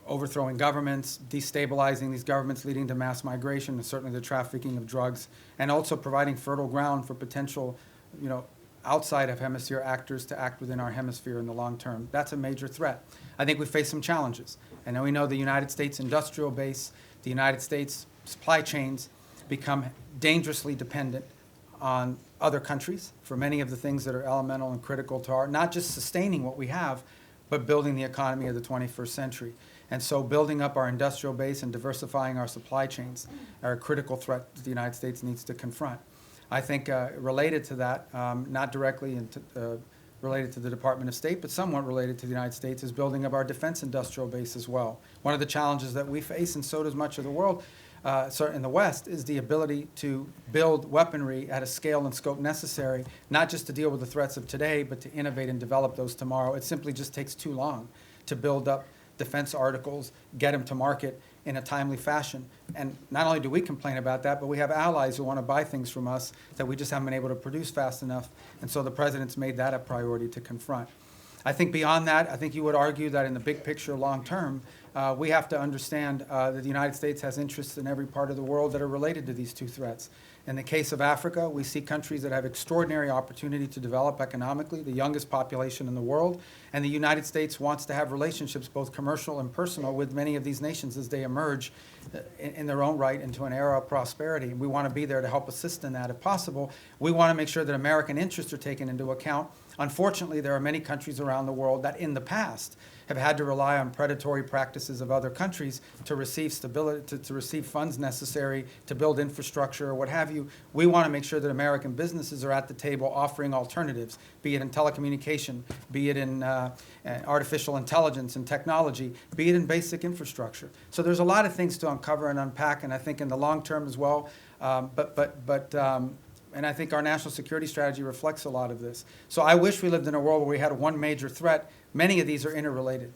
overthrowing governments, destabilizing these governments, leading to mass migration, and certainly the trafficking of drugs, and also providing fertile ground for potential, outside of hemisphere actors to act within our hemisphere in the long term. That's a major threat. I think we face some challenges. And then we know the United States industrial base, the United States supply chains become dangerously dependent on other countries for many of the things that are elemental and critical to not just sustaining what we have, but building the economy of the 21st century. And so building up our industrial base and diversifying our supply chains are a critical threat that the United States needs to confront. I think related to that, not directly related to the Department of State, but somewhat related to the United States, is building up our defense industrial base as well. One of the challenges that we face, and so does much of the world, in the West, is the ability to build weaponry at a scale and scope necessary, not just to deal with the threats of today, but to innovate and develop those tomorrow. It simply just takes too long to build up defense articles, get them to market in a timely fashion. And not only do we complain about that, but we have allies who want to buy things from us that we just haven't been able to produce fast enough. And so the president's made that a priority to confront. I think beyond that, I think you would argue that in the big picture, long term, we have to understand that the United States has interests in every part of the world that are related to these two threats. In the case of Africa, we see countries that have extraordinary opportunity to develop economically, the youngest population in the world, and the United States wants to have relationships, both commercial and personal, with many of these nations as they emerge in their own right into an era of prosperity. We want to be there to help assist in that if possible. We want to make sure that American interests are taken into account. Unfortunately, there are many countries around the world that in the past have had to rely on predatory practices of other countries to receive stability, to receive funds necessary to build infrastructure or what have you. We want to make sure that American businesses are at the table offering alternatives, be it in telecommunication, be it in artificial intelligence and technology, be it in basic infrastructure. So there's a lot of things to uncover and unpack, and I think in the long term as well. And I think our national security strategy reflects a lot of this. So I wish we lived in a world where we had one major threat. Many of these are interrelated.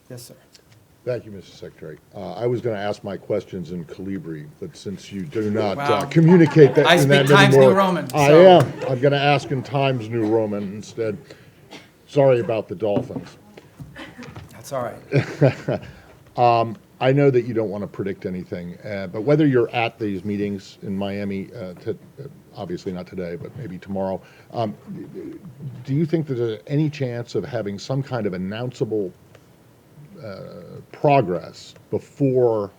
Yes, sir. Thank you, Mr. Secretary. I was going to ask my questions in Calibri, but since you do not Wow. communicate that I in that speak Times anymore, New Roman, I so- am. I'm going to ask in Times New Roman instead. Sorry about the Dolphins. That's all right. I know that you don't want to predict anything, but whether you're at these meetings in Miami, obviously not today, but maybe tomorrow, do you think there's any chance of having some kind of announceable progress before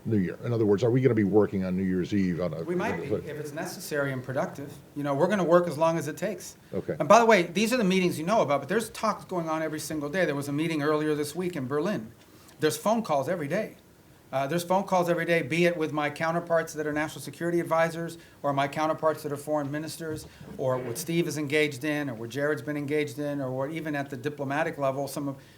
New Year? In other words, are we going to be working on New Year's Eve? We might be, if it's necessary and productive. You know, we're going to work as long as it takes. Okay. And by the way, these are the meetings you know about, but there's talks going on every single day. There was a meeting earlier this week in Berlin. There's phone calls every day. There's phone calls every day, be it with my counterparts that are national security advisors, or my counterparts that are foreign ministers, or what Steve is engaged in, or what Jared's been engaged in, or what even at the diplomatic level,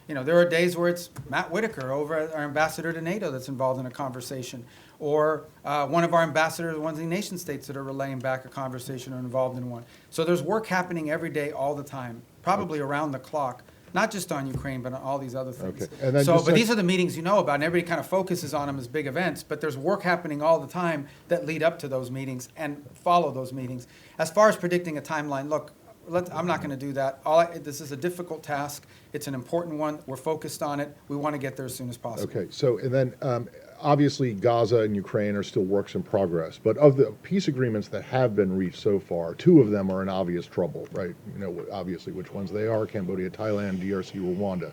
there are days where it's Matt Whitaker, our ambassador to NATO, that's involved in a conversation, or one of our ambassadors, one of the nation states that are relaying back a conversation or involved in one. So there's work happening every day, all the time, probably around the clock. Not just on Ukraine, but on all these other things. Okay. And then But these are the meetings you know about, and everybody kind of focuses on them as big events, but there's work happening all the time that lead up to those meetings and follow those meetings. As far as predicting a timeline, look, I'm not going to do that. This is a difficult task. It's an important one. We're focused on it. We want to get there as soon as possible. Okay, so, and then, obviously, Gaza and Ukraine are still works in progress, but of the peace agreements that have been reached so far, two of them are in obvious trouble, right? You know, obviously which ones they are: Cambodia, Thailand, DRC, Rwanda.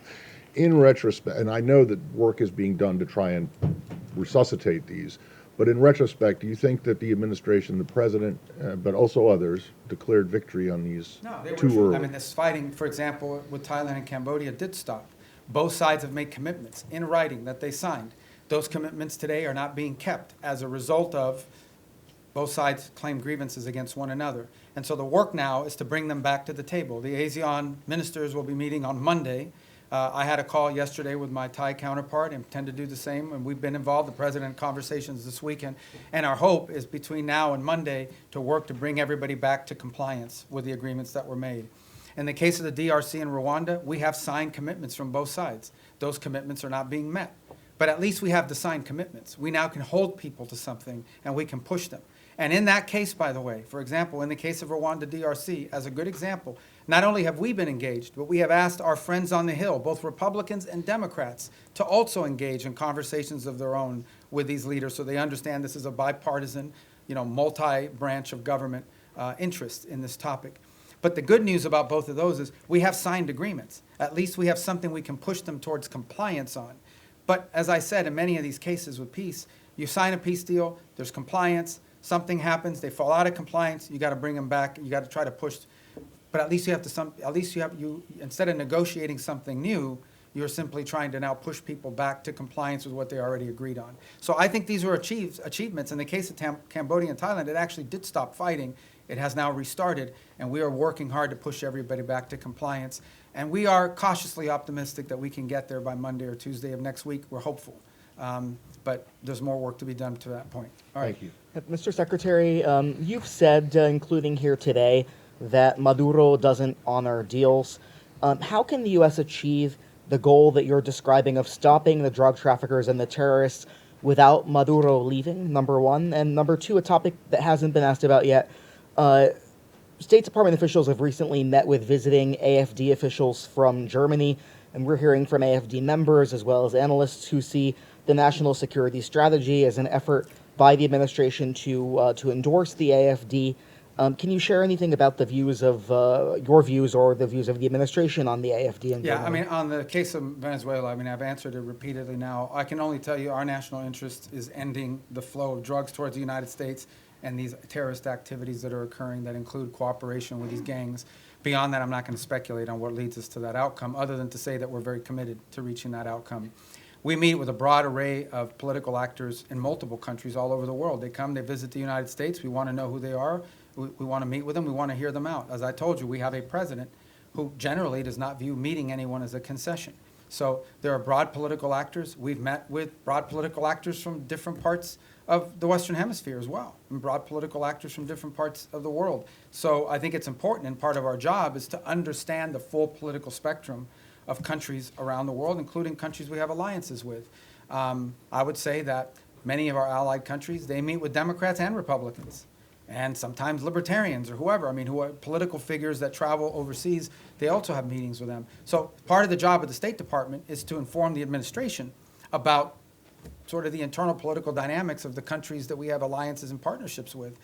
In retrospect, and I know that work is being done to try and resuscitate these, but in retrospect, do you think that the administration, the president, but also others, declared victory on these No, they too were. early? I mean, this fighting, for example, with Thailand and Cambodia did stop. Both sides have made commitments in writing that they signed. Those commitments today are not being kept as a result of both sides claim grievances against one another. And so the work now is to bring them back to the table. The ASEAN ministers will be meeting on Monday. I had a call yesterday with my Thai counterpart and intend to do the same. And we've been involved, the president, in conversations this weekend. And our hope is between now and Monday to work to bring everybody back to compliance with the agreements that were made. In the case of the DRC and Rwanda, we have signed commitments from both sides. Those commitments are not being met. But at least we have the signed commitments. We now can hold people to something and we can push them. And in that case, by the way, for example, in the case of Rwanda DRC, as a good example, not only have we been engaged, but we have asked our friends on the Hill, both Republicans and Democrats, to also engage in conversations of their own with these leaders so they understand this is a bipartisan, multi-branch of government interest in this topic. But the good news about both of those is we have signed agreements. At least we have something we can push them towards compliance on. But as I said, in many of these cases with peace, you sign a peace deal, there's compliance, something happens, they fall out of compliance, you got to bring them back, you got to try to push. But at least instead of negotiating something new, you're simply trying to now push people back to compliance with what they already agreed on. So I think these were achievements. In the case of Cambodia and Thailand, it actually did stop fighting. It has now restarted, and we are working hard to push everybody back to compliance. And we are cautiously optimistic that we can get there by Monday or Tuesday of next week. We're hopeful. But there's more work to be done to that point. All right. Thank you. Mr. Secretary, you've said, including here today, that Maduro doesn't honor deals. How can the U.S. achieve the goal that you're describing of stopping the drug traffickers and the terrorists without Maduro leaving, number one. And number two, a topic that hasn't been asked about yet. State Department officials have recently met with visiting AFD officials from Germany, and we're hearing from AFD members as well as analysts who see the national security strategy as an effort by the administration to endorse the AFD. Can you share anything about the views of your views or the views of the administration on the AFD in Yeah, Germany? I mean, on the case of Venezuela, I mean, I've answered it repeatedly now. I can only tell you our national interest is ending the flow of drugs towards the United States and these terrorist activities that are occurring that include cooperation with these gangs. Beyond that, I'm not going to speculate on what leads us to that outcome, other than to say that we're very committed to reaching that outcome. We meet with a broad array of political actors in multiple countries all over the world. They come, they visit the United States. We want to know who they are. We want to meet with them. We want to hear them out. As I told you, we have a president who generally does not view meeting anyone as a concession. So there are broad political actors. We've met with broad political actors from different parts of the Western Hemisphere as well, and broad political actors from different parts of the world. So I think it's important, and part of our job is to understand the full political spectrum of countries around the world, including countries we have alliances with. I would say that many of our allied countries, they meet with Democrats and Republicans, and sometimes libertarians or whoever. I mean, who are political figures that travel overseas, they also have meetings with them. So part of the job of the State Department is to inform the administration about sort of the internal political dynamics of the countries that we have alliances and partnerships with.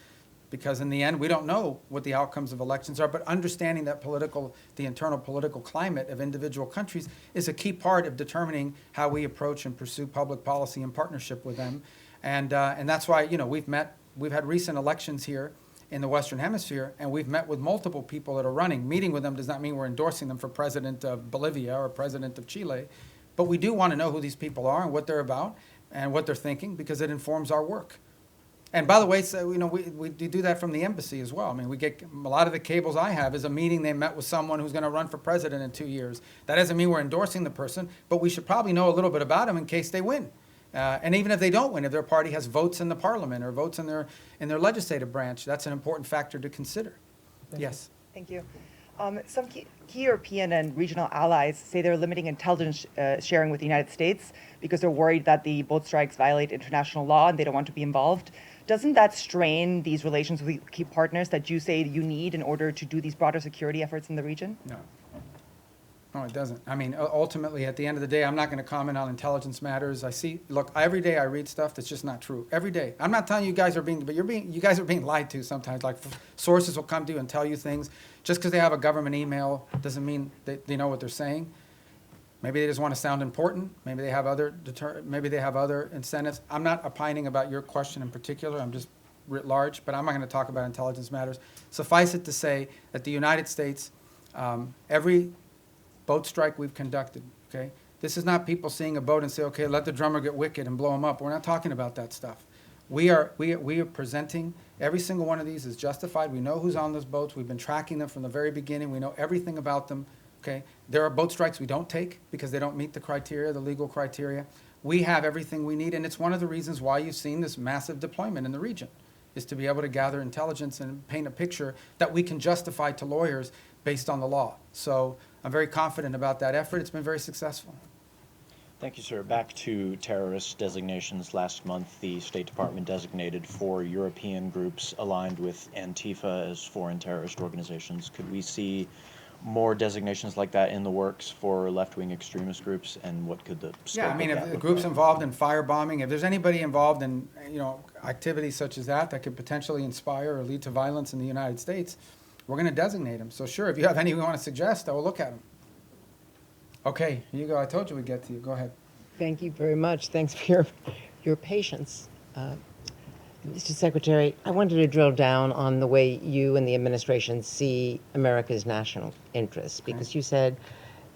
Because in the end, we don't know what the outcomes of elections are, but understanding that the internal political climate of individual countries is a key part of determining how we approach and pursue public policy in partnership with them. And that's why, you know, we've had recent elections here in the Western Hemisphere, and we've met with multiple people that are running. Meeting with them does not mean we're endorsing them for president of Bolivia or president of Chile, but we do want to know who these people are and what they're about and what they're thinking, because it informs our work. And by the way, so, you know, we do that from the embassy as well. I mean, we get a lot of the cables I have is a meeting they met with someone who's going to run for president in 2 years. That doesn't mean we're endorsing the person, but we should probably know a little bit about them in case they win. And even if they don't win, if their party has votes in the parliament or votes in their legislative branch, that's an important factor to consider. Yes. Thank you. Some key European and regional allies say they're limiting intelligence sharing with the United States because they're worried that the boat strikes violate international law and they don't want to be involved. Doesn't that strain these relations with key partners that you say you need in order to do these broader security efforts in the region? No. No, it doesn't. I mean, ultimately, at the end of the day, I'm not going to comment on intelligence matters. Look, every day I read stuff that's just not true. Every day. I'm not telling you guys are being, but you guys are being lied to sometimes. Like, sources will come to you and tell you things. Just because they have a government email doesn't mean that they know what they're saying. Maybe they just want to sound important. Maybe they have other incentives. I'm not opining about your question in particular. I'm just writ large, but I'm not going to talk about intelligence matters. Suffice it to say that the United States, every boat strike we've conducted, okay? This is not people seeing a boat and say, okay, let the drummer get wicked and blow them up. We're not talking about that stuff. We are presenting every single one of these is justified. We know who's on those boats. We've been tracking them from the very beginning. We know everything about them, okay? There are boat strikes we don't take because they don't meet the criteria, the legal criteria. We have everything we need, and it's one of the reasons why you've seen this massive deployment in the region, is to be able to gather intelligence and paint a picture that we can justify to lawyers based on the law. So I'm very confident about that effort. It's been very successful. Thank you, sir. Back to terrorist designations. Last month, the State Department designated 4 European groups aligned with Antifa as foreign terrorist organizations. Could we see more designations like that in the works for left-wing extremist groups, and what could the scope Yeah, I mean, of if that the look group's like? involved in firebombing, if there's anybody involved in, activities such as that could potentially inspire or lead to violence in the United States, we're going to designate them. So sure, if you have any we want to suggest, I will look at them. Okay, here you go. I told you we'd get to you. Go ahead. Thank you very much. Thanks for your patience. Mr. Secretary, I wanted to drill down on the way you and the administration see America's national interests, because you said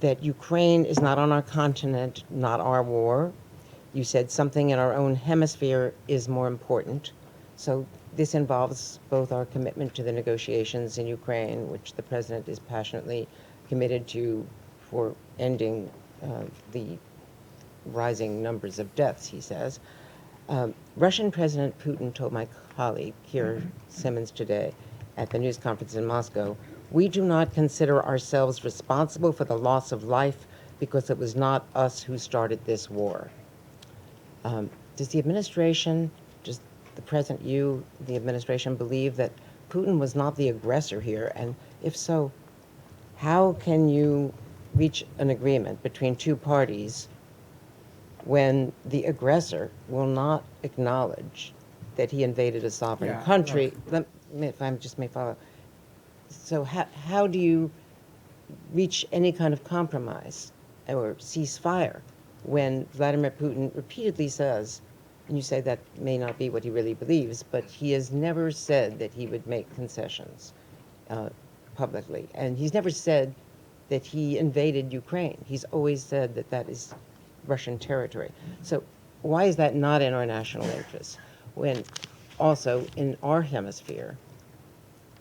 that Ukraine is not on our continent, not our war. You said something in our own hemisphere is more important. So this involves both our commitment to the negotiations in Ukraine, which the president is passionately committed to, for ending the rising numbers of deaths, he says. Russian President Putin told my colleague, Kira Simmons, today at the news conference in Moscow, "We do not consider ourselves responsible for the loss of life because it was not us who started this war. Does the administration, does the present you, the administration, believe that Putin was not the aggressor here? And if so, how can you reach an agreement between two parties when the aggressor will not acknowledge that he invaded a sovereign Yeah, country? Let me, if I just may follow. So how do you reach any kind of compromise or ceasefire when Vladimir Putin repeatedly says, and you say that may not be what he really believes, but he has never said that he would make concessions publicly. And he's never said that he invaded Ukraine. He's always said that that is Russian territory. So why is that not in our national interest? When also in our hemisphere,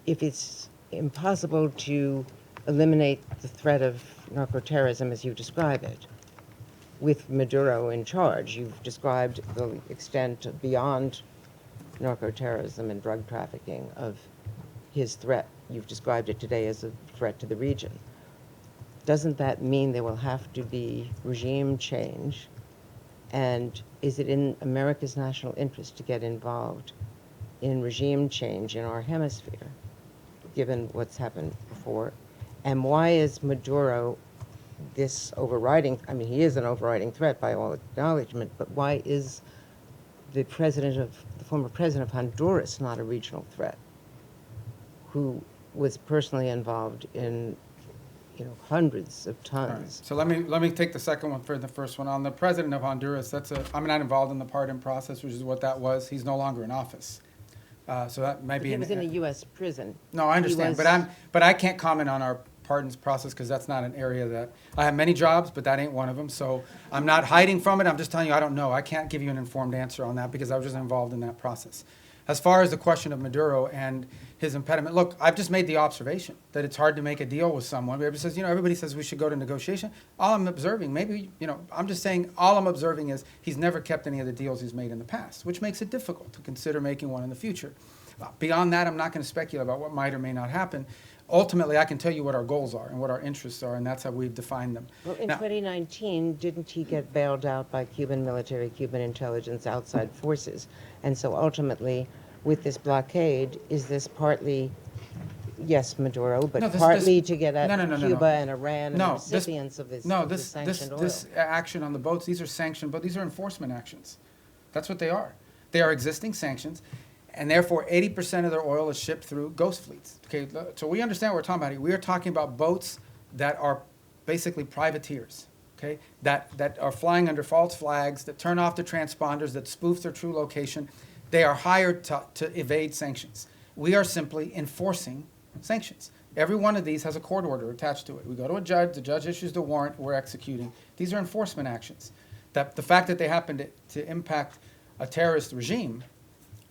if it's impossible to eliminate the threat of narco-terrorism as you describe it, with Maduro in charge, you've described the extent beyond narco-terrorism and drug trafficking of his threat. You've described it today as a threat to the region. Doesn't that mean there will have to be regime change? And is it in America's national interest to get involved in regime change in our hemisphere, given what's happened before? And why is Maduro this overriding, I mean, he is an overriding threat by all acknowledgement, but why is the former president of Honduras not a regional threat, who was personally involved in, hundreds of tons? So let me take the second one for the first one. On the president of Honduras, I'm not involved in the pardon process, which is what that was. He's no longer in office. So that might be. He was in a U.S. prison. No, I understand, but I can't comment on our pardons process because that's not an area that I have many jobs, but that ain't one of them. So I'm not hiding from it. I'm just telling you I don't know. I can't give you an informed answer on that because I was just involved in that process. As far as the question of Maduro and his impediment, look, I've just made the observation that it's hard to make a deal with someone. Everybody says we should go to negotiation. All I'm observing, I'm just saying all I'm observing is he's never kept any of the deals he's made in the past, which makes it difficult to consider making one in the future. Beyond that, I'm not going to speculate about what might or may not happen. Ultimately, I can tell you what our goals are and what our interests are, and that's how we've defined them. Well, in 2019, didn't he get bailed out by Cuban military, Cuban intelligence, outside forces? And so ultimately, with this blockade, is this partly, yes, Maduro, but partly to get at Cuba and Iran and the recipients of this sanctioned oil? This action on the boats, these are sanctioned, but these are enforcement actions. That's what they are. They are existing sanctions. And therefore, 80% of their oil is shipped through ghost fleets. Okay, so we understand what we're talking about here. We are talking about boats that are basically privateers, okay, that are flying under false flags, that turn off the transponders, that spoof their true location. They are hired to evade sanctions. We are simply enforcing sanctions. Every one of these has a court order attached to it. We go to a judge, the judge issues the warrant, we're executing. These are enforcement actions. The fact that they happen to impact a terrorist regime,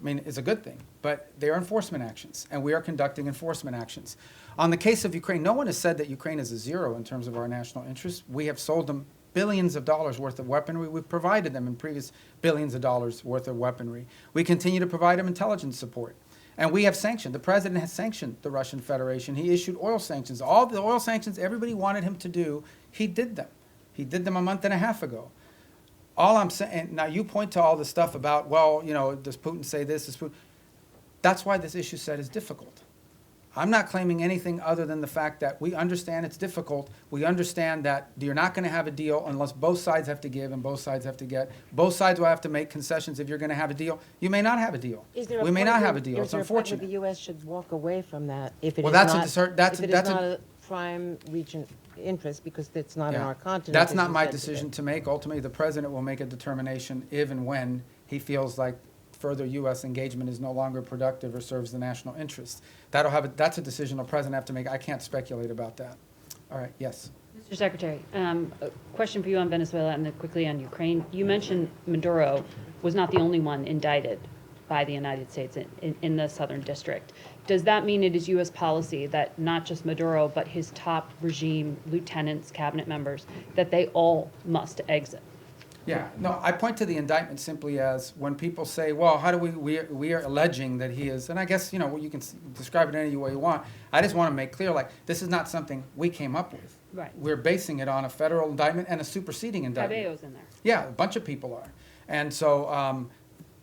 is a good thing, but they are enforcement actions, and we are conducting enforcement actions. On the case of Ukraine, no one has said that Ukraine is a zero in terms of our national interests. We have sold them billions of dollars worth of weaponry. We've provided them in previous billions of dollars worth of weaponry. We continue to provide them intelligence support. And we have sanctioned. The president has sanctioned the Russian Federation. He issued oil sanctions. All the oil sanctions everybody wanted him to do, he did them. He did them a month and a half ago. All I'm saying, now you point to all the stuff about, does Putin say this? Does Putin? That's why this issue set is difficult. I'm not claiming anything other than the fact that we understand it's difficult. We understand that you're not going to have a deal unless both sides have to give and both sides have to get. Both sides will have to make concessions if you're going to have a deal. You may not have a deal. We may not have a deal. It's unfortunate. The U.S. should walk away from that if it is not a prime region interest because it's not in our continent. That's not my decision to make. Ultimately, the president will make a determination if and when he feels like further U.S. engagement is no longer productive or serves the national interest. That's a decision the president have to make. I can't speculate about that. All right, yes. Mr. Secretary, a question for you on Venezuela and then quickly on Ukraine. You mentioned Maduro was not the only one indicted by the United States in the Southern District. Does that mean it is U.S. policy that not just Maduro, but his top regime lieutenants, cabinet members, that they all must exit? Yeah, no, I point to the indictment simply as when people say, well, how do we are alleging that he is, and I guess, you know, you can describe it any way you want. I just want to make clear, like, this is not something we came up with. Right. We're basing it on a federal indictment and a superseding indictment. Cabello's in there. Yeah, a bunch of people are. And so,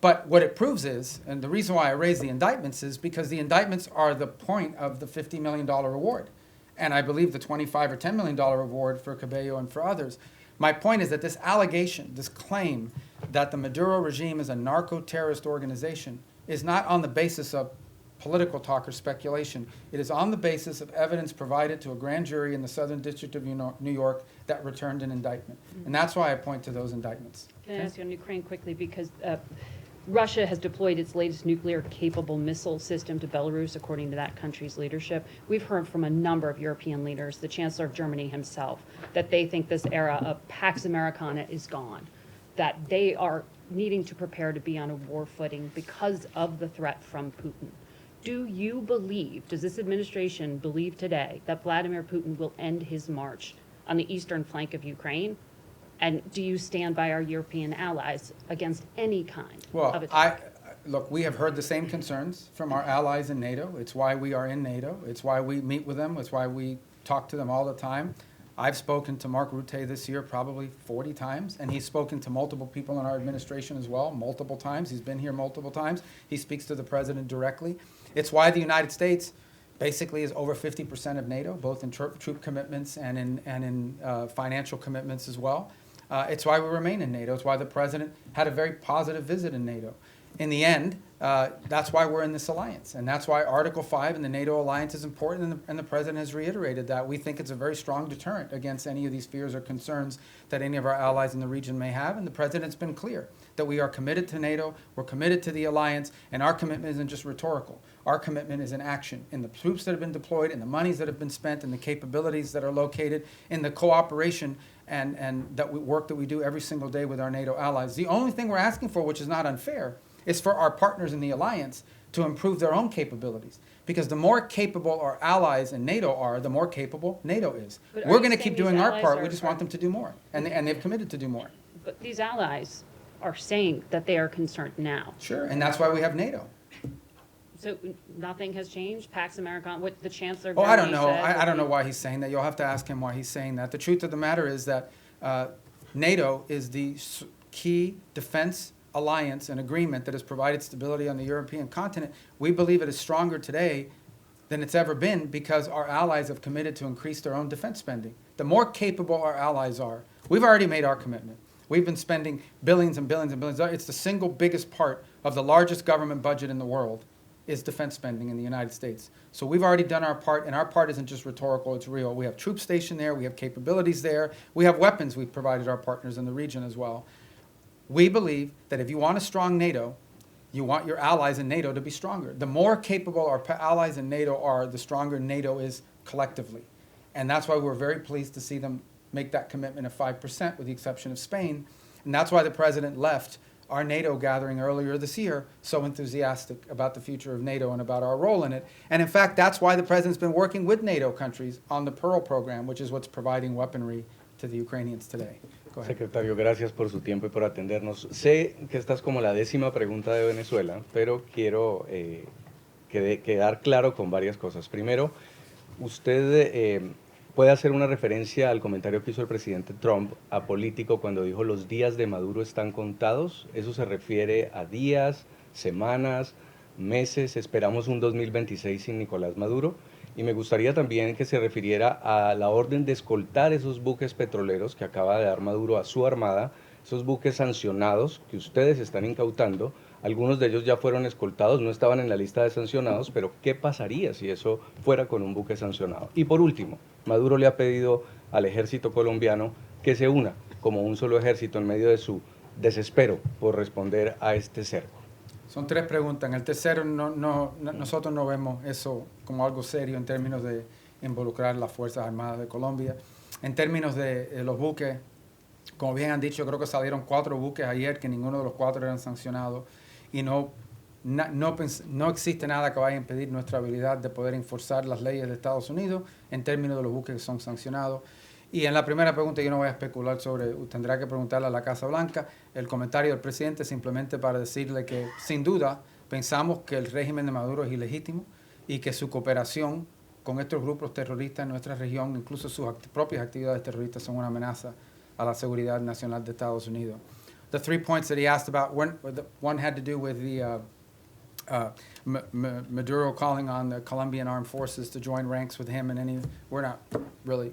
but what it proves is, and the reason why I raise the indictments is because the indictments are the point of the $50 million reward. And I believe the $25 or $10 million reward for Cabello and for others. My point is that this allegation, this claim that the Maduro regime is a narco-terrorist organization is not on the basis of political talk or speculation. It is on the basis of evidence provided to a grand jury in the Southern District of New York that returned an indictment. And that's why I point to those indictments. Can I ask you on Ukraine quickly, because Russia has deployed its latest nuclear-capable missile system to Belarus, according to that country's leadership. We've heard from a number of European leaders, the Chancellor of Germany himself, that they think this era of Pax Americana is gone, that they are needing to prepare to be on a war footing because of the threat from Putin. Do you believe, does this administration believe today, that Vladimir Putin will end his march on the eastern flank of Ukraine? And do you stand by our European allies against any kind of attack? Look, we have heard the same concerns from our allies in NATO. It's why we are in NATO. It's why we meet with them. It's why we talk to them all the time. I've spoken to Mark Rutte this year probably 40 times, and he's spoken to multiple people in our administration as well, multiple times. He's been here multiple times. He speaks to the president directly. It's why the United States basically is over 50% of NATO, both in troop commitments and in financial commitments as well. It's why we remain in NATO. It's why the president had a very positive visit in NATO. In the end, that's why we're in this alliance. And that's why Article 5 in the NATO alliance is important, and the president has reiterated that. We think it's a very strong deterrent against any of these fears or concerns that any of our allies in the region may have. And the president's been clear that we are committed to NATO, we're committed to the alliance, and our commitment isn't just rhetorical. Our commitment is in action, in the troops that have been deployed, in the monies that have been spent, in the capabilities that are located, in the cooperation and that work that we do every single day with our NATO allies. The only thing we're asking for, which is not unfair, is for our partners in the alliance to improve their own capabilities. Because the more capable our allies in NATO are, the more capable NATO is. But are We're you going to saying keep these doing our allies part. are- We just want them to do more. And they've committed to do more. But these allies are saying that they are concerned now. Sure. And that's why we have NATO. So nothing has changed? Pax Americana, what the Chancellor of Oh, I don't Germany know. said I don't know would why he's saying that. You'll have to ask him why he's saying that. The truth of the matter is that NATO is the key defense alliance and agreement that has provided stability on the European continent. We believe it is stronger today than it's ever been because our allies have committed to increase their own defense spending. The more capable our allies are, we've already made our commitment. We've been spending billions and billions and billions. It's the single biggest part of the largest government budget in the world is defense spending in the United States. So we've already done our part, and our part isn't just rhetorical, it's real. We have troops stationed there, we have capabilities there, we have weapons we've provided our partners in the region as well. We believe that if you want a strong NATO, you want your allies in NATO to be stronger. The more capable our allies in NATO are, the stronger NATO is collectively. And that's why we're very pleased to see them make that commitment of 5%, with the exception of Spain. And that's why the president left our NATO gathering earlier this year so enthusiastic about the future of NATO and about our role in it. And in fact, that's why the president's been working with NATO countries on the Pearl program, which is what's providing weaponry to the Ukrainians today. Go ahead. Secretario, gracias por su tiempo y por atendernos. Sé que esta es como la 10ª pregunta de Venezuela, pero quiero quedar claro con varias cosas. Primero, usted puede hacer una referencia al comentario que hizo el presidente Trump apolítico cuando dijo los días de Maduro están contados. Eso se refiere a días, semanas, meses. Esperamos un 2026 sin Nicolás Maduro. Y me gustaría también que se refiriera a la orden de escoltar esos buques petroleros que acaba de dar Maduro a su armada, esos buques sancionados que ustedes están incautando. Algunos de ellos ya fueron escoltados, no estaban en la lista de sancionados, pero ¿qué pasaría si eso fuera con un buque sancionado? Y por último, Maduro le ha pedido al ejército colombiano que se una como un solo ejército en medio de su desespero por responder a este cerco. Son 3 preguntas. En el tercero, nosotros no vemos eso como algo serio en términos de involucrar las Fuerzas Armadas de Colombia. En términos de los buques, como bien han dicho, creo que salieron 4 buques ayer, que ninguno de los 4 eran sancionados. Y no existe nada que vaya a impedir nuestra habilidad de poder enforzar las leyes de Estados Unidos en términos de los buques que son sancionados. Y en la primera pregunta yo no voy a especular sobre, tendrá que preguntarle a la Casa Blanca el comentario del presidente simplemente para decirle que sin duda pensamos que el régimen de Maduro es ilegítimo y que su cooperación con estos grupos terroristas en nuestra región, incluso sus propias actividades terroristas, son una amenaza a la seguridad nacional de Estados Unidos. The 3 points that he asked about, one had to do with the Maduro calling on the Colombian armed forces to join ranks with him, and we're not really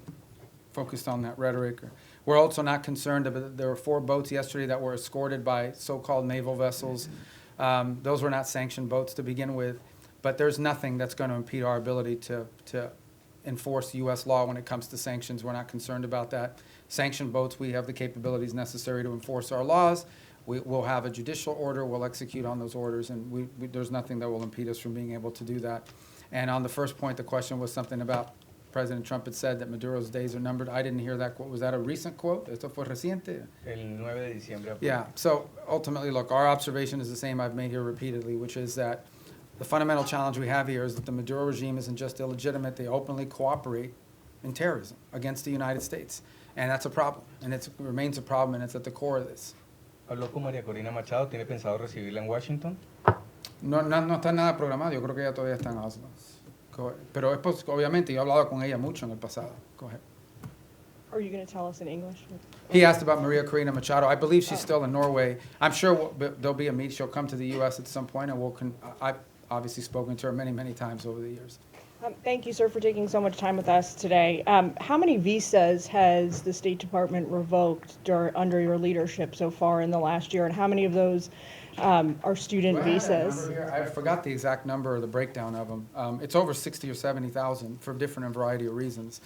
focused on that rhetoric. We're also not concerned about, there were 4 boats yesterday that were escorted by so-called naval vessels. Those were not sanctioned boats to begin with, but there's nothing that's going to impede our ability to enforce U.S. law when it comes to sanctions. We're not concerned about that. Sanctioned boats, we have the capabilities necessary to enforce our laws. We'll have a judicial order, we'll execute on those orders, and there's nothing that will impede us from being able to do that. And on the first point, the question was something about President Trump had said that Maduro's days are numbered. I didn't hear that quote. Was that a recent quote? ¿Esto fue reciente? El 9 de diciembre. Yeah, so ultimately, look, our observation is the same I've made here repeatedly, which is that the fundamental challenge we have here is that the Maduro regime isn't just illegitimate, they openly cooperate in terrorism against the United States. And that's a problem, and it remains a problem, and it's at the core of this. Habló con María Corina Machado, ¿tiene pensado recibirla en Washington? No está nada programado, yo creo que ella todavía está en Oslo. Pero obviamente yo he hablado con ella mucho en el pasado. Go ahead. Are you going to tell us in English? He asked about Maria Corina Machado. I believe she's still in Norway. I'm sure there'll be a meet. She'll come to the U.S. at some point, and I've obviously spoken to her many, many times over the years. Thank you, sir, for taking so much time with us today. How many visas has the State Department revoked under your leadership so far in the last year, and how many of those are student visas? I forgot the exact number or the breakdown of them. It's over 60 or 70,000 for different variety of reasons.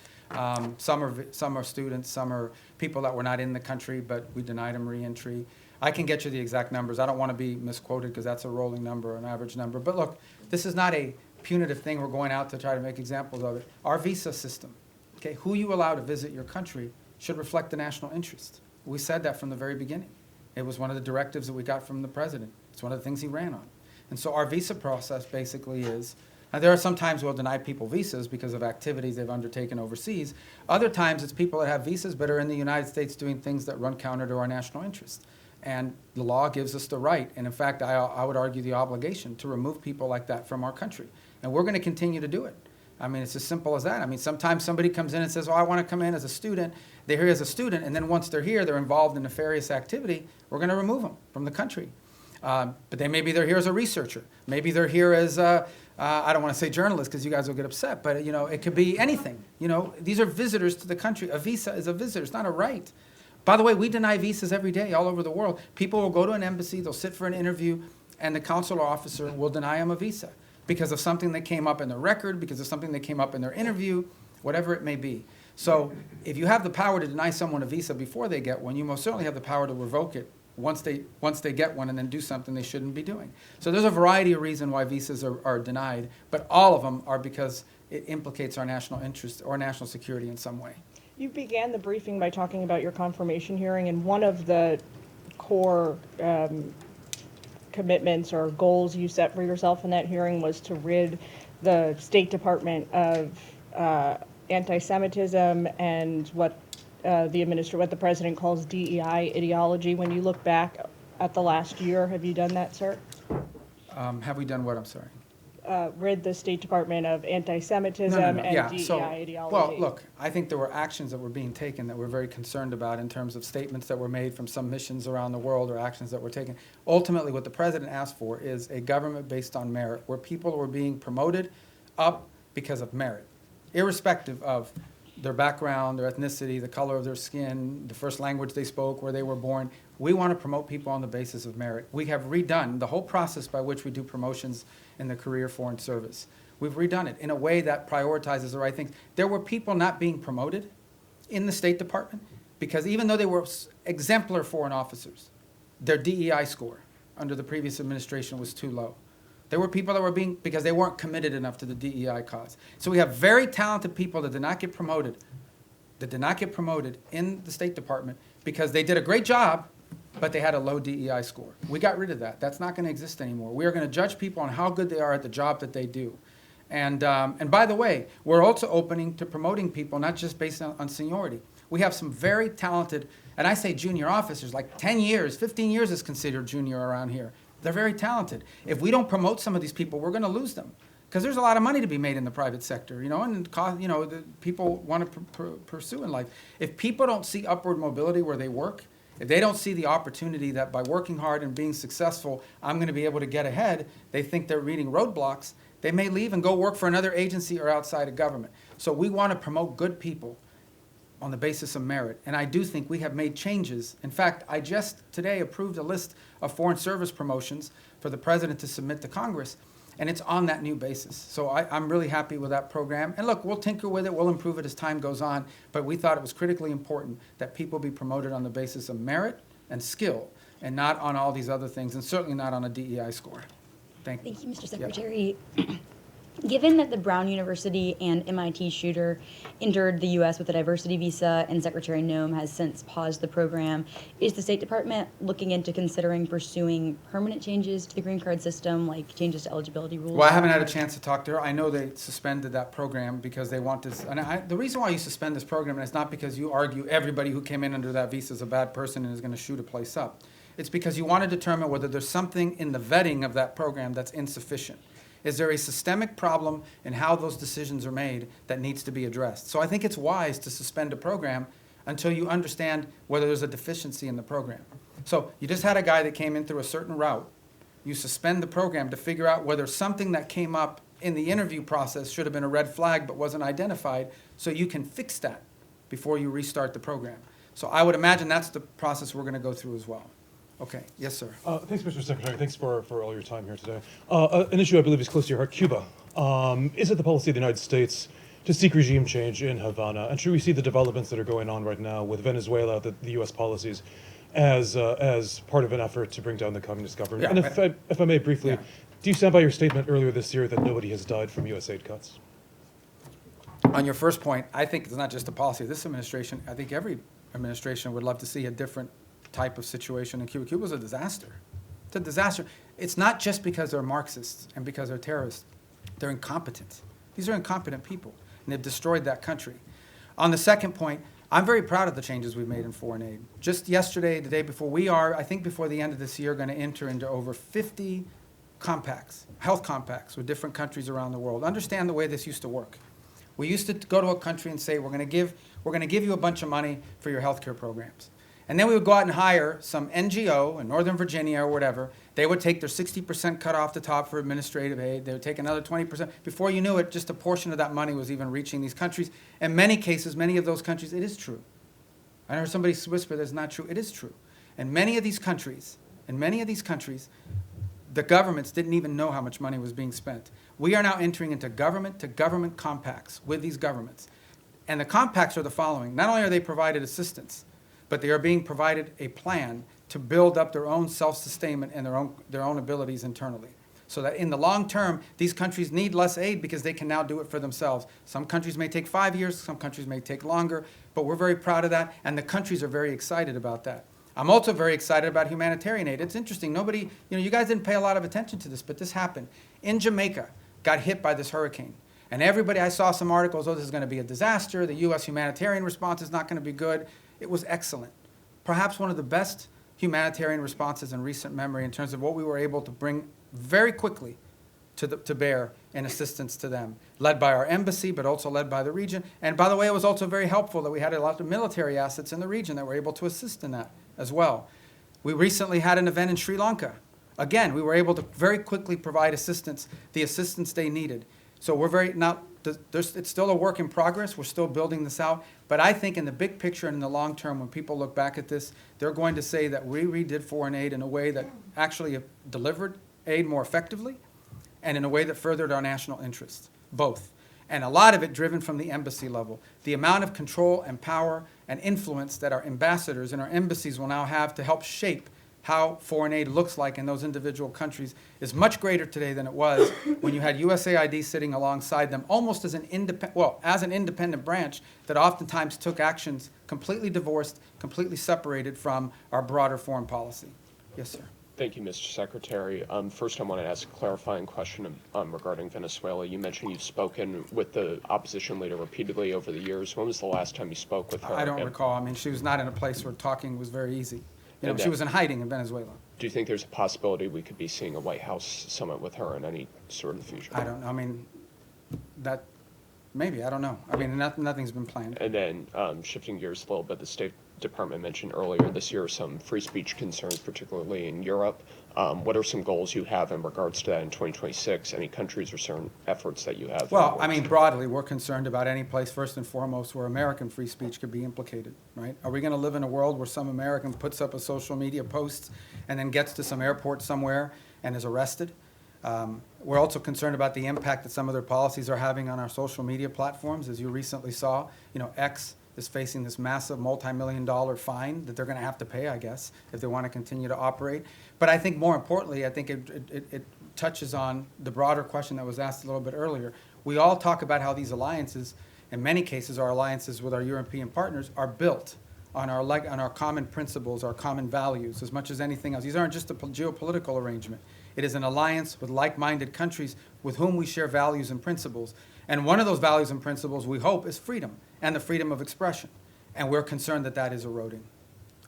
Some are students, some are people that were not in the country, but we denied them re-entry. I can get you the exact numbers. I don't want to be misquoted because that's a rolling number, an average number. But look, this is not a punitive thing. We're going out to try to make examples of it. Our visa system, okay, who you allow to visit your country should reflect the national interest. We said that from the very beginning. It was one of the directives that we got from the president. It's one of the things he ran on. And so our visa process basically is, there are some times we'll deny people visas because of activities they've undertaken overseas. Other times it's people that have visas but are in the United States doing things that run counter to our national interest. And the law gives us the right, and in fact, I would argue the obligation to remove people like that from our country. And we're going to continue to do it. I mean, it's as simple as that. I mean, sometimes somebody comes in and says, oh, I want to come in as a student. They're here as a student, and then once they're here, they're involved in nefarious activity. We're going to remove them from the country. But maybe they're here as a researcher. Maybe they're here as, I don't want to say journalist because you guys will get upset, but it could be anything. These are visitors to the country. A visa is a visitor. It's not a right. By the way, we deny visas every day all over the world. People will go to an embassy, they'll sit for an interview, and the consular officer will deny them a visa because of something that came up in the record, because of something that came up in their interview, whatever it may be. So if you have the power to deny someone a visa before they get one, you most certainly have the power to revoke it once they get one and then do something they shouldn't be doing. So there's a variety of reasons why visas are denied, but all of them are because it implicates our national interest or national security in some way. You began the briefing by talking about your confirmation hearing, and one of the core commitments or goals you set for yourself in that hearing was to rid the State Department of anti-Semitism and what the president calls DEI ideology. When you look back at the last year, have you done that, sir? Have we done what? I'm sorry. Rid the State Department of anti-Semitism and DEI ideology. Well, look, I think there were actions that were being taken that we're very concerned about in terms of statements that were made from some missions around the world or actions that were taken. Ultimately, what the president asked for is a government based on merit, where people were being promoted up because of merit, irrespective of their background, their ethnicity, the color of their skin, the first language they spoke, where they were born. We want to promote people on the basis of merit. We have redone the whole process by which we do promotions in the career foreign service. We've redone it in a way that prioritizes the right things. There were people not being promoted in the State Department because even though they were exemplar foreign officers, their DEI score under the previous administration was too low. There were people that were because they weren't committed enough to the DEI cause. So we have very talented people that did not get promoted in the State Department because they did a great job, but they had a low DEI score. We got rid of that. That's not going to exist anymore. We are going to judge people on how good they are at the job that they do. And by the way, we're also opening to promoting people not just based on seniority. We have some very talented, and I say junior officers, like 10 years, 15 years is considered junior around here. They're very talented. If we don't promote some of these people, we're going to lose them. Because there's a lot of money to be made in the private sector, and the people want to pursue in life. If people don't see upward mobility where they work, if they don't see the opportunity that by working hard and being successful, I'm going to be able to get ahead, they think they're reading roadblocks, they may leave and go work for another agency or outside of government. So we want to promote good people on the basis of merit. And I do think we have made changes. In fact, I just today approved a list of foreign service promotions for the president to submit to Congress. And it's on that new basis. So I'm really happy with that program. And look, we'll tinker with it, we'll improve it as time goes on, but we thought it was critically important that people be promoted on the basis of merit and skill, and not on all these other things, and certainly not on a DEI score. Thank you. Thank you, Mr. Secretary. Given that the Brown University and MIT shooter entered the U.S. with a diversity visa and Secretary Noem has since paused the program, is the State Department looking into considering pursuing permanent changes to the green card system, like changes to eligibility rules? Well, I haven't had a chance to talk to her. I know they suspended that program because they want this. And the reason why you suspend this program is not because you argue everybody who came in under that visa is a bad person and is going to shoot a place up. It's because you want to determine whether there's something in the vetting of that program that's insufficient. Is there a systemic problem in how those decisions are made that needs to be addressed? So I think it's wise to suspend a program until you understand whether there's a deficiency in the program. So you just had a guy that came in through a certain route. You suspend the program to figure out whether something that came up in the interview process should have been a red flag but wasn't identified, so you can fix that before you restart the program. So I would imagine that's the process we're going to go through as well. Okay. Yes, sir. Thanks, Mr. Secretary. Thanks for all your time here today. An issue I believe is close to your heart, Cuba. Is it the policy of the United States to seek regime change in Havana? And should we see the developments that are going on right now with Venezuela, the U.S. policies, as part of an effort to bring down the communist government? Yeah, and if I may briefly, do you stand by your statement earlier this year that nobody has died from U.S. aid cuts? On your first point, I think it's not just the policy of this administration. I think every administration would love to see a different type of situation in Cuba. Cuba's a disaster. It's a disaster. It's not just because they're Marxists and because they're terrorists. They're incompetent. These are incompetent people, and they've destroyed that country. On the second point, I'm very proud of the changes we've made in foreign aid. Just yesterday, the day before, we are, I think before the end of this year, going to enter into over 50 compacts, health compacts with different countries around the world. Understand the way this used to work. We used to go to a country and say, we're going to give you a bunch of money for your healthcare programs. And then we would go out and hire some NGO in Northern Virginia or whatever. They would take their 60% cut off the top for administrative aid. They would take another 20%. Before you knew it, just a portion of that money was even reaching these countries. In many cases, many of those countries, it is true. I heard somebody whisper that's not true. It is true. In many of these countries, the governments didn't even know how much money was being spent. We are now entering into government-to-government compacts with these governments. And the compacts are the following. Not only are they provided assistance, but they are being provided a plan to build up their own self-sustainment and their own abilities internally. So that in the long term, these countries need less aid because they can now do it for themselves. Some countries may take 5 years, some countries may take longer, but we're very proud of that, and the countries are very excited about that. I'm also very excited about humanitarian aid. It's interesting, you guys didn't pay a lot of attention to this, but this happened. In Jamaica, got hit by this hurricane. And everybody, I saw some articles, this is going to be a disaster, the U.S. humanitarian response is not going to be good. It was excellent. Perhaps one of the best humanitarian responses in recent memory in terms of what we were able to bring very quickly to bear in assistance to them, led by our embassy, but also led by the region. And by the way, it was also very helpful that we had a lot of military assets in the region that were able to assist in that as well. We recently had an event in Sri Lanka. Again, we were able to very quickly provide assistance, the assistance they needed. So it's still a work in progress. We're still building this out. But I think in the big picture and in the long term, when people look back at this, they're going to say that we redid foreign aid in a way that actually delivered aid more effectively and in a way that furthered our national interests, both. And a lot of it driven from the embassy level. The amount of control and power and influence that our ambassadors and our embassies will now have to help shape how foreign aid looks like in those individual countries is much greater today than it was when you had USAID sitting alongside them almost as an independent branch that oftentimes took actions completely divorced, completely separated from our broader foreign policy. Yes, sir. Thank you, Mr. Secretary. First, I want to ask a clarifying question regarding Venezuela. You mentioned you've spoken with the opposition leader repeatedly over the years. When was the last time you spoke with her? I don't And recall. I mean, she was not in a place where talking was very easy. You know, And she that- was in hiding in Venezuela. Do you think there's a possibility we could be seeing a White House summit with her in any sort of future? I don't know. I mean, that, maybe, I don't know. I mean, nothing's been planned. And then shifting gears a little bit, the State Department mentioned earlier this year some free speech concerns, particularly in Europe. What are some goals you have in regards to that in 2026? Any countries or certain efforts that you have? Well, I mean, broadly, we're concerned about any place, first and foremost, where American free speech could be implicated, right? Are we going to live in a world where some American puts up a social media post and then gets to some airport somewhere and is arrested? We're also concerned about the impact that some of their policies are having on our social media platforms. As you recently saw, you know, X is facing this massive multi-million-dollar fine that they're going to have to pay, I guess, if they want to continue to operate. But I think more importantly, I think it touches on the broader question that was asked a little bit earlier. We all talk about how these alliances, in many cases our alliances with our European partners, are built on our common principles, our common values, as much as anything else. These aren't just a geopolitical arrangement. It is an alliance with like-minded countries with whom we share values and principles. And one of those values and principles, we hope, is freedom and the freedom of expression. And we're concerned that that is eroding.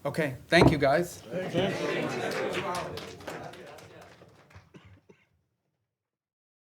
Okay, thank you, guys. Thank you.